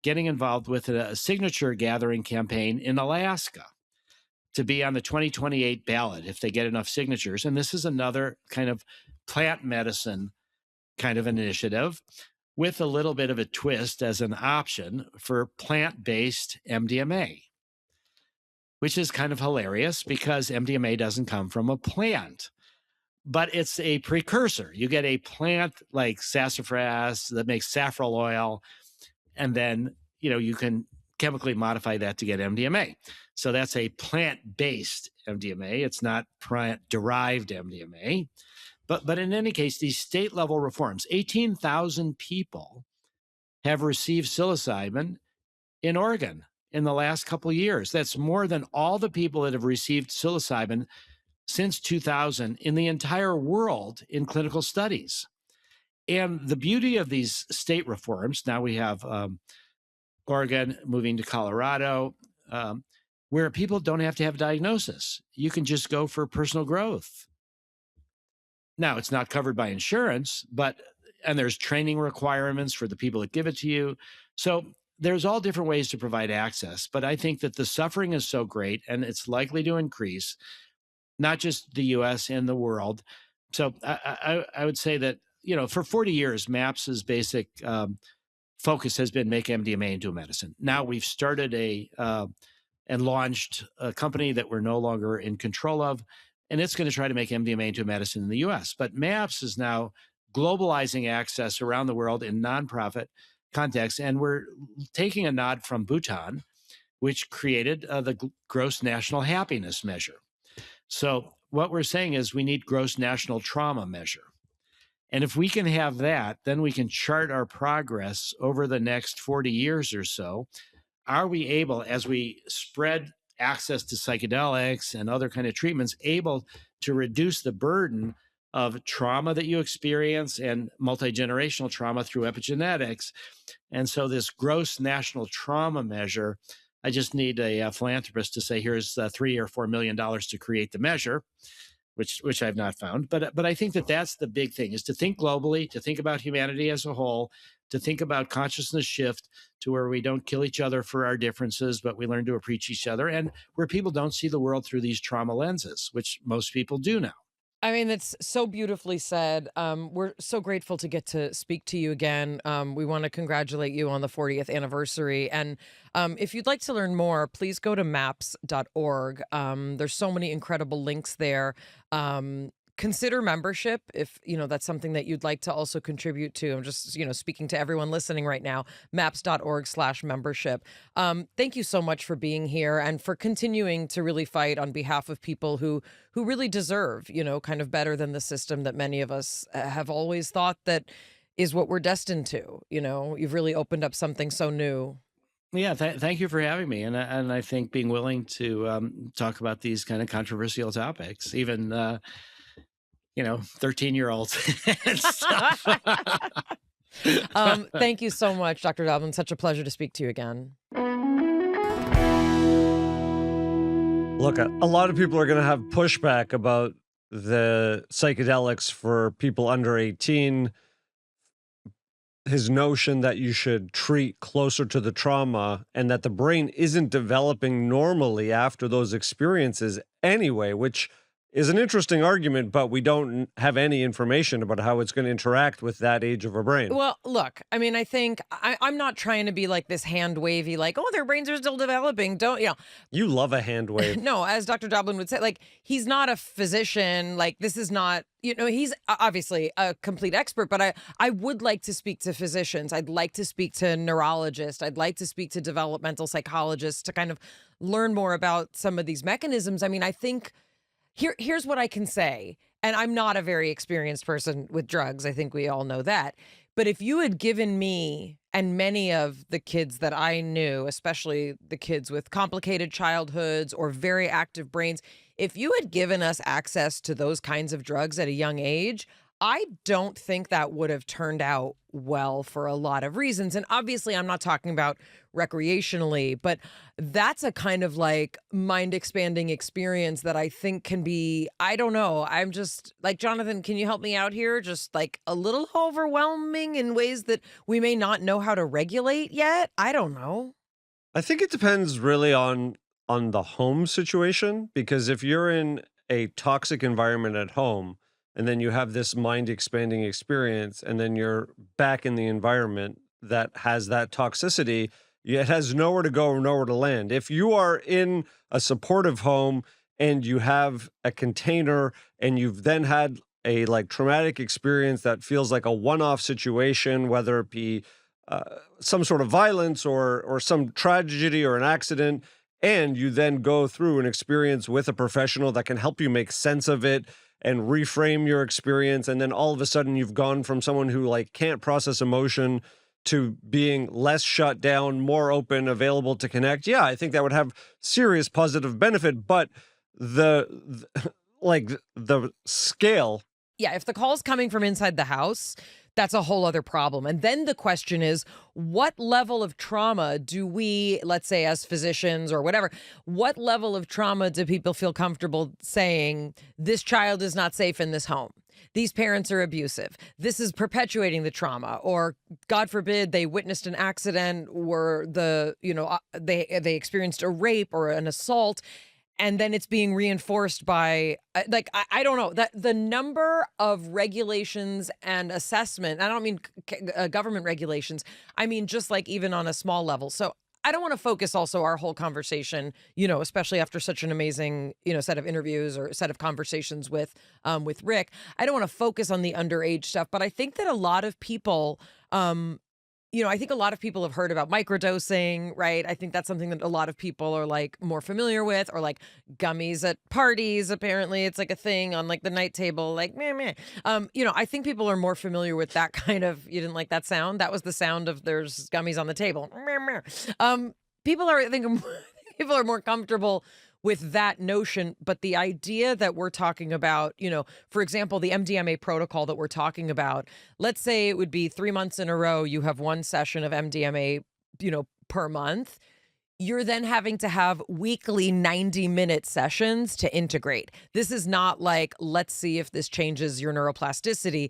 getting involved with a signature gathering campaign in Alaska to be on the 2028 ballot if they get enough signatures. And this is another kind of plant medicine kind of initiative with a little bit of a twist as an option for plant-based MDMA, which is kind of hilarious because MDMA doesn't come from a plant, but it's a precursor. You get a plant like sassafras that makes saffron oil, and then you can chemically modify that to get MDMA. So that's a plant-based MDMA. It's not plant-derived MDMA. But in any case, these state-level reforms, 18,000 people have received psilocybin in Oregon in the last couple of years. That's more than all the people that have received psilocybin since 2000 in the entire world in clinical studies. And the beauty of these state reforms, now we have Oregon moving to Colorado, where people don't have to have a diagnosis. You can just go for personal growth. Now, it's not covered by insurance, and there's training requirements for the people that give it to you. So there's all different ways to provide access. But I think that the suffering is so great, and it's likely to increase, not just the U.S. and the world. So I would say that, for 40 years, MAPS's basic focus has been make MDMA into a medicine. Now we've started and launched a company that we're no longer in control of, and it's going to try to make MDMA into a medicine in the U.S. But MAPS is now globalizing access around the world in nonprofit context, and we're taking a nod from Bhutan, which created the gross national happiness measure. So what we're saying is we need gross national trauma measure. And if we can have that, then we can chart our progress over the next 40 years or so. Are we able, as we spread access to psychedelics and other kind of treatments, able to reduce the burden of trauma that you experience and multi-generational trauma through epigenetics? And so this gross national trauma measure, I just need a philanthropist to say, here's $3 or $4 million to create the measure, which I've not found. But I think that that's the big thing, is to think globally, to think about humanity as a whole, to think about consciousness shift to where we don't kill each other for our differences, but we learn to appreciate each other, and where people don't see the world through these trauma lenses, which most people do now. I mean, it's so beautifully said. We're so grateful to get to speak to you again. We want to congratulate you on the 40th anniversary. And if you'd like to learn more, please go to maps.org. There's so many incredible links there. Consider membership if, that's something that you'd like to also contribute to. I'm just, speaking to everyone listening right now, maps.org/membership. Thank you so much for being here and for continuing to really fight on behalf of people who really deserve, kind of better than the system that many of us have always thought that is what we're destined to. You've really opened up something so new. Yeah, thank you for having me. And I think being willing to talk about these kind of controversial topics, even 13-year-olds and stuff. Thank you so much, Dr. Doblin. Such a pleasure to speak to you again. Look, a lot of people are going to have pushback about the psychedelics for people under 18. His notion that you should treat closer to the trauma and that the brain isn't developing normally after those experiences anyway, which is an interesting argument, but we don't have any information about how it's going to interact with that age of a brain. Well, look, I mean, I think I'm not trying to be like this hand wavy, like, oh, their brains are still developing. Don't, You love a hand wave. No, as Dr. Doblin would say, like, he's not a physician. Like, this is not, he's obviously a complete expert, but I would like to speak to physicians. I'd like to speak to neurologists. I'd like to speak to developmental psychologists to kind of learn more about some of these mechanisms. I mean, I think here's what I can say, and I'm not a very experienced person with drugs. I think we all know that. But if you had given me and many of the kids that I knew, especially the kids with complicated childhoods or very active brains, if you had given us access to those kinds of drugs at a young age, I don't think that would have turned out well for a lot of reasons. And obviously, I'm not talking about recreationally, but that's a kind of like mind expanding experience that I think can be, I don't know. I'm just like, Jonathan, can you help me out here? Just like a little overwhelming in ways that we may not know how to regulate yet. I don't know. I think it depends really on the home situation, because if you're in a toxic environment at home, and then you have this mind expanding experience, and then you're back in the environment that has that toxicity, it has nowhere to go or nowhere to land. If you are in a supportive home and you have a container and you've then had a traumatic experience that feels like a one-off situation, whether it be some sort of violence or some tragedy or an accident, and you then go through an experience with a professional that can help you make sense of it and reframe your experience, and then all of a sudden you've gone from someone who can't process emotion to being less shut down, more open, available to connect. Yeah, I think that would have serious positive benefit, but the scale. Yeah, if the call's coming from inside the house, that's a whole other problem. And then the question is, what level of trauma do we, let's say as physicians or whatever, what level of trauma do people feel comfortable saying, this child is not safe in this home? These parents are abusive. This is perpetuating the trauma. Or God forbid they witnessed an accident where they experienced a rape or an assault. And then it's being reinforced by, I don't know, that the number of regulations and assessment, I don't mean government regulations, I mean just even on a small level. So I don't want to focus also our whole conversation, especially after such an amazing, set of interviews or set of conversations with Rick. I don't want to focus on the underage stuff, but I think that a lot of people, I think a lot of people have heard about microdosing, right? I think that's something that a lot of people are more familiar with, or gummies at parties. Apparently it's a thing on the night table, meh, meh. I think people are more familiar with that kind of, you didn't like that sound? That was the sound of there's gummies on the table. Meh, meh. People are more comfortable with that notion, but the idea that we're talking about, for example, the MDMA protocol that we're talking about, let's say it would be 3 months in a row, you have one session of MDMA, per month. You're then having to have weekly 90-minute sessions to integrate. This is not let's see if this changes your neuroplasticity.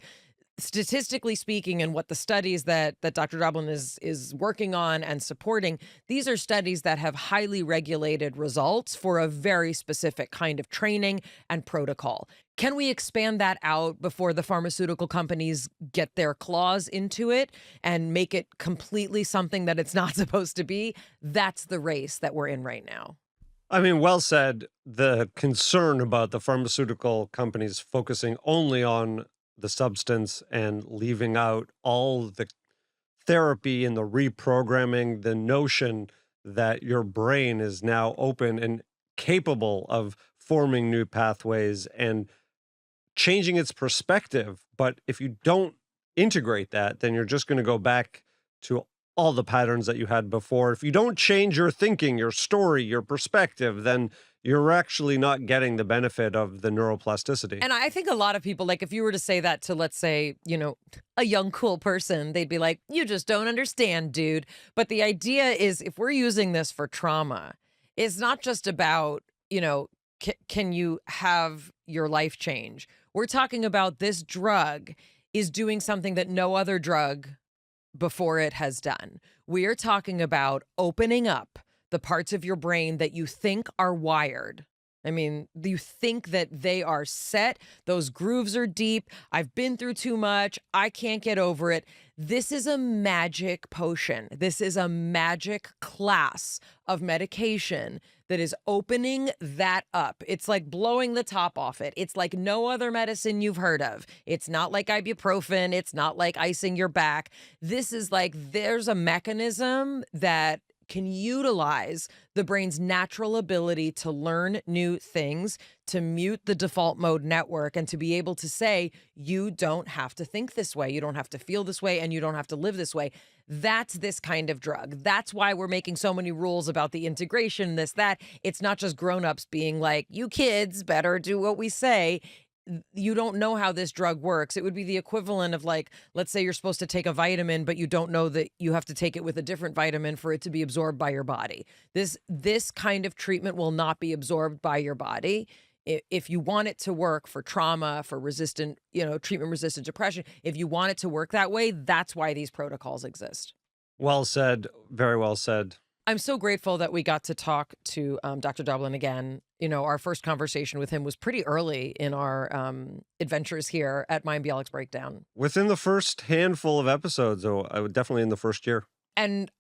statistically speaking, and what the studies that Dr. Doblin is working on and supporting, these are studies that have highly regulated results for a very specific kind of training and protocol. Can we expand that out before the pharmaceutical companies get their claws into it and make it completely something that it's not supposed to be? That's the race that we're in right now. I mean, well said. The concern about the pharmaceutical companies focusing only on the substance and leaving out all the therapy and the reprogramming, the notion that your brain is now open and capable of forming new pathways and changing its perspective. But if you don't integrate that, then you're just going to go back to all the patterns that you had before. If you don't change your thinking, your story, your perspective, then you're actually not getting the benefit of the neuroplasticity. And I think a lot of people, like if you were to say that to, let's say, a young, cool person, they'd be like, you just don't understand, dude. But the idea is if we're using this for trauma, it's not just about, can you have your life change? We're talking about this drug is doing something that no other drug before it has done. We are talking about opening up the parts of your brain that you think are wired. I mean, you think that they are set. Those grooves are deep. I've been through too much. I can't get over it. This is a magic potion. This is a magic class of medication that is opening that up. It's like blowing the top off it. It's like no other medicine you've heard of. It's not like ibuprofen. It's not like icing your back. This is like there's a mechanism that can utilize the brain's natural ability to learn new things, to mute the default mode network, and to be able to say, you don't have to think this way, you don't have to feel this way, and you don't have to live this way. That's this kind of drug. That's why we're making so many rules about the integration, this, that. It's not just grown-ups being like, you kids better do what we say. You don't know how this drug works. It would be the equivalent of like, let's say you're supposed to take a vitamin, but you don't know that you have to take it with a different vitamin for it to be absorbed by your body. This kind of treatment will not be absorbed by your body. If you want it to work for trauma, for resistant, treatment-resistant depression, if you want it to work that way, that's why these protocols exist. Well said. Very well said. I'm so grateful that we got to talk to Dr. Doblin again. Our first conversation with him was pretty early in our adventures here at Mayim Bialik's Breakdown. Within the first handful of episodes, definitely in the first year. And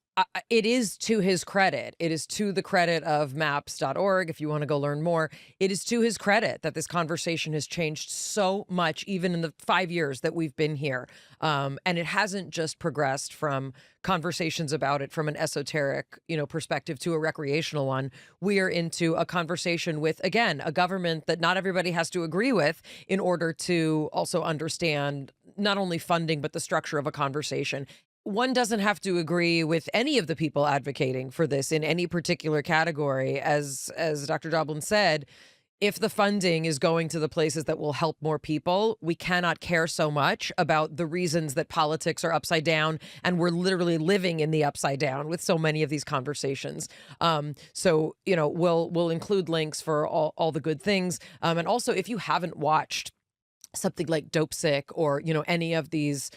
it is to his credit. It is to the credit of maps.org, if you want to go learn more. It is to his credit that this conversation has changed so much, even in the 5 years that we've been here. And it hasn't just progressed from conversations about it from an esoteric, perspective to a recreational one. We are into a conversation with, again, a government that not everybody has to agree with in order to also understand not only funding, but the structure of a conversation. One doesn't have to agree with any of the people advocating for this in any particular category. As Dr. Doblin said, if the funding is going to the places that will help more people, we cannot care so much about the reasons that politics are upside down, and we're literally living in the upside down with so many of these conversations. So we'll include links for all the good things. And also, if you haven't watched something like Dope Sick or, any of these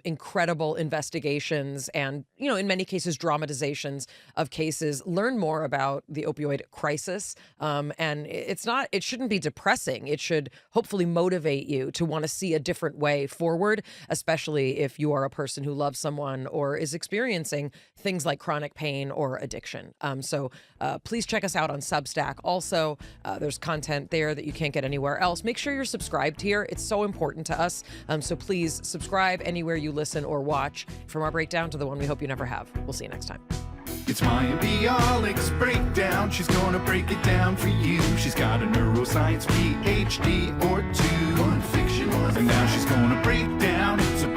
incredible investigations and, in many cases, dramatizations of cases, learn more about the opioid crisis. And it shouldn't be depressing. It should hopefully motivate you to want to see a different way forward, especially if you are a person who loves someone or is experiencing things like chronic pain or addiction. So please check us out on Substack. Also, there's content there that you can't get anywhere else. Make sure you're subscribed here. It's so important to us. So please subscribe anywhere you listen or watch, from our breakdown to the one we hope you never have. We'll see you next time. It's Mayim Bialik's Breakdown. She's gonna break it down for you. She's got a neuroscience PhD or two. Fun fiction, and now she's gonna break down. It's a